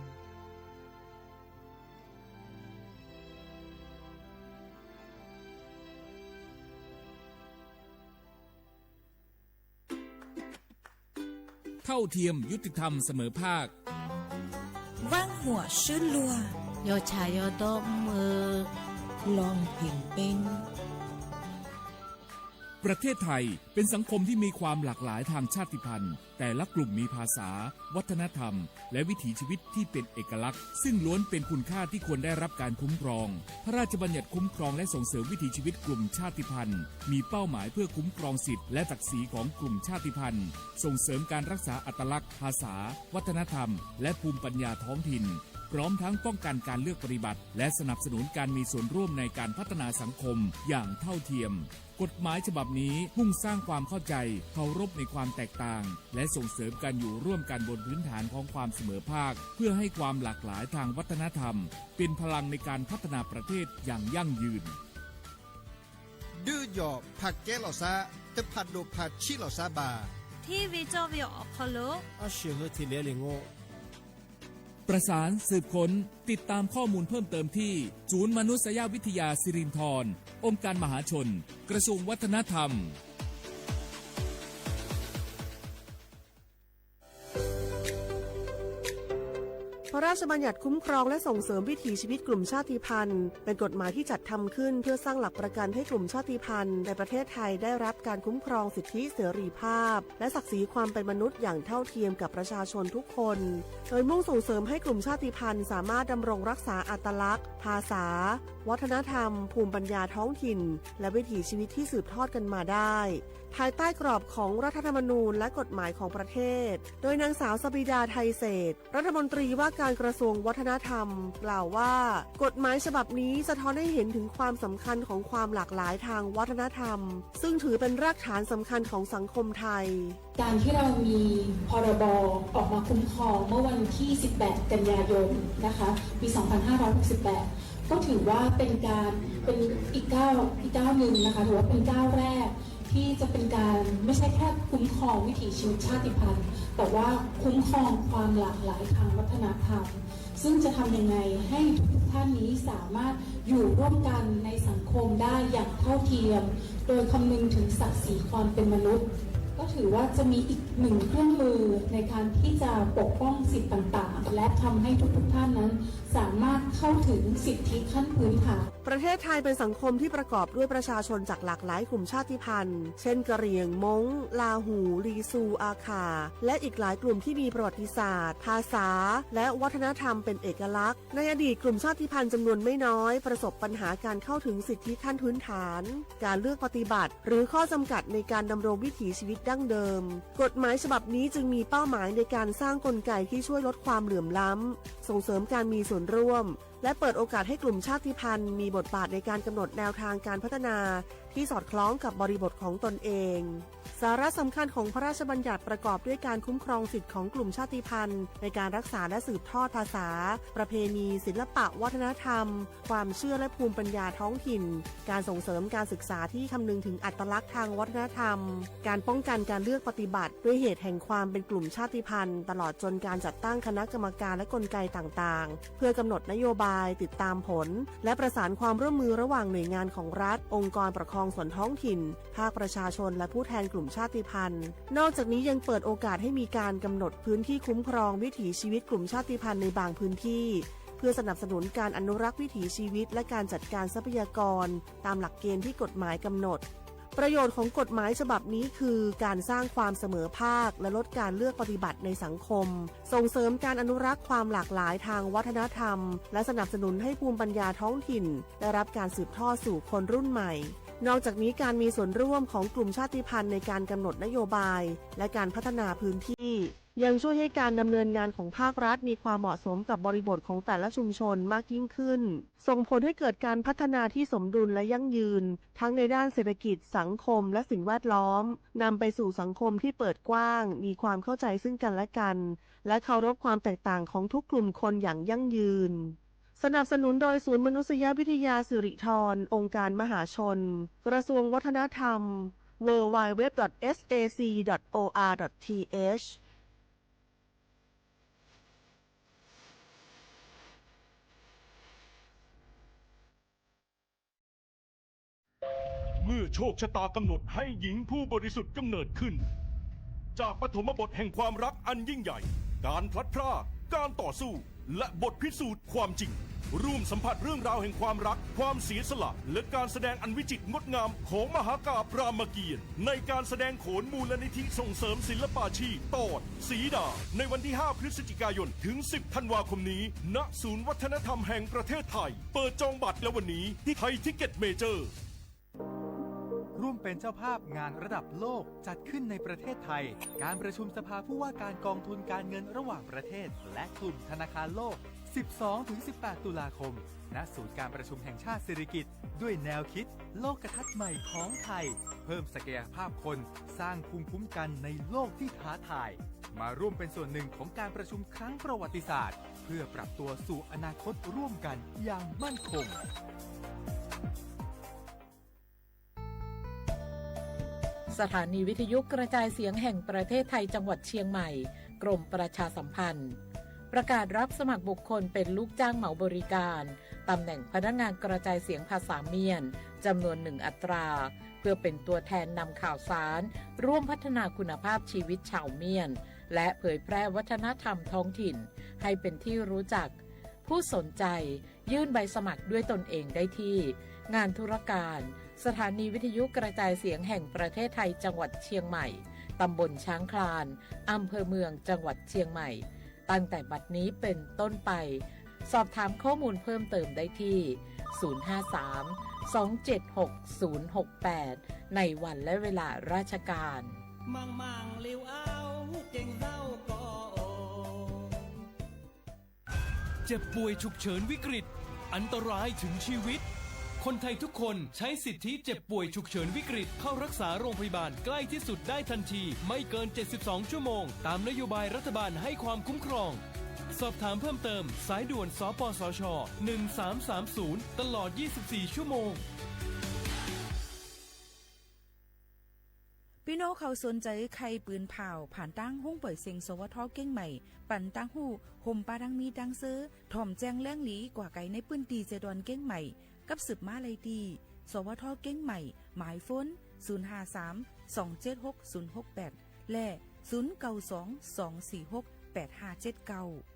เท่าเทียมยุติธรรมเสมอภาคว่างหัวชื่นลัวโยชายโยโตมือลองเพ่งเป็น ประเทศไทยเป็นสังคมที่มีความหลากหลายทางชาติพันธุ์แต่ละกลุ่มมีภาษาวัฒนธรรมและวิถีชีวิตที่เป็นเอกลักษณ์ซึ่งล้วนเป็นคุณค่าที่ควรได้รับการคุ้มครองพระราชบัญญัติคุ้มครองและส่งเสริมวิถีชีวิตกลุ่มชาติพันธุ์มีเป้าหมายเพื่อคุ้มครองสิทธิและศักดิ์ศรีของกลุ่มชาติพันธุ์ส่งเสริมการรักษาอัตลักษณ์ภาษาวัฒนธรรมและภูมิปัญญาท้องถิ่นพร้อมทั้งป้องกันการเลือกปฏิบัติและสนับสนุนการมีส่วนร่วมในการพัฒนาสังคมอย่างเท่าเทียมกฎหมายฉบับนี้มุ่งสร้างความเข้าใจเคารพในความแตกต่างและส่งเสริมการอยู่ร่วมกันบนพื้นฐานของความเสมอภาคเพื่อให้ความหลากหลายทางวัฒนธรรมเป็นพลังในการพัฒนาประเทศอย่างยั่งยืนดื้อหยอบผักแก้หล่อซาแต่ผัดโดผัดชิหล่อซาบาที่วิจวิอพอลโลอาเชื่อที่เลี้ยงโงประสานสืบค้นติดตามข้อมูลเพิ่มเติมที่ศูนย์มนุษยวิทยาสิรินธรองค์การมหาชนกระทรวงวัฒนธรรมพระราชบัญญัติคุ้มครองและส่งเสริมวิถีชีวิตกลุ่มชาติพันธุ์เป็นกฎหมายที่จัดทำขึ้นเพื่อสร้างหลักประกันให้กลุ่มชาติพันธุ์ในประเทศไทยได้รับการคุ้มครองสิทธิเสรีภาพและศักดิ์ศรีความเป็นมนุษย์อย่างเท่าเทียมกับประชาชนทุกคนโดยมุ่งส่งเสริมให้กลุ่มชาติพันธุ์สามารถดำรงรักษาอัตลักษณ์ภาษาวัฒนธรรมภูมิปัญญาท้องถิ่นและวิถีชีวิตที่สืบทอดกันมาได้ภายใต้กรอบของรัฐธรรมนูญและกฎหมายของประเทศโดยนางสาวสบิดาไทยเศรษฐ์รัฐมนตรีว่าการกระทรวงวัฒนธรรมกล่าวว่ากฎหมายฉบับนี้สะท้อนให้เห็นถึงความสำคัญของความหลากหลายทางวัฒนธรรมซึ่งถือเป็นรากฐานสำคัญของสังคมไทยการที่เรามีพรบออกมาคุ้มครองเมื่อวันที่ 18 กันยายนนะคะปี 2568 ก็ถือว่าเป็นอีกก้าวหนึ่งนะคะถือว่าเป็นก้าวแรกที่จะเป็นการไม่ใช่แค่คุ้มครองวิถีชีวิตชาติพันธุ์แต่ว่าคุ้มครองความหลากหลายทางวัฒนธรรมซึ่งจะทำยังไงให้ทุกท่านนี้สามารถอยู่ร่วมกันในสังคมได้อย่างเท่าเทียมโดยคำนึงถึงศักดิ์ศรีความเป็นมนุษย์ก็ถือว่าจะมีอีกหนึ่งเครื่องมือในการที่จะปกป้องสิทธิต่างๆและทำให้ทุกท่านนั้นสามารถเข้าถึงสิทธิขั้นพื้นฐานประเทศไทยเป็นสังคมที่ประกอบด้วยประชาชนจากหลากหลายกลุ่มชาติพันธุ์เช่นกะเหรี่ยงม้งลาหูลีซูอาคาและอีกหลายกลุ่มที่มีประวัติศาสตร์ภาษาและวัฒนธรรมเป็นเอกลักษณ์ในอดีตกลุ่มชาติพันธุ์จำนวนไม่น้อยประสบปัญหาการเข้าถึงสิทธิขั้นพื้นฐานการเลือกปฏิบัติหรือข้อจำกัดในการดำรงวิถีชีวิตดั้งเดิมกฎหมายฉบับนี้จึงมีเป้าหมายในการสร้างกลไกที่ช่วยลดความเหลื่อมล้ำส่งเสริมการมีส่วนร่วมและเปิดโอกาสให้กลุ่มชาติพันธุ์มีบทบาทในการกำหนดแนวทางการพัฒนาที่สอดคล้องกับบริบทของตนเองสาระสำคัญของพระราชบัญญัติประกอบด้วยการคุ้มครองสิทธิของกลุ่มชาติพันธุ์ในการรักษาและสืบทอดภาษาประเพณีศิลปะวัฒนธรรมความเชื่อและภูมิปัญญาท้องถิ่นการส่งเสริมการศึกษาที่คำนึงถึงอัตลักษณ์ทางวัฒนธรรมการป้องกันการเลือกปฏิบัติด้วยเหตุแห่งความเป็นกลุ่มชาติพันธุ์ตลอดจนการจัดตั้งคณะกรรมการและกลไกต่างๆเพื่อกำหนดนโยบายติดตามผลและประสานความร่วมมือระหว่างหน่วยงานของรัฐองค์กรปกครอง องส่วนท้องถิ่นภาคประชาชนและผู้แทนกลุ่มชาติพันธุ์นอกจากนี้ยังเปิดโอกาสให้มีการกำหนดพื้นที่คุ้มครองวิถีชีวิตกลุ่มชาติพันธุ์ในบางพื้นที่เพื่อสนับสนุนการอนุรักษ์วิถีชีวิตและการจัดการทรัพยากรตามหลักเกณฑ์ที่กฎหมายกำหนดประโยชน์ของกฎหมายฉบับนี้คือการสร้างความเสมอภาคและลดการเลือกปฏิบัติในสังคมส่งเสริมการอนุรักษ์ความหลากหลายทางวัฒนธรรมและสนับสนุนให้ภูมิปัญญาท้องถิ่นได้รับการสืบทอดสู่คนรุ่นใหม่นอกจากนี้การมีส่วนร่วมของกลุ่มชาติพันธุ์ในการกำหนดนโยบายและการพัฒนาพื้นที่ยังช่วยให้การดำเนินงานของภาครัฐมีความเหมาะสมกับบริบทของแต่ละชุมชนมากยิ่งขึ้นส่งผลให้เกิดการพัฒนาที่สมดุลและยั่งยืนทั้งในด้านเศรษฐกิจสังคมและสิ่งแวดล้อมนำไปสู่สังคมที่เปิดกว้างมีความเข้าใจซึ่งกันและกันและเคารพความแตกต่างของทุกกลุ่มคนอย่างยั่งยืนสนับสนุนโดยศูนย์มนุษยวิทยาสิริธรองค์การมหาชนกระทรวงวัฒนธรรม www.sac.or.thเมื่อโชคชะตากำหนดให้หญิงผู้บริสุทธิ์กำเนิดขึ้นจากปฐมบทแห่งความรักอันยิ่งใหญ่การพลัดพรากการต่อสู้และบทพิสูจน์ความจริงร่วมสัมผัสเรื่องราวแห่งความรักความเสียสละและการแสดงอันวิจิตรงดงามของมหากาพย์รามเกียรติ์ในการแสดงโขนมูลนิธิส่งเสริมศิลปาชีพตอนสีดาในวันที่ 5 พฤศจิกายนถึง 10 ธันวาคมนี้ณศูนย์วัฒนธรรมแห่งประเทศไทยเปิดจองบัตรแล้ววันนี้ที่ไทยทิกเก็ตเมเจอร์ร่วมเป็นเจ้าภาพงานระดับโลกจัดขึ้นในประเทศไทยการประชุมสภาผู้ว่าการกองทุนการเงินระหว่างประเทศและกลุ่มธนาคารโลก 12-18 ตุลาคมณศูนย์การประชุมแห่งชาติสิริกิติ์ด้วยแนวคิดโลกทัศน์ใหม่ของไทยเพิ่มศักยภาพคนสร้างภูมิคุ้มกันในโลกที่ท้าทายมาร่วมเป็นส่วนหนึ่งของการประชุมครั้งประวัติศาสตร์เพื่อปรับตัวสู่อนาคตร่วมกันอย่างมั่นคงสถานีวิทยุกระจายเสียงแห่งประเทศไทยจังหวัดเชียงใหม่กรมประชาสัมพันธ์ประกาศรับสมัครบุคคลเป็นลูกจ้างเหมาบริการตำแหน่งพนักงานกระจายเสียงภาษาเมียนจำนวน1 อัตราเพื่อเป็นตัวแทนนำข่าวสารร่วมพัฒนาคุณภาพชีวิตชาวเมียนและเผยแพร่วัฒนธรรมท้องถิ่นให้เป็นที่รู้จักผู้สนใจยื่นใบสมัครด้วยตนเองได้ที่งานธุรการสถานีวิทยุกระจายเสียงแห่งประเทศไทยจังหวัดเชียงใหม่ตำบลช้างคลานอำเภอเมืองจังหวัดเชียงใหม่ตั้งแต่บัดนี้เป็นต้นไปสอบถามข้อมูลเพิ่มเติมได้ที่ 053-276-068 ในวันและเวลาราชการมังเลี้ยวเอาเก่งเศร้าก็เจ็บป่วยฉุกเฉินวิกฤตอันตรายถึงชีวิตคนไทยทุกคนใช้สิทธิเจ็บป่วยฉุกเฉินวิกฤตเข้ารักษาโรงพยาบาลใกล้ที่สุดได้ทันทีไม่เกิน72ชั่วโมงตามนโยบายรัฐบาลให้ความคุ้มครองสอบถามเพิ่มเติมสายด่วนสปสช1330ตลอด24ชั่วโมงพี่น้องเขาสนใจใครปืนเผาผ่านตั้งห้องปล่อยเสียงสวทเก้งใหม่ปั่นตั้งหูห่มปาดังมีดังซื้อถ่อมแจ้งแล้งหลีกว่าไก่ในปืนตีเจดอนเก้งใหม่กับสืบมาเลยดีสวทเก้งใหม่หมายฟ้น053-276-068และ092-246-8579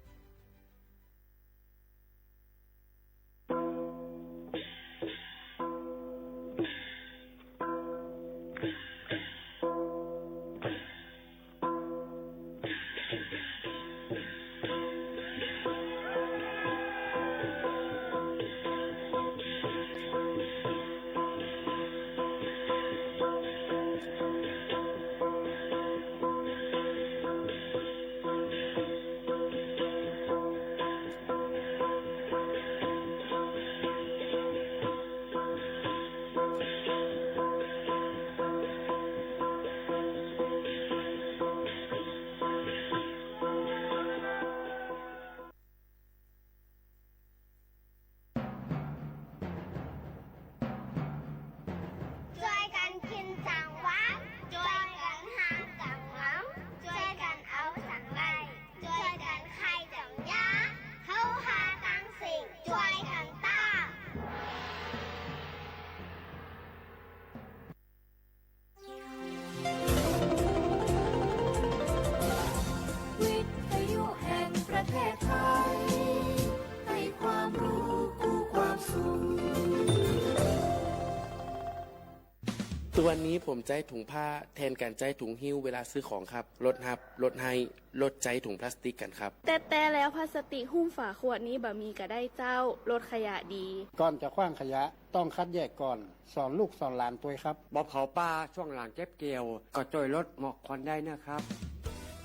ตัวนี้ผมใจถุงผ้าแทนการใจถุงหิ้วเวลาซื้อของครับลดฮับลดให้ลดใจถุงพลาสติกกันครับแต่แล้วพลาสติกหุ้มฝาขวดนี้บะมีก็ได้เจ้าลดขยะดีก่อนจะขว้างขยะต้องคัดแยกก่อนสอนลูกสอนหลานตัวครับบ่เผาป่าช่วงหลังเก็บเกี่ยวก็ช่วยลดหมอกควันได้นะครับ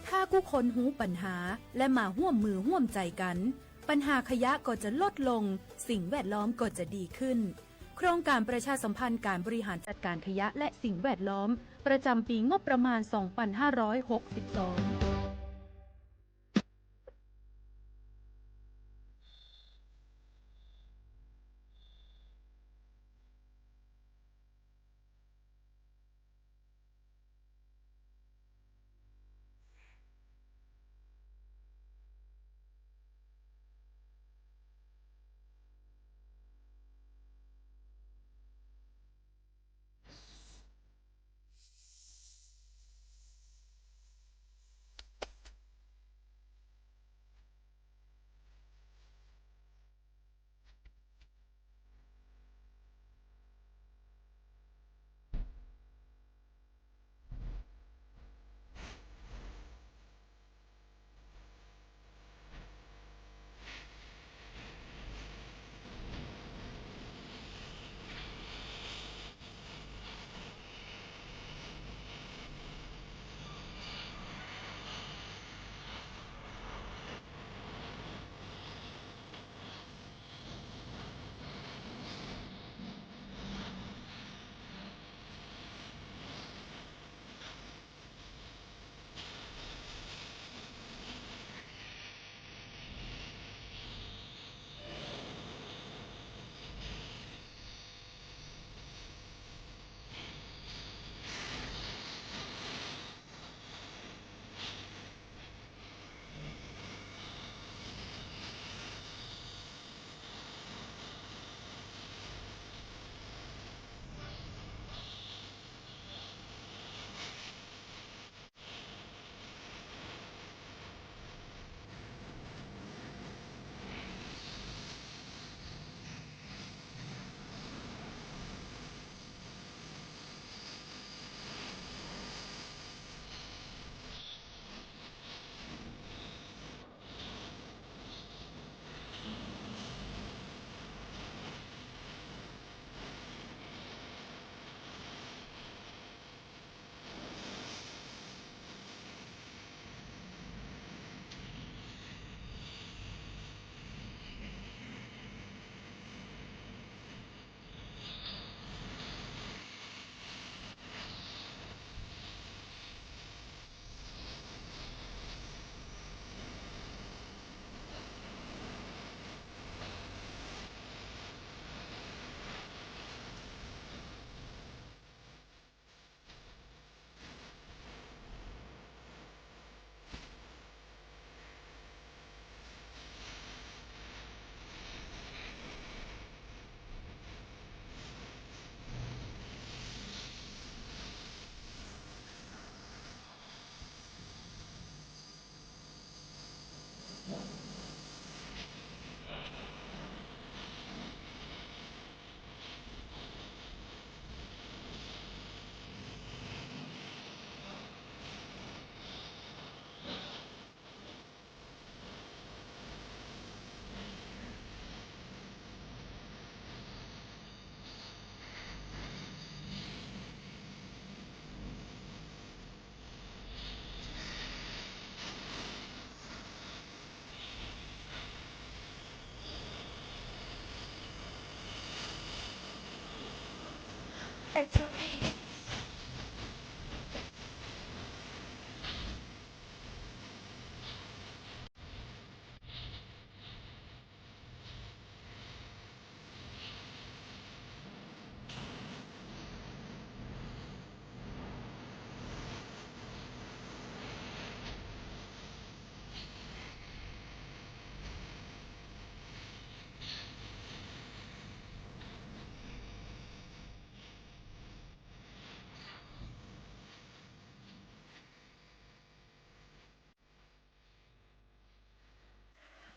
ถ้าผู้คนหูปัญหาและมาร่วมมือร่วมใจกัน ปัญหาขยะก็จะลดลงสิ่งแวดล้อมก็จะดีขึ้นโครงการประชาสัมพันธ์การบริหารจัดการขยะและสิ่งแวดล้อมประจำปีงบประมาณ 2562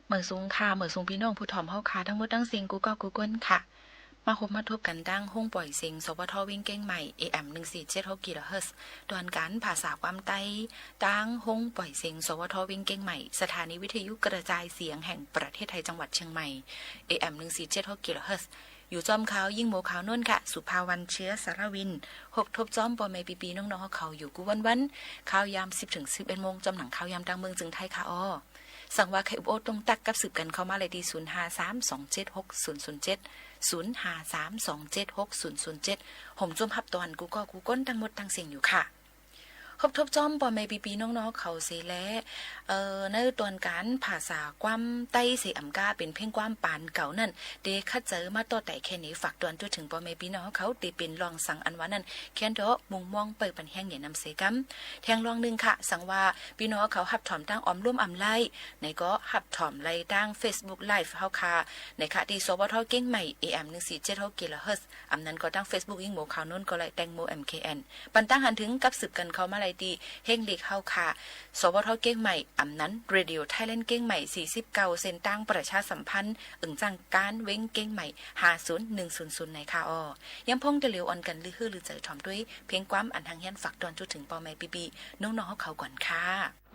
เหมือซุงค่ะเหมือซุงพี่น้องผู้ถ่อมเฮาค่ะทั้งหมดทั้งสิ้นกูก็กูก้นค่ะ มาคบมาทบกันดังห้องปล่อยเสียงสวทวิ่งเก้งใหม่ AM 1476กิโลเฮิรตซ์ดอนการภาษาความใต้ดังห้องปล่อยเสียงสวทวิ่งเก้งใหม่สถานีวิทยุกระจายเสียงแห่งประเทศไทยจังหวัดเชียงใหม่ AM 1476กิโลเฮิรตซ์อยู่จอมขาวยิ่งโมขาวนวลค่ะสุภาวันเชื้อสารวินหกทบจอมปอเมปีน้องๆเขาอยู่กูวันข่าวยาม 10-11 โมงจอมหนังข่าวยามดังเมืองจึงไทยค่ะอ้อสั่งว่าใครอุบโอตรงตักกับสืบกันเข้ามาเลยที่0532760070 ผมจมพับตอนกูก็กูก้นทั้งหมดทั้งเสียงอยู่ค่ะครบทบจอมปอเมปีน้องๆเขาเสและในตอนการภาษาความใต้เสอำกาเป็นเพ่งความปานเก่านั่นเดคัดเจอมาต่อแต่แค่นี้ฝากตอนจนถึงปอเมปีน้องเขาตีเป็นลองสั่งอันว่านั่นแค้นเถาะมุงมองเปิดปันแห้งเหยียนำเสกัมแทงลองนึงค่ะสั่งว่าพี่น้องเขาหับถอมตั้งออมร่วมอำไลในก็หับถอมไล่ตั้ง Facebook Live เฮาค่ะในค่ะที่สวทเก้งใหม่ AM 1476กิโลเฮิรตซ์อำนั้นก็ตั้ง Facebook ยิ่งโมข่าวนู้นก็ไล่แตงโม MKN ปันตั้งหันถึงกับสืบกันเขามาดีเฮงเล็กเฮาค่ะสวทเก้งใหม่อำนั้นเรดิโอไทยแลนด์เก้งใหม่49เส้นตั้งประชาสัมพันธ์จังการเว้งเก้งใหม่50100ในค่ะอ้อยังพงจะเหลียวอ่อนกันลือฮือหรือเจอถอมด้วยเพียงความอันทางเฮียนฝากตอนจนถึงปอแม่ปีน้องๆเขาก่อนค่ะ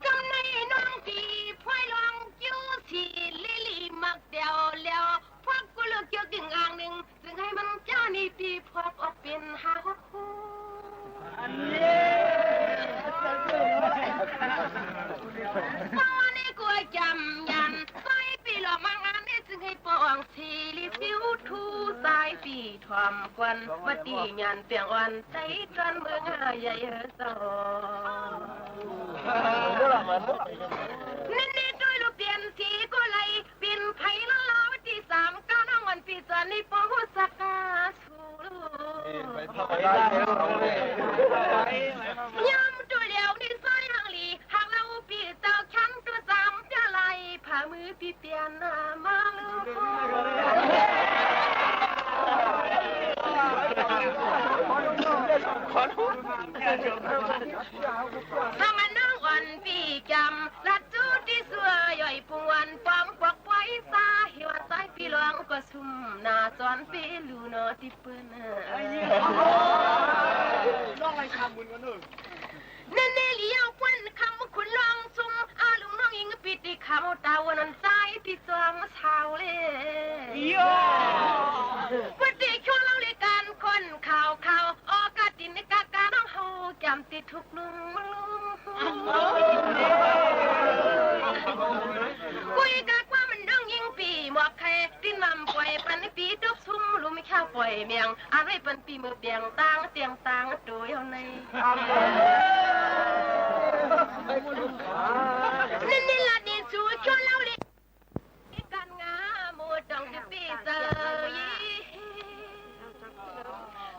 กำในน้องที่พลอยลองจิ้วที่ลิลีมักเดียวแล้วพวกกูเลือกเกี่ยวกึ่งอ่างหนึ่งจึงให้มันเจ้านี่ปีพวกออกเป็นหาคู่อันนี้ตอนนี้กูจำยันใส่ปีหลอกมางานนี้จึงให้ปองทีลิฟิวทูสายปีทอมควันวัดดีงานเปียงวันใจกันเมืองใหญ่สอนี่ด้วยลูกเปลี่ยนสีก็เลยเปลี่ยนไผ่ละลาวที่3ก้าวน้องวันปีจันนี่ปองหัวสักกาสูยำตัวเหลียวนี่ซอยหางหลีหางเราปีเจ้าชั้นตัว3จะไล่ผ่ามือปีเปลี่ยนหน้ามาลูกถ้ามันน้องอ่อนปีจำลัดจูที่สัวย่อยปวนปอมปอกไว้ซาหิวใจปีหลวงก็ซุ่มหน้าจอนปีลูนอที่เปิ้นน้องอะไรคำบุญกันหนึ่งเน่เลี้ยวควันคำคุณลองซุ่มอาลุงน้องยิงปิดที่คำตาวันนั้นใจที่จอมเช้าเลยวันที่ช่วงเราเลยการคนข่าวออกาตินกากาน้องเฮาจำติดทุกนุ่มคุยกากว่ามันน้องยิงปีหมวกแค่ดิ้นลำปล่อยปันปีดกซุ่มรู้ไม่ข้าวปล่อยเมียงอะไรปันปีมือเปียงตังเตียงตังตัวเอาในนี่ละดินชูชวนเราเลยกันงาโมจังที่ปีเจอ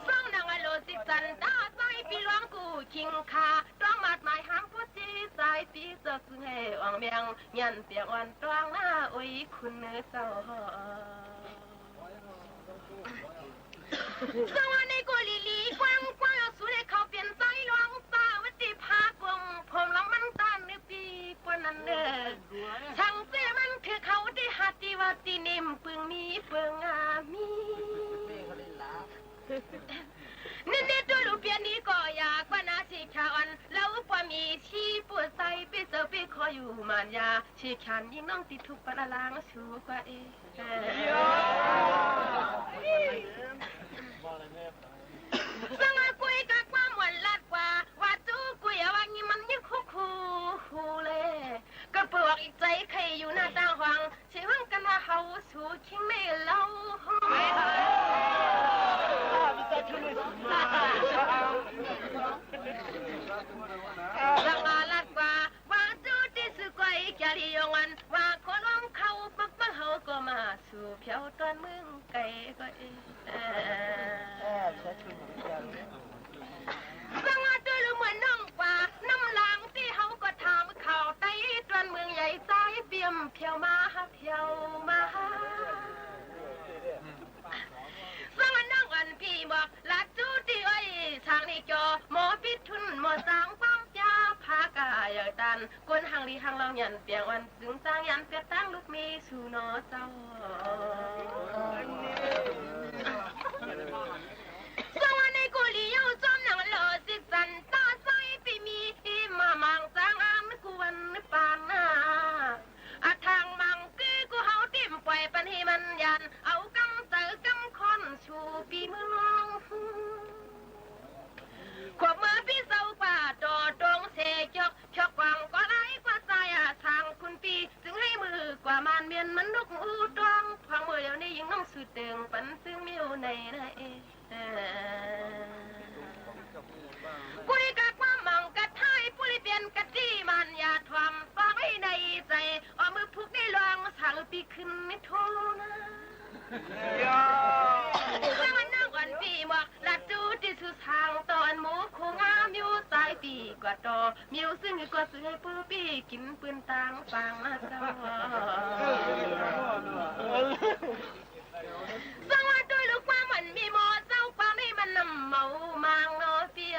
ส่องนางอโลสิสันตาใส่ปีหลวงกูคิงคาต้องมัดหมายห้ามผู้จีสายปีเจอซึ่งให้อ่องเมียงยันเตียงวันตรางหน้าโอ้ยคุณเนื้อเศร้าสวัสดีกูลีลีกว้างเอาสุดเขาเปลี่ยนใจหลวงตาวัดที่พากงผมลำมันตานในปีปนันเด้อช่างเสียมันคือเขาที่หัดที่ว่าที่นิ่มปึงมีเปึงอามีนี่ตัวลูกเปียนี้ก็อยากว่านาชีขานแล้วพอมีชีปวดใจไปเจอไปคอยอยู่มานยาชีขันยิ่งน้องติดทุกปะลางชูกว่าสังกุยกับความหวานลัดกว่าว่าจูกุยว่างี้มันยิ่งคูเลยก็ปวกอีกใจใครอยู่หน้าต่างหวังเชื่อว่ากันว่าเขาสู้คิงไม่เล่าสังลัดกว่าว่าจูที่สุกวยแกลียงันว่าคนล้มเขาปักเขาก็มาสู่เพียวตอนมึงไก่ก็สังว่าตัวluเหมือนน้องกว่าน้ำหลังที่เขาก็ทำข่าวไต้ตอนเมืองใหญ่ใจเปี่ยมเพียวมาสังว่าน้องอันพี่บอกลัดจูที่อ้อยทางนี้จอหมอพิทุนหมอสางป้อมจ้าพากายตันก้นหางลีหางเราหยันเปียงวันจึงสร้างยันเปียตั้งลูกมีสู่นอเจ้า านเอากำเตอกำคอนชูปีเมืองขวบมือพี่เศร้าป่าจอตรงเสจกชอกวังก็ไร้กว่าใจทางคุณปีจึงให้มือกว่ามานเมียนมันนกอูตวงฟังมือเดี๋ยวนี้ยังน้องสุดเติงปันซึ่งมิวในนะกุยกะความมังกะไทยปุริเปลี่ยนกะจี้มันอย่าทวมฟังให้ในใจเอามือพุกได้ลองสั่งปีขึ้นไม่โทนะข้ามันนั่งอ่อนปีหมอกลัดจูที่สุดทางตอนหมูโคงามอยู่สายปีกว่าตอมิวซึ่งกว่าซื้อให้ปูปีกินปืนต่างฟังนะเจ้าสังว่าด้วยลูกความมันมีหมอเจ้าความให้มันนำเมามางนอเสีย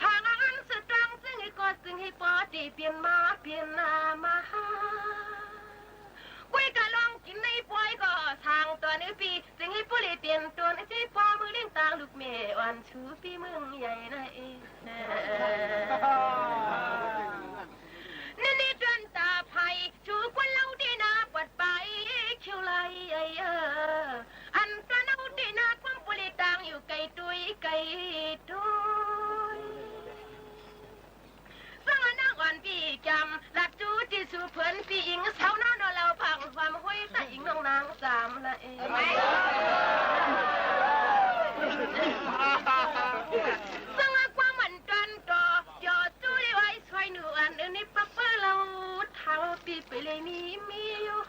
พางอันสุดตรังซึ่งให้กอดซึ่งให้ปอดีเปลี่ยนมาเปลี่ยนนามากุยกะลองกินในปอยก็ทางตัวนี้ปีซึ่งให้ผู้เลยเปลี่ยนตัวในใจปอมือเลี้ยงตางลูกเมย์อ่อนชูปีมึงใหญ่นะนี่จนตาไผ่ชูควันเล่าดีนาปวดไปคิวไหลอันตะเน่าดีนาความปุริตางอยู่ไกลตุยไกลตุยสังนักอ่อนปีจำหลัดจูที่สู่เพื่อนปีอิงเช้าหน้านอนเราพังความห้อยแต่อิงน้องนางสามละสังความมันจันต่อยอดจูไว้ช่วยหนูอันนี้ปักเปเราเท้าปีไปเลยมีอยู่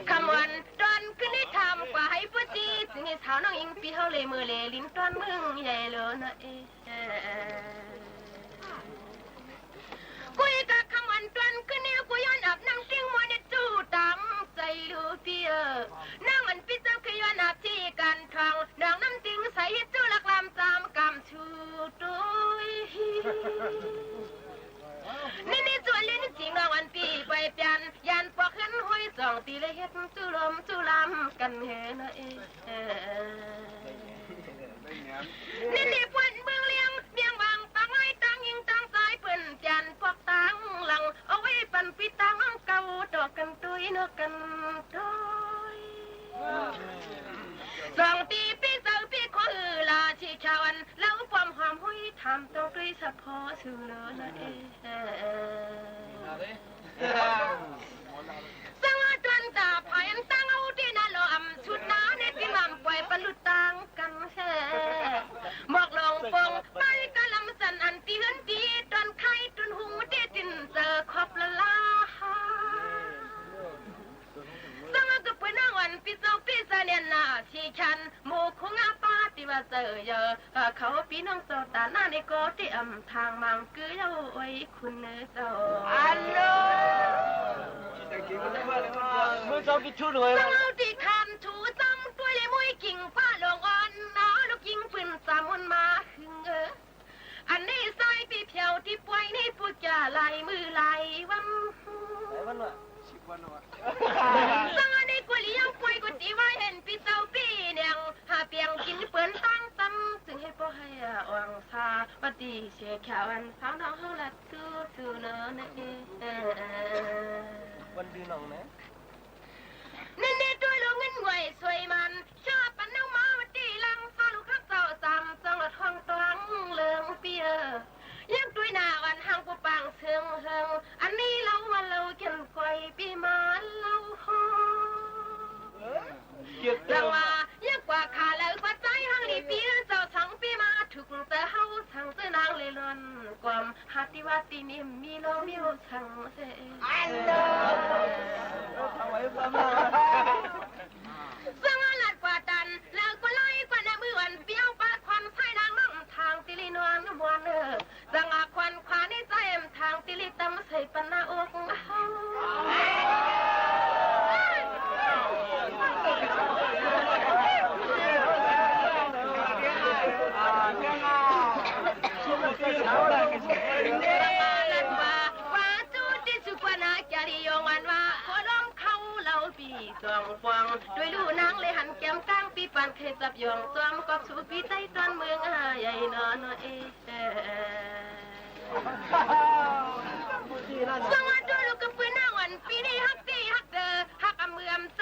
คำวันตอนขึ้นได้ทำกว่าให้พูดจีถึงให้เท้าน้องอิงปีเขาเลยมือเลยลิ้นตอนมึงใหญ่เลยนะกุยกะคำวันตอนขึ้นเนี่ยกุยย้อนอับนั่งติ้งมัวเนี่ยจู้ตั้งใจลูพี่นั่งมันพี่เจ้าคือย้อนอับที่กันทางนางน้ำติ้งใส่จู้ลักลำจำกำชูตุยนี่จวนเล่นจริงรางวันปีไปเปลี่ยนยันปอกขึ้นห้อยสองตีเลยเฮ็ดจูลมจูลำกันเฮนะนี่ปวนเมืองเลี้ยงเบียงบางตั้งไอ้ตั้งยิงตั้งสายเปิ่นยันปอกตั้งหลังเอาไว้ปั่นปีตั้งเก่าดอกกันตุยนกกันตุยสองตีปีเจ้าปีขอลาชีชาวันแล้วความหอมห้อยทำต้องด้วยสะพอสูเลยนะสังว่าจนตาพายันตั้งเอาที่น่าหล่อมชุดน้าในที่งามปล่อยปลุตังกันแค่บอกลองฟงไปกะลำสันอันตีเหินตีตอนไข่ตอนหูเด็ดจินเจอขอบละลาสังว่าก็เป็นนางวันปีเจ้าปีเสนียนนาชีชันโมคงอาปาติว่าเจอเยอะเขาปีน้องเจ้าตาหน้าในโกติอำทางมังกือเจ้าไว้คุณเนื้อเจ้าอัลโลมือเจ้ากิชูเลยสังเอาที่ทำชูจำตัวเลยมวยกิ่งฟ้าลงอ่อนน้าลูกยิงปืนสามมันมาหึงอันนี้ซอยปีเพียวที่ป่วยนี่พูดจะไหลมือไหลวันสังอันนี้กุลียังป่วยกุฏิว่าเห็นปีเจ้าปีเนี่ยหาเปียงกินเปิ้นตั้งตั้มจึงให้พ่อให้อ่างซาปฏิเสธแขวันสาวน้องเขาละสู้เนอะวันดีน้องนะนี่ด้วยลูกเงินไหวสวยมันชอบปันน้องมาวันดีลังฟ้าลูกข้าเจ้าจำจังหวัดห้องตรังเลืองเปียยังด้วยหน้าวันห้างปูปังเชิงอันนี้เราวันเราเกินไฟปีมาเราห้องจังว่ายังกว่าขาแล้วกว่าใจห้างนี้ปีเจ้าทั้งปีมาถูกแต่เฮาทั้งเจ้านางเลยล้นความหัตติวัตินี่มีโลมิวทั้งเสสังหลัดกว่าตันแล้วก็ไล่กว่าในมือวันเปี้ยวปาควันไส้นางน้ำทางติลินวนมวนสังอาควันขวาในใจเอ็มทางติลิตำใส่ปนาอกเฮาด้วยลูนางเลยหันแก้มตั้งปีปันเคยจับยองซ้อมกอบสูปีใจตอนเมืองใหญ่นอนสังวัดด้วยลูกกับปืนนางวันปีนี้ฮักตีฮักเดอฮักอเมือมใจ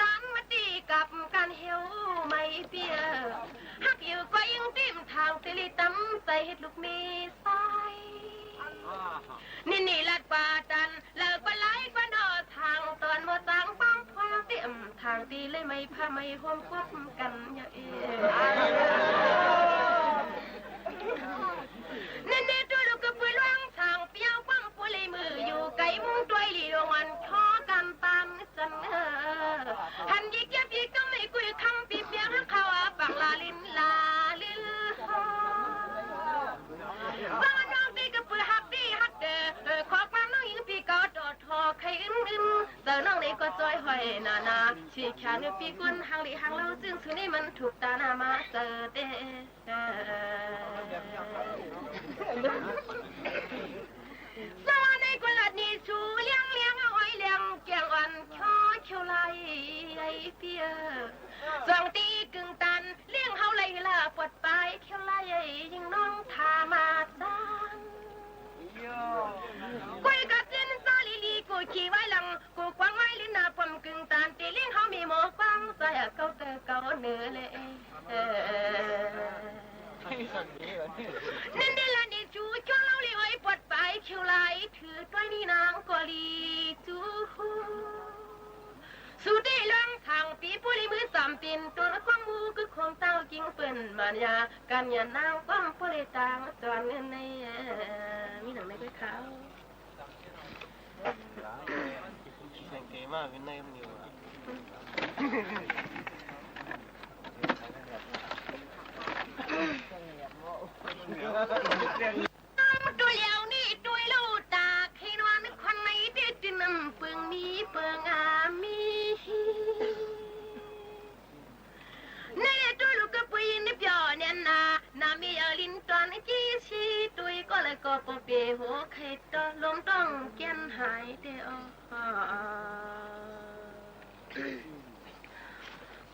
เฮ็ดลูกเมสายนี่ลัดป่าดันเลิกปลาไหลปลาดอทางตอนมาสร้างบ้างพอเต็มทางตีเลยไม่พาไม่ห่วงควบกันอย่านี่ตัวลูกก็ปืนว่างทางเปียวปังปุเลยมืออยู่ไกลมุงตัวหลีลงวันขอกันตามจันหันยิกยับยิกก็ไม่คุยคำปีเปียงเขาปากลาลินลาลิลบ้านน้องตีก็ปืนหักดีหักเด้อขอความน้องยิงปีก็ดอดทอใครอึ้มเจอน้องนี่ก็จอยหอยนาชีแขนปีกุนหางหลีหางเล่าจึงสุนี่มันถูกตานามาเจอเด้สวัสดีกุลาดีชูเลี้ยงเอาไว้เลี้ยงแกงอ่อนช่อเขียวไหลไอ้เปียสองตีกึ่งตันเลี้ยงเฮาไหลละปวดปลายเขียวไหลยิงน้องทามาดังกุยกัดจินซาลีกูขี่ไว้หลังกูกวางไว้ลิ้นหน้าปมกึ่งตันตีเลี้ยงเฮามีหมอกฟังใส่เกาเตอเกาเนื้อเลยนั่นเดลันดิจูจ้องเล่าเลยไว้ปวดไปเขียวไหลถือตัวนี้นางกอลีจูสุดที่ลังทางปีปุริมือสามตินตัวนักความมูคือของเต้าจิงเปิ่นมารยาการยันนางความปุริตางจวนเงินในมีหนังในกล้วยขาวเสียงเก๋มากเป็นในมันอยู่ตัวเลี้ยวนี่ตัวลูกตาใครนอนนึกคนไหนเด็ดดินน้ำเปิงนี้เปิงอามีนี่ตัวลูกก็ปีนนิบยอเนี่ยนามีอลินตอนจีชีตัวก็เลยก็ปเปหัวใครต่อลมต้องเกียนหายเดียว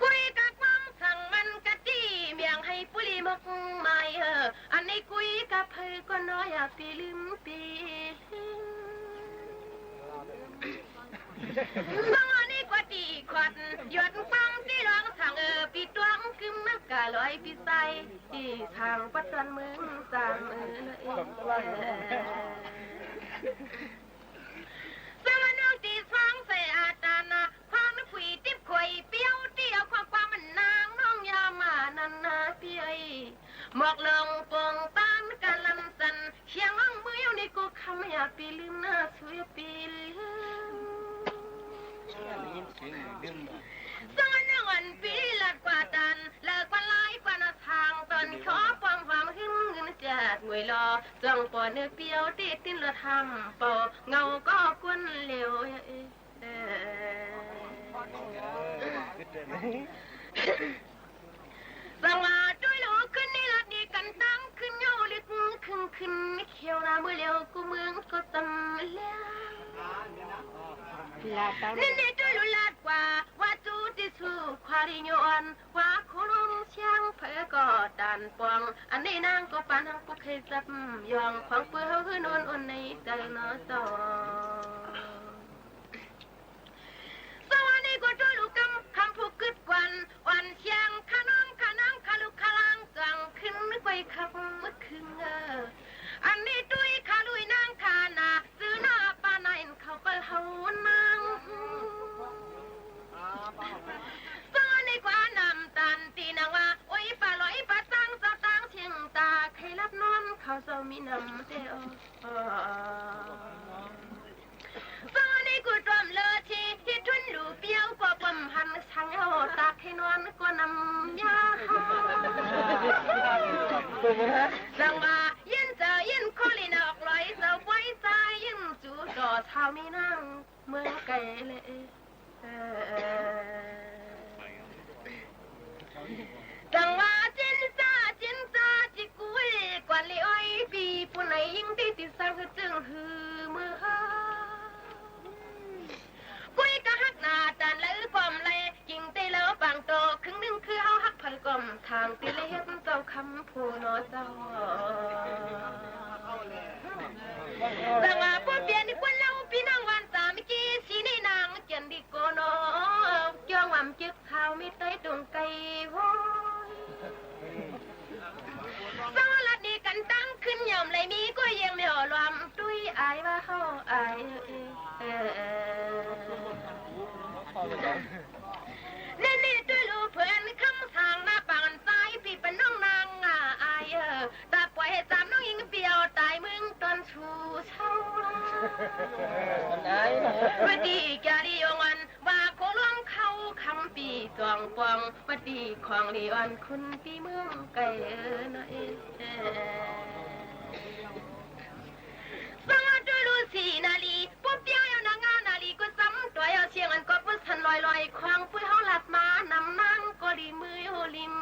กุยกับความสั่งมันกะจี้เมียงให้ปุริมกไม่อันนี้กุยกับเพยก็น้อยอยากปีลืมปีบางอันนี้ก็ตีขวัญหยดฟังที่ร้องสั่งปีตวงกึมนักกะลอยปีใสที่ทางปัดตันมึงสั่งสวัสดีที่ฟังเสียตานะความไม่คุยติบคุยเปี้ยวเตี้ยวความมันนางน้องยามานันนาเปี้ยหมอกลงปงต้านกันลันสันเชียงน้องมืออยู่ในกูคำอยากปีลืมหน้าสวยปีลืมสวัสดีวันปีลัดกว่าดันเลิกวันไล่กว่านาทางตอนขอความหึ้งเงินจัดงวยรอจังปอเนื้อเปียวติดติ้นละทำปอเงาก็กวนเหลวสังว่าด้วยลูกขึ้นนี่ละดีกันตั้งขึ้นเงาลึกขึ้นเขียวน้ำเมื่อเร็วกูเมืองก็ตำแล้วนี่ด้วยลูกลาดกว่าว่าจูที่สู้ควาริโยนว่าคนเชียงเผยก็ดันปองอันนี้นางก็ปานทางปุกเคยจับยองควางเปื้อคือนอนในใจนอจอสวัสดีก็ด้วยลูกคำผูกกึดกวันเชียงขาน้องขาลูกขาลังจังขึ้นไม่ไปขับเมื่อคืนอันนี้ด้วยขาลุยนางขานาซื้อหน้าปานาอินเขาไปเฮานางสวัสดีกว่านำตันตีนางว่าโอ้ยปลาลอยปลาตั้งสตางเชียงตาใครรับนอนเขาเจ้ามีนำเดียวสวัสดีกูจอมเลอทีที่ทุนหลูเปียวก็ปมหันช่างเอาตาให้นอนก็นำยาสังว่ายินเจอยินคอลินออกลอยเจ้าไว้ใจยินจูจ่อเท้ามีนั่งเมืองไก่เลยจังว่าจินซาจิกุยกว่าเลยอ้อยปีปุ่นไหนยิ่งที่ติดสังคือจึงหือมือกุยกะฮักนาจันแล้วปอมเลยยิงเตะแล้วปังโตครึ่งนึงคือเอาฮักเผยกลมทางตีเลยเฮ็ดเจ้าคำผู้นอเจ้าแต่ว่าพวกเบียนที่คนเล่าพี่นางวันสามิจีสีในนางเกียนดิโกโนจ้องหวำจึกเท้ามีเต้ยตรงไก่วอยสวัสดีกันตั้ง มเลยมีก็ยังเหนียวรวมตุ้ยอายว่าเขาอายนี่ตุ้ยรู้เพื่อนคำทางหน้าปากซ้ายพี่เป็นน้องนางอายตาปล่อยให้จำน้องยิงเปียวตายมึงตอนชูเช่าวันดีแกดีวันว่าโคล้องเขาคำปีจองปองวันดีของลีวันคุณปีเมืองไก่นะสังด้วยรู้สีนาลีปุ๊บเดียวนางานาลีก็ซ้ำตัวเอาเชียงอันก็ปุ๊บทันลอยควางปุ้ยเขาหลัดมานำนั่งก็ดีมือโอลิม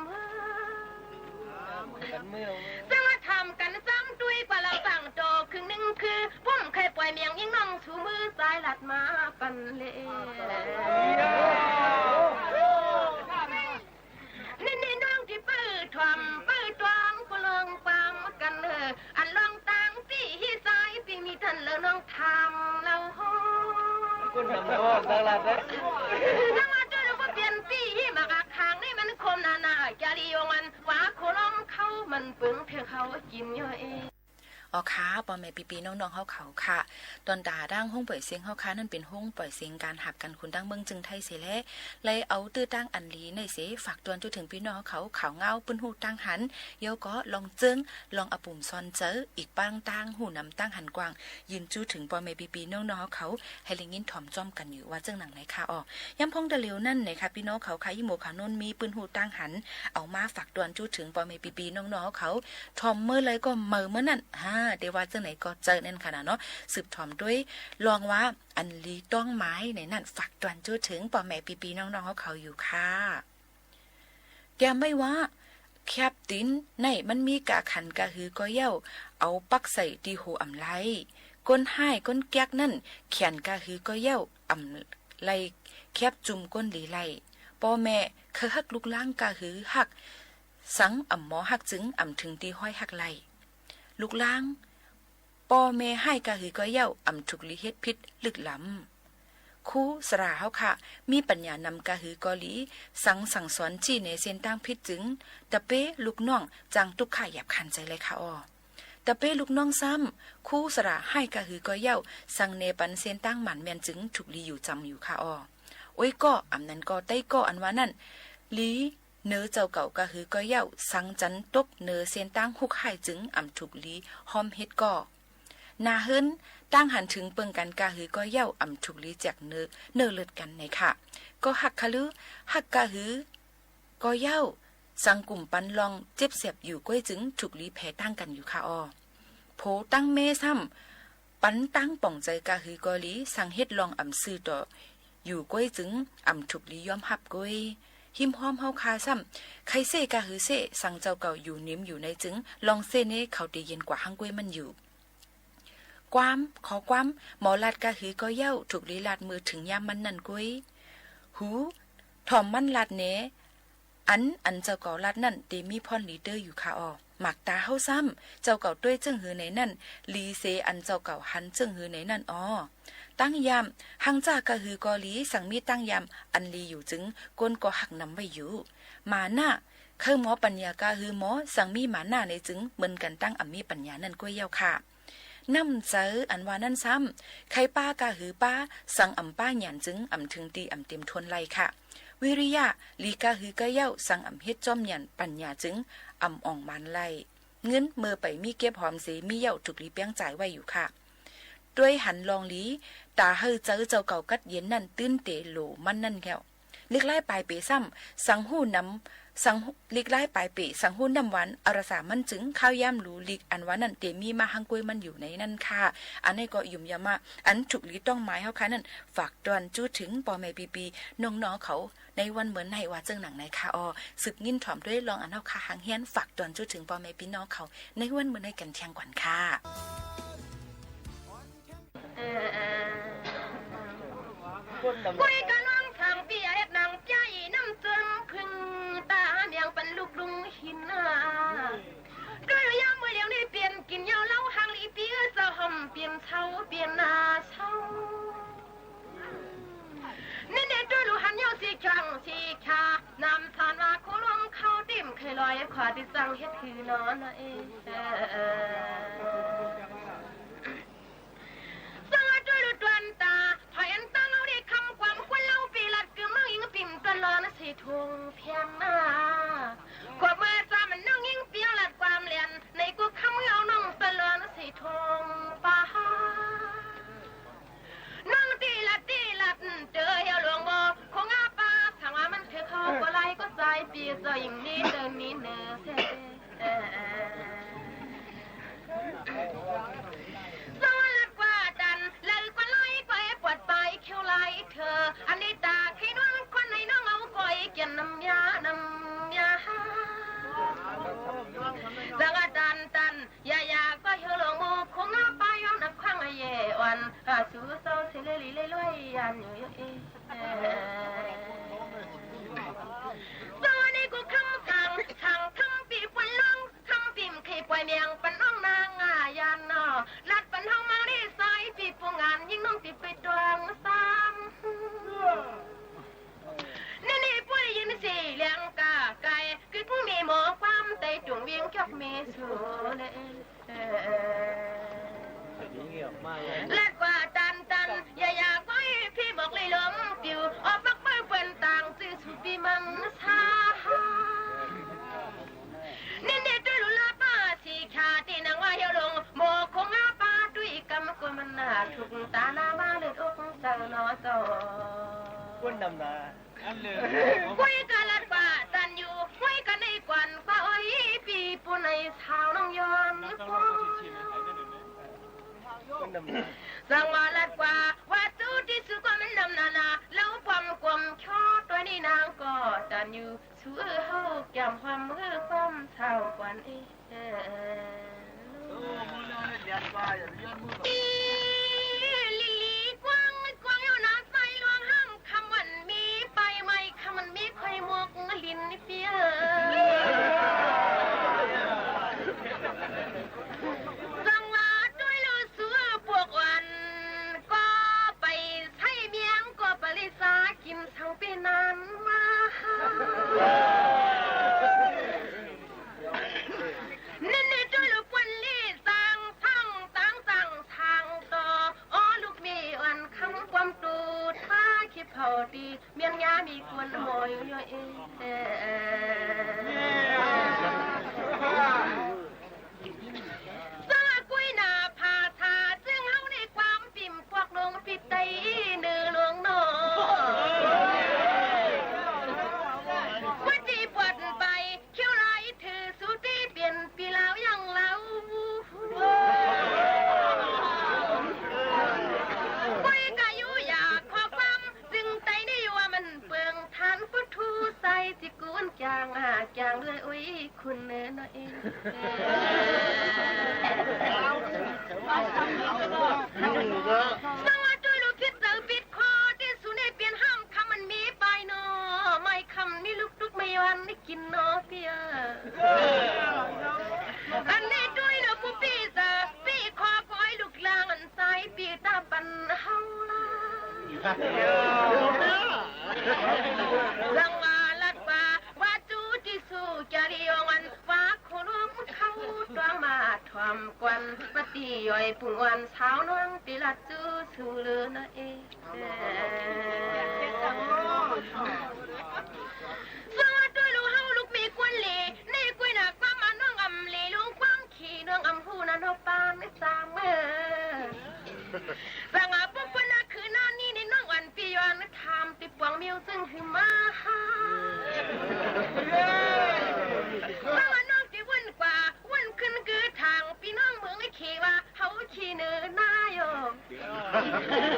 สังทำกันซ้ำด้วยกว่าเราสั่งโตครึ่งหนึ่งคือพุ่มใครปล่อยเมียงยิ่งน้องชูมือซ้ายหลัดมาปันเล่นี่น้องที่ปื้อทอมปื้อตวงก็ลองฟังกันอันลองตังพี่ที่ซ้ายพี่มีท่านแล้วน้องทำเราห้องคุณทำแล้วตลาดนะน้องมาช่วยเราเปลี่ยนพี่ที่มากคางนี่มันคมนาจะดีวันว่าโคล้องเขามันปึงเพียงเขากินย่อยอ๋อค่ะปอแม่ปีๆน้องๆเขาค่ะตอนตาดั้งห้องปล่อยเสียงเขาค่ะนั่นเป็นห้องปล่อยเสียงการหักกันคุณดั้งเมืองจึงไทยเสียแล้วเลยเอาตื้อตั้งอันลีในเสฝากตวนจนถึงพี่น้องเขาขาวเงาปืนหูตั้งหันเยาก็ลองเจิ้งลองอปุ่มซอนเจออีกปังตั้งหูนำตั้งหันกวางยืนจู้ถึงปอแม่ปีๆน้องๆเขาให้ลิงินถ่อมจ้อมกันอยู่ว่าเจิ้งหนังไหนค่ะอ๋อย่ำพงตะเหลียวนั่นไหนค่ะพี่น้องเขาค่ะยี่โมขานนมีปืนหูตั้งหันเอามาฝากตวนจู้ถึงปอแม่ปีๆน้องๆเขาถ่อมเมื่อเลยก็เมื่อนั่นเดี๋ยวว่าจังไหนก็เจอนั่นขนาดเนาะสืบถอมด้วยลองว่าอันลีต้องไม้ในนั่นฝากตวนจู้ถึงปอแม่ปีๆน้องๆเขาอยู่ค่ะแกไม่ว่าแคบตินในมันมีกะขันกะหือก็เย้าเอาปักใส่ดีหูอำไลก้นห้ายก้นแก๊กนั่นเขียนกะหือก็เย้าอำไลแคบจุ่มก้นหลีไลปอแม่คือฮักลูกล่างกะหือฮักสังอำหมอฮักจึงอำถึงตีห้อยฮักไลลูกล่างปอแม่ให้กะหือก็เย้าอำถูกลิเฮ็ดพิษลึกล้ำคู่สราเฮาค่ะมีปัญญานำกะหือกอหลีสั่งสอนจี้ในเส้นตั้งพิษจึงตะเป้ลูกน้องจังตุกข่าหยาบคันใจเลยค่ะตะเป้ลูกน้องซ้ำคู่สราให้กะหือก็เย้าสั่งเนปันเส้นตั้งหมันแม่นจึงถูกลีอยู่จำอยู่ค่ะโอ้ยก็อำนั้นก็ใต้ก็อันว่านั่นลีเนื้อเจ้าเก่ากะหือก็เย้าสั่งจันตกเนื้อเส้นตั้งฮุกไห้จึงอำถูกลีหอมเฮ็ดก็นาเฮินตั้งหันถึงเปิงกันกะหือก็เย้าอำถูกลีแจกเนื้อเลือดกันในค่ะก็หักคะลือหักกะหือก็เย้าสังกลุ่มปันลองเจ็บเสียบอยู่ก้อยจึงถูกลีแพ้ตั้งกันอยู่ค่ะโผตั้งเมซ้ำปันตั้งป่องใจกะหือก็ลีสั่งเฮ็ดลองอำซื้อต่ออยู่ก้อยจึงอำถูกลียอมหับก้อยหิมหอมเฮาคาซ้ำใครเซกะหือเซสั่งเจ้าเก่าอยู่นิ่มอยู่ในจึงลองเซเนเขาได้เย็นกว่าหังก้อยมันอยู่ความขอความหมอลาดกะหือก็เย้าถูกลีลาดมือถึงยามมันนั่นก้อยหูถ่อมมันลาดเนอันเจ้าเก่าลาดนั่นเดมีพรลีเดอร์อยู่ค่ะหมักตาเฮาซ้ำเจ้าเก่าด้วยจึงหือไหนนั่นลีเซอันเจ้าเก่าหันจึงหือไหนนั่นตั้งยามหังจากะหือกอลีสั่งมีตั้งยามอันลีอยู่จึงก้นก็หักนำไว้อยู่มาหน้าเคยหมอปัญญากะหือหมอสั่งมีหมาหน้าในจึงเหมือนกันตั้งมีปัญญานั่นก็เย้าค่ะน้ำเจออันว่านั่นซ้ำใครป้ากะหือป้าสั่งป้าหยานจึงถึงตีเต็มทวนไลค่ะวิริยะลีกะหือกะเย้าสั่งเฮ็ดจอมหยันปัญญาจึงอ่องมันไลเงินเมื่อไปมีเก็บหอมสีมีเย้าถูกลีเปียงจ่ายไว้อยู่ค่ะด้วยหันลองลีตาเฮอเจอเจ้าเก่ากัดเย็นนั่นตื้นเตโหลมันนั่นแก้วเล็กไล่ปลายเปซ้ำสังหูน้ำสังเล็กไล่ปลายเปสังหูน้ำหวานอรสามันจึงข้าวย่ำหลูลิกอันว่านั่นเตมีมาหังกล้วยมันอยู่ในนั่นค่ะอันนี้ก็ยุ่มยามาอันถูกลีต้องหมายเฮาค่ะนั่นฝากตอนจู้ถึงปอแม่ปีน้องๆเขาในวันเหมือนในว่าจังหนังในค่ะสึกยินถ่อมด้วยลองอันเฮาค่ะหางเฮียนฝากตอนจู้ถึงปอแม่พี่น้องเขาในวันเหมือนในกันเที่ยงก่อนค่ะคุยกันน้องทางพี่เฮ็ดนางใจน้ำจึงพึ่งตาเมียงเป็นลูกลุงหินด้วยยามมือเลี้ยงนี่เปลี่ยนกินยาวเล่าหางลีเปียเจ้าห่มเปลี่ยนเช้าเปลี่ยนนาเช้านี่ด้วยลูกหันยาวสีจังสีขานำทานว่าโคลงเข้าติ่มเคยล อยขอที่สั่งเฮ็ดคือนอนนะเอสังด้วยดูดวนตาพอยันตั้งเอาได้คำความควรเล่าปีลัดคือมั่งยิงปิ่มตลอดนะสิทงเพียงหน้ากว่าเมื่อสามันน้องยิงเปียงลัดความเลียนในกูคำเอาน้องตลอดนะสิทงป่าน้องตีลัดเจอเหี่ยวหลวงบ่คงอาป้าทางว่ามันเธอเขาก็ไล่ก็ใจปีซอยอย่างนี้เดินนี้เนอสวัสดีกว่าดันเลยก็ไล่ก็ให้ปวดไปเขียวไล่เธออันนี้ตาให้น้องคนไหนน้องเอาก้อยเกี่ยนน้ำยาสังดันยาก็เหี่ยวหลวงบ่คงอาป้าย้อนนับข้างไอเย่วันสู้เศร้าเสียเลยเลยยันอยู่สวัสดีกูคำกังทางคำปีปนลงคำปิ่มเคยปล่อยเมียงปันน้องนางยันนอลัดปันเฮามาได้สายปีปูงานยิ่งน้องติดไปตวงซ้ำนี่ปุ้ยยินสิเลี้ยงกาไก่คือผู้มีหมอความใจจุ่งเวียงกับเมสูเลยเล็ดกว่าตันอย่าก็ให้พี่บอกเลยล้มปิวออกปักมือเป็นต่างซื้อสุปีมังซานี่ด้วยลุลาป้าสีขาที่นางว่าเหี่ยวลงโมคงอาป้าด้วยกำกวนมันน่าถูกตาหน้ามาเลือดอกสังนอโตกุนดำนาคุยกันลัดกว่าตันอยู่คุยกันในกวนฟ้าอ้อยปีปูในสาวน้องย้อนสังวาลัดกว่าว่าสู้ที่สู้ก็มันดำนาแล้วความกลมชอตัวนี้นางก็ตันอยู่สู้เฮาจำความความเท่ากว่านี้ลิลีกว้างอยู่น้ำใสลวงห้ามคำวันมีไปไม่คำมันมีค่อยมกลิ้นเปียสังวาด้วยลูสู้พวกวันก็ไปใช้เมียงก็ปริสากินทั้งปีนั้นมานี่ด้วยลูกวันลี่สั่งทั้งต่างทางต่ออ๋อลูกมีวันคำความตูดถ้าคิดเผาดีเมียงยามีคนโมยอยู่เองสละกุยนาพาทาซึ่งเฮาในความปิ่มพวกลงปิดไตเนื้อลงนอวัดดีปวดไปเขี้ยวไรถือสูตีเปลี่ยนปีแล้วยังเล่ากุยกายุอยากขอความซึ่งใจนี่ว่ามันเปลืองทานพุทธูใส่จิกุนจางเลยอุ้ยคุณเนื้อเองสวัสดีลูกคิดเจอปิดคอที่สุนเปลี่ยนห้ามคำมันมีไปเนาะไม่คำนี่ลูกไม่วันนี่กินเนาะเปียอันนี้ด้วยเนาะผู้ปีเจอปีคอปล่อยลูกลางอันใสปีตาปันเฮาลาสังวาลัดป่าว่าจูที่สู้จาริยวันฟ้าโคลมเข้าดวงมาทอมกวนปฏิย่อยปุ่งวันสาวน้องปีลัดจูสู้เลือนะเอสวัสดีลูกเฮาลูกมีกวนเหล่ในกุยหนักความมันน้องอำเหล่ลุงความขี่น้องอำหูนั่นเอาปางในสามมือสังอาปุ๊บนะคือหน้านี้ในน้องวันปีย้อนทำติดปวงมิวซึ่งคือมาสังอาน้องที่วุ่นกว่าวุ่นขึ้นคือทางพี่น้องเมืองไอ้ขี่ว่าเขาขี่เนื้อหน้าโย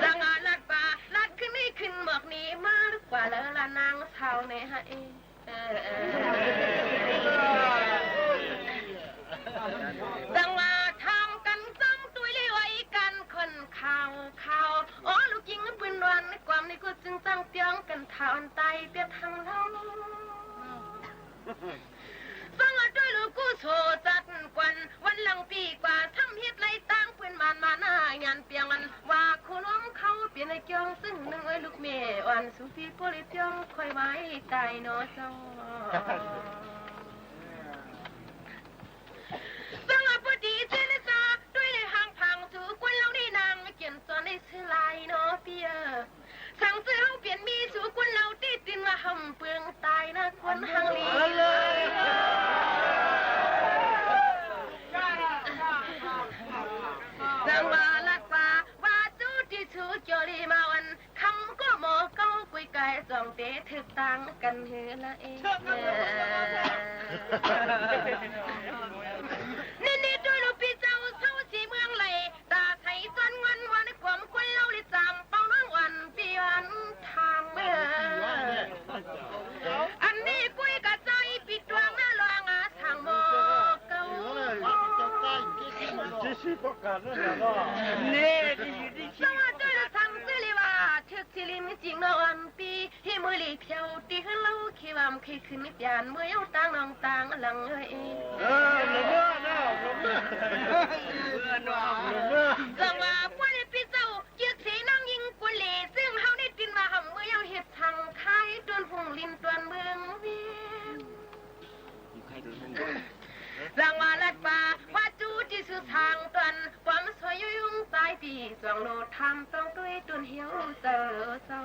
สังอาลัดป่าลัดขึ้นไม่ขึ้นหมอกนี้มากกว่าแล้วละนางสาวในฮะเอสังอาทำกันซ้ำตัวเลี้ยไว้กันคนข่าวอ๋อลูกยิงปืนวันในความนี้ก็จึงตั้งเตียงกันข่าวอันไตเปียทางเราสังอาด้วยลูกกู้โชจัดกวนวันหลังปีกว่าทำเฮ็ดไรตั้งปืนมาหน้างานเปียงอันว่าคุณน้องเขาเปลี่ยนในเกียงซึ่งหนึ่งไอ้ลูกเมียวัน วัน สุธีโพลิเตียงคอยไว้ใจเนาะเจ้า ซื้อลายเนาะเปียสั่งซื้อเฮาเปลี่ยนมีสู่คนเราติดตินมาหำเปลืองตายนะคนหังลีจังว่าลัดฟ้าว่าจูที่ชูจอรีมาวันคำก็หมอเก้ากุยไก่สองเตะถึกตังกันเฮือละเองนี่ตัวลูกพี่เจ้าเศร้าสีเมืองเลยตาไทยจนวันวันความคนเล่าลิจำเป้าน้องวันเปลี่ยนทางเมื่ออันนี้กุยกระใจปิดดวงหน้าลองอาทางหมอเก้าสวัสดีทางสิริวาเชือกสิริมิจิงนอนปีที่มือลีเพียวตีขึ้นเล่าขี้วามขี้ขึ้นนิดยานเมื่อเอาต่างน้องต่างหลังเอ้ยจังว่าพวกนี้พี่เจ้าเชือกสีน้องยิงกุลีซึ่งเฮาได้ตินมาหำเมื่อเอาเห็ดทางไข่ตวนหุ่งลินตวนเมืองเวียงจังว่าลัดป่าว่าจูที่สุดทางตวนความสวยยุ่งตายปีสองโลทำต้องด้วยตวนเหี่ยวเสือเศร้า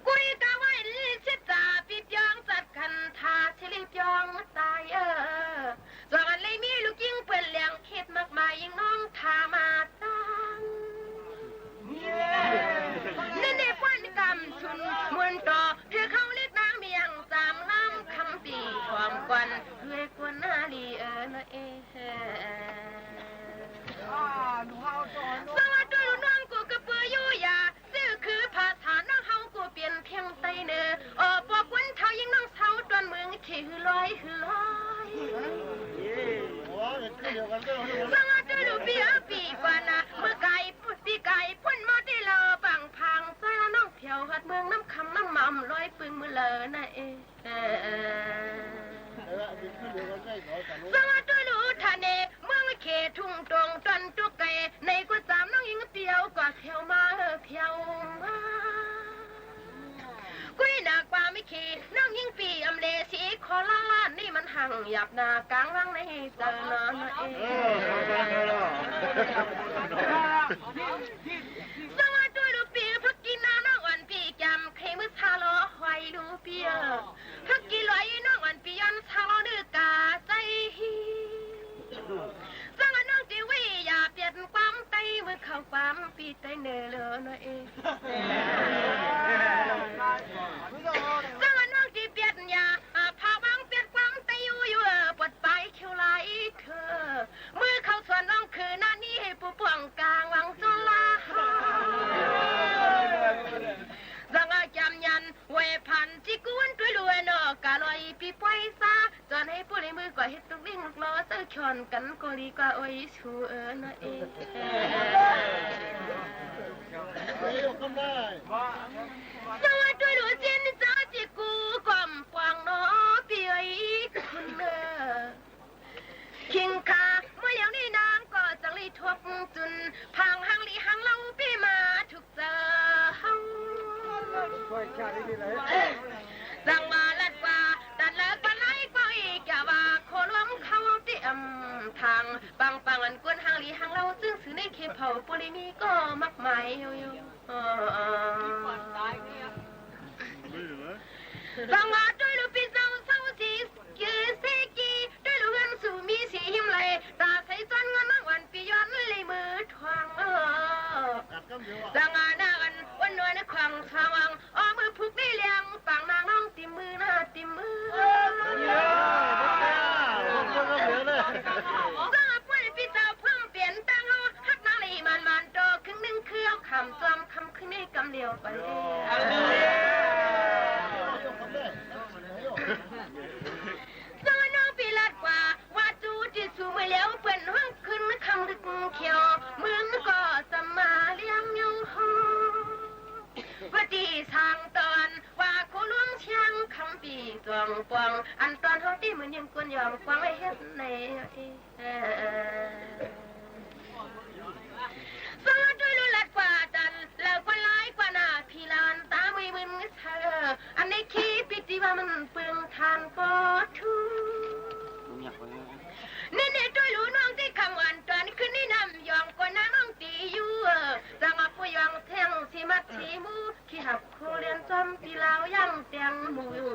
กุยกะไว้ลิชิตาปีเปียงจัดกันทาชิลิเปียงตายสองอันเลยมีลูกยิงเปิดเลี้ยงคิดมากมายยิงน้องทามาตังนี่ควันกำชุนมวนต่อเพื่อเขาเล็กนางเมียงสามน้ำคำปีความกวนเพื่อกวนนาลีนะสวัสดีลูกน้องกูกระเปื่อยอยู่ยาซื้อคือภาษาน้องเฮากูเปลี่ยนเพียงไตเนอปอกวันเท้ายิงน้องเท้าตอนเมืองที่หือลอยสวัสดีลูกเปียปีกว่านะเมื่อไก่ปีไก่พ่นมอที่เราบังพังซอยน้องเพียวหัดเมืองน้ำคำน้ำมั่มลอยปึงมือเลอนะสวัสดีลูกทะเนเมืองเขทุ่งตรงจันตุกไก่ในกุศลน้องยิงเตียวกว่าเพียวมาเพียวมากุยหนักกว่าไม่ขี่น้องยิงปีอำเลสีคอล่าล่านี่มันหังหยับหน้ากลางวังในจันนอนสวัสดีลูกปีพักกินน้ำน้องวันปีจำใครมือชาล้อหอยลูกปีพักกินลอยน้องวันปียันชาล้อดื้อกาใจสังน้องจีวีอย่าเปลี่ยนความไตเมื่อเข้าความปีไตเนเลอนะสังน้องจีเปลี่ยนอย่าพาบังเปลี่ยนความไตอยู่ปวดไปเขียวไหลเธอเมื่อเข้าส่วนน้องคือหน้านี้ให้ผู้ป่วงกลางวังจนลาสังจำยันเวพันจิกวนตัวรวยนอกาลอยปีป่วยซาจนให้ผู้ในมือก่อเฮ็ดตุกวิ่งล้อเสื้อชอนกันก็ดีกว่าโอ้ยชูนะสวัสดีลูกเจนจ้าจิกูความปวงน้อปีไอ้คุณคิงคาเมื่ออย่างนี้นางก็จังลีทบจุนพังหังลีหังเล่าปีมาถูกเจอเฮาจังมาลัดว่าตัดเลิกปะไลก็อีกอย่าว่าโคล้มเข้าเตี้ยมทางปังอันกวนหังลีหังเล่าซึ่งสื่อในเคเผาปุริมีก็มักหมายอยู่จังมาด้วยลูกปีเจ้าเศร้าสียืนเซกีด้วยลูกเงินสู่มีสีหิมไหลตาใส่จนเงินนักวันปีย้อนเลยมือทวงจังงานกันวันนวลในความสว่างอ้อมือผูกได้เลี้ยงฝั่งนางน้องติมมือหน้าติมมือจังป่วยปีเจ้าเพิ่งเปลี่ยนตั้งฮักนางลีมันโตครึ่งหนึ่งคือเอาคำจอมคำขึ้นในกำเดียวไปสวัสดีปีลัดกว่าจูที่สูมาแล้วเปิ่นห้องขึ้นคำดึกเขียวเมืองก็สมาเลี้ยงยังหอว่าดีทางตอนว่าโคล้วงเชียงคำปีจวงปวงอันตอนห้องที่เหมือนยังกวนยอมฟังไว้เฮ็ดในสวัสดีลูกลัดกว่าดันแล้วก็ไล่กว่าหน้าพี่ลานตาไม่มึนเธออันในคีปิดที่ว่ามันเปลืองทานก็ทูนี่ด้วยรู้น้องที่คำวันตอนคืนนี้ หับครูเรียนจอมปีลาวยังเตียงหมูอยู่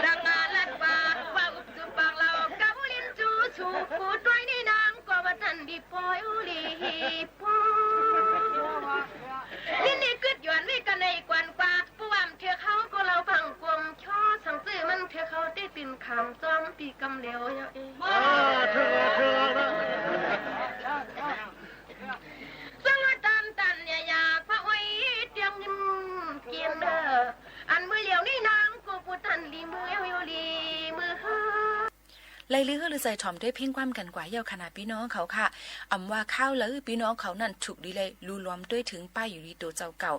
ดังงานลัดป่าว่าอุบจุปากเราเกาลินจูชูปูด้วยในนางก็ว่าทันดีปอยอุลีปอนี่นี่กึดหยวนวิกันในกวนกว่าผู้ว่ามเถือเขาก็เราฟังกลมช่อสังซื้อมันเถือเขาได้ตินคำจอมปีกำเหลวเยอะเองสังตันเนี่ยอยากพระไว้เตียงยิ้มเกียนเด้ออันมือเหลียวนี่นางกูพูดทันลีมืออยู่ลีมือฮ่าไล่ลือหรือใส่ถ่อมด้วยเพ่งความกันกว่าเยาขนาดพี่น้องเขาค่ะอำว่าข้าวแล้วพี่น้องเขานั่นถูกดีเลยรูล้อมด้วยถึงป้ายอยู่ดีตัวเจ้าเก่า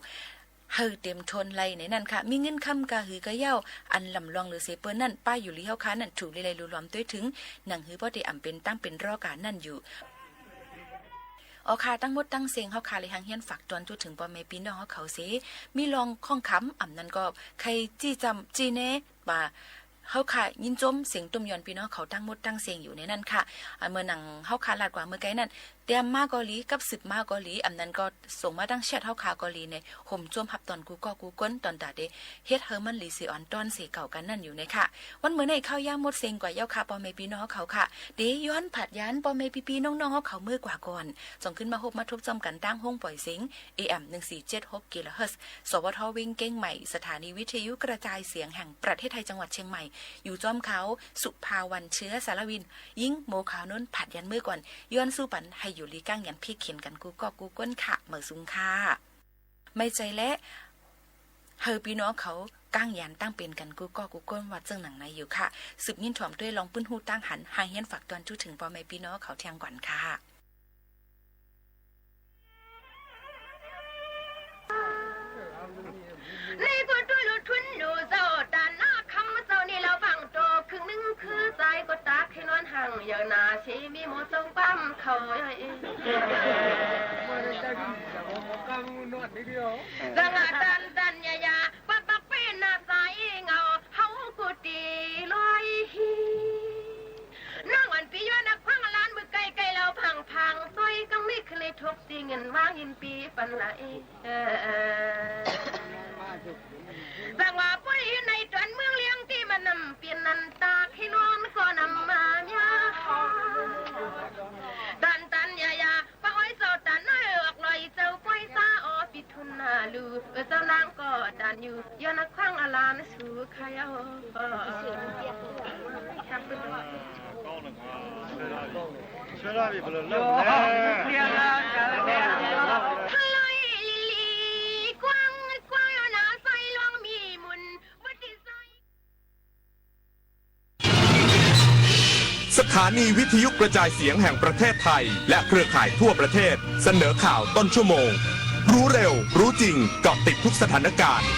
เฮอเต็มทนไล่ในนั่นค่ะมีเงินคำกะหือกะเย้าอันลำลองหรือเสเปิ้นนั่นป้ายอยู่ลีเฮาค้านั่นถูกดีเลยรูล้อมด้วยถึงหนังหือบ่ได้อำเป็นตั้งเป็นรอการนั่นอยู่อ๋อค่ะตั้งหมดตั้งเสียงเฮาค่ะเลยหางเฮียนฝากตอนจุดถึงพ่อแม่พี่น้องเฮาเขาเสมีลองข้องคำอำนั้นก็ใครจี้จำจี้แน่ว่าเฮาค่ะยินจมเสียงตุ่มยอนพี่น้องเขาตั้งหมดตั้งเสียงอยู่ในนั้นค่ะเมื่อหนังเฮาค่ะลาดกว่าเมื่อไกลนั่นเตรียมมาเกาหลีกับ10มาเกาหลีอำนั้นก็ส่งมาดังแชทเฮาค่ะเกาหลีในห่มจมหับตอนกูก็กูก้นตอนตาเดเฮ็ดเฮอมันหลีสิอ่อนตอนเสเก่ากันนั่นอยู่ในค่ะวันมื้อในข้าวยามหมดเสียงกว่าเย้าค่ะพ่อแม่พี่น้องเขาค่ะเดย้อนผัดยันพ่อแม่พี่ๆน้องๆเฮาเขามื้อกว่าก่อนส่งขึ้นมาฮบมาทุบจอมกันตั้งห้องปล่อยเสียง AM 1476 GHz สวทวิ่งเก้งใหม่สถานีวิทยุกระจายเสียงแห่งประเทศไทยจังหวัดเชียงใหม่อยู่จอมเขาสุภาวันเชื้อสารวินยิ่งโมขาวนุ่นผัดยันมื้อก่อนย้อนสู้ปันให้อยู่ลีก้างยันพี่เขียนกันกูก็กูก้นค่ะเหมือซุงค่ะไม่ใจและเฮอพี่น้องเขาก้างยันตั้งเป็นกันกูก็กูก้นวัดเจิงหนังในอยู่ค่ะสืบยินถ่อมด้วยลองปื้นหูตั้งหันหางเฮียนฝากตอนจุดถึงพ่อแม่พี่น้องเขาเทียงก่อนค่ะในกูด้วยลุทุนดูเจ้าตาหน้าคำเจ้านี่เราฟังโตครึ่งนึงคือใจก็ตาให้นอนห่างอย่านาชีมีหมดทรงปั้มเขาเองดังตันยาปักเป็นหน้าใจเงาเฮากูตีลอยน้องวันปีย้อนนักพังล้านมือไกลเราพังซอยกังไม่เคยทบตีเงินวางยินปีปันไหลบางว่าปุ้ยในตอนเมืองเลี้ยงที่มันนำเปลี่ยนนันตาให้นอนก็นำมาญาตันยาป้าอ้อยเจ้าตันน้อยออกลอยเจ้าป้อยซาออปิทุนนาลูเจ้านางก็ดันอยู่ย้อนนักข้างอลานสู่ใครเอาสถานีวิทยุกระจายเสียงแห่งประเทศไทยและเครือข่ายทั่วประเทศเสนอข่าวต้นชั่วโมงรู้เร็วรู้จริงเกาะติดทุกสถานการณ์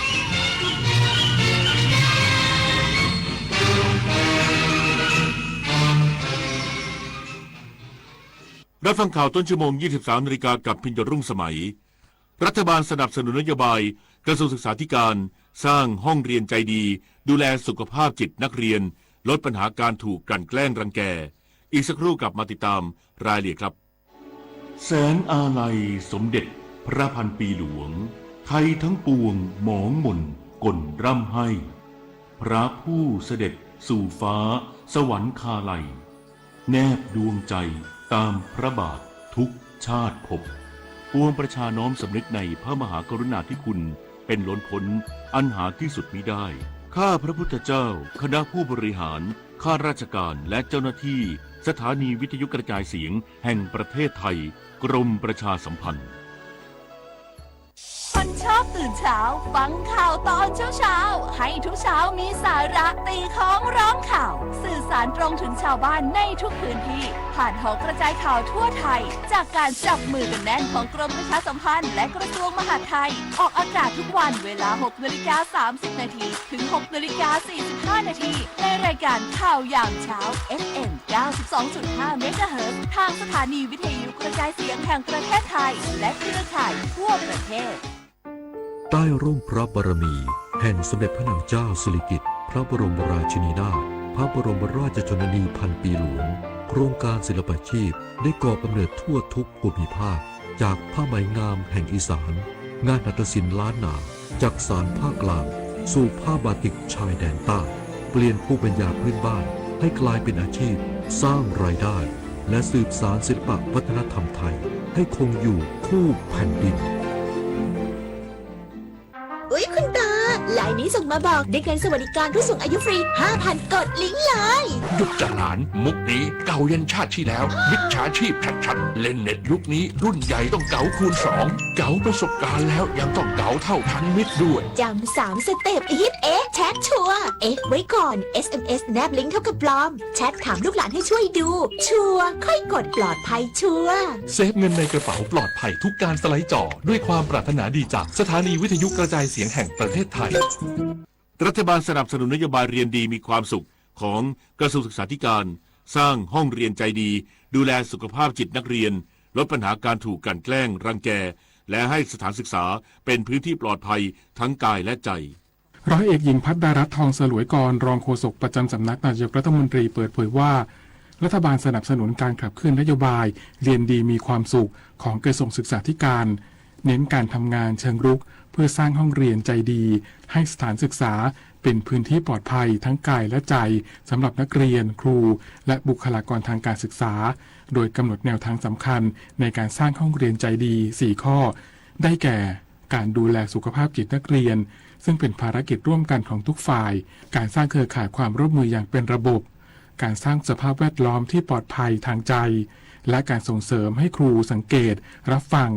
รับฟังข่าวต้นชั่วโมง 23 นาฬิกากับพิญญรุ่งสมัยรัฐบาลสนับสนุนนโยบายกระทรวงศึกษาธิการสร้างห้องเรียนใจดีดูแลสุขภาพจิตนักเรียนลดปัญหาการถูกกลั่นแกล้งรังแกอีกสักครู่กลับมาติดตามรายละเอียดครับแสนอาลัยสมเด็จพระพันปีหลวงไทยทั้งปวงหมองหม่นกลร่ำให้พระผู้เสด็จสู่ฟ้าสวรรคาลัยแนบดวงใจตามพระบาททุกชาติภพปวงประชาน้อมสำนึกในพระมหากรุณาธิคุณเป็นล้นพ้นอันหาที่สุดมิได้ข้าพระพุทธเจ้าคณะผู้บริหารข้าราชการและเจ้าหน้าที่สถานีวิทยุกระจายเสียงแห่งประเทศไทยกรมประชาสัมพันธ์คนชอบตื่นเช้าฟังข่าวตอนเช้าให้ทุกเช้ามีสาระตีของร้องข่าวสื่อสารตรงถึงชาวบ้านในทุกพื้นที่ผ่านหอกระจายข่าวทั่วไทยจากการจับมือกันแน่นของกรมประชาสัมพันธ์และกระทรวงมหาดไทยออกอากาศทุกวันเวลา 6:30 น.ถึง 6:45 น.ในรายการข่าวยามเช้า FM 92.5 เมกะเฮิรตซ์ทางสถานีวิทยุกระจายเสียงแห่งประเทศไทยและเครือข่ายทั่วประเทศใต้ร่มพระบารมีแห่งสมเด็จพระนางเจ้าสิริกิติ์พระบรมราชินีนาถพระบรมราชชนนีพันปีหลวง โครงการศิลปาชีพได้ก่อกำเนิดทั่วทุกภูมิภาคจากผ้าไหมงามแห่งอีสานงานหัตถศิลป์ล้านนาจากสานภาคกลางสู่ผ้าบาติกชายแดนใต้เปลี่ยนภูมิปัญญาพื้นบ้านให้กลายเป็นอาชีพสร้างรายได้และสืบสานศิลปวัฒนธรรมไทยให้คงอยู่คู่แผ่นดิน อุ๊ยคุณตาลายนี้ส่งมาบอกได้เงินสวัสดิการผู้สูงอายุฟรี 5,000 กดลิงก์เลย หยุดจะหลานมุกนี้เก่ายันชาติที่แล้วมิจฉาชีพชัดๆเล่นเน็ตยุคนี้รุ่นใหญ่ต้องเก๋าคูณ2เก๋าประสบการณ์แล้วยังต้องเก๋าเท่าทันมิตรด้วยจำ3 สเต็ปฮิตแชทชัวร์ไว้ก่อน SMS แนบลิงก์เท่ากับปลอมแชทถามลูกหลานให้ช่วยดูชัวร์ค่อยกดปลอดภัยชัวร์เซฟเงินในกระเป๋าปลอดภัยทุกการสไลด์จอด้วยความปรารถนาดีจากสถานีวิทยุกระจายเสียงแห่งประเทศไทยรัฐบาลสนับสนุนนโยบายเรียนดีมีความสุขของกระทรวงศึกษาธิการสร้างห้องเรียนใจดีดูแลสุขภาพจิตนักเรียนลดปัญหาการถูกกลั่นแกล้งรังแกและให้สถานศึกษาเป็นพื้นที่ปลอดภัยทั้งกายและใจร้อยเอกหญิงพัฒดารัตน์ทองสลวยกรรองโฆษกประจำสำนักนายกรัฐมนตรีเปิดเผยว่ารัฐบาลสนับสนุนการขับเคลื่อนนโยบายเรียนดีมีความสุขของกระทรวงศึกษาธิการเน้นการทำงานเชิงรุกเพื่อสร้างห้องเรียนใจดีให้สถานศึกษาเป็นพื้นที่ปลอดภัยทั้งกายและใจสำหรับนักเรียนครูและบุคลากรทางการศึกษาโดยกำหนดแนวทางสำคัญในการสร้างห้องเรียนใจดี4ข้อได้แก่การดูแลสุขภาพจิตนักเรียนซึ่งเป็นภารกิจร่วมกันของทุกฝ่ายการสร้างเครือข่ายความร่วมมืออย่างเป็นระบบการสร้างสภาพแวดล้อมที่ปลอดภัยทางใจและการส่งเสริมให้ครูสังเกตรับฟัง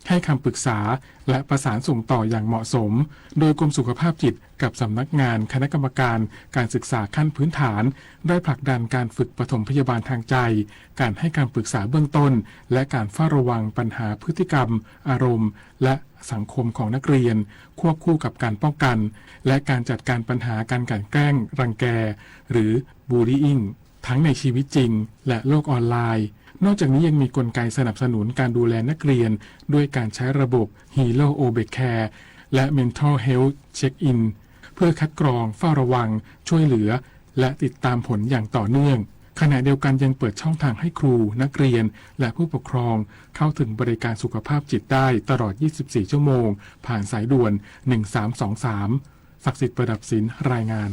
ให้คำปรึกษาและประสานส่งต่ออย่างเหมาะสมโดยกรมสุขภาพจิตกับสำนักงานคณะกรรมการการศึกษาขั้นพื้นฐานได้ผลักดันการฝึกปฐมพยาบาลทางใจการให้คำปรึกษาเบื้องต้นและการเฝ้าระวังปัญหาพฤติกรรมอารมณ์และสังคมของนักเรียนควบคู่กับการป้องกันและการจัดการปัญหาการกลั่นแกล้งรังแกหรือบูลลี่อิงทั้งในชีวิตจริงและโลกออนไลน์นอกจากนี้ยังมีกลไกสนับสนุนการดูแลนักเรียนด้วยการใช้ระบบ Hero Obet Care และ Mental Health Check-in เพื่อคัดกรองเฝ้าระวังช่วยเหลือและติดตามผลอย่างต่อเนื่องขณะเดียวกันยังเปิดช่องทางให้ครูนักเรียนและผู้ปกครองเข้าถึงบริการสุขภาพจิตได้ตลอด 24 ชั่วโมงผ่านสายด่วน 1323 ศักดิ์สิทธิ์ประดับศิลป์รายงาน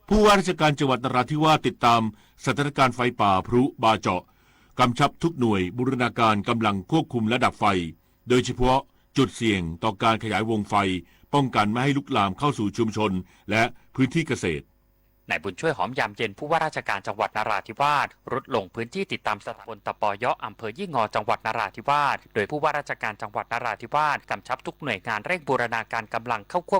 ผู้ว่าราชการจังหวัดนราธิวาสติดตามสถานการณ์ไฟป่าพลุบาเจาะกำชับทุกหน่วยบูรณาการกำลังควบคุมและดับไฟโดยเฉพาะจุดเสี่ยงต่อการขยายวงไฟป้องกันไม่ให้ลุกลามเข้าสู่ชุมชนและพื้นที่เกษตรนายบุญช่วยหอมยามเย็นผู้ว่าราชการจังหวัดนราธิวาสรุดลงพื้นที่ติดตามสถานบนตะปอยะอำเภอยี่งอจังหวัดนราธิวาสโดยผู้ว่าราชการจังหวัดนราธิวาสกำชับทุกหน่วยงานเร่งบูรณาการกำลังเข้าควบ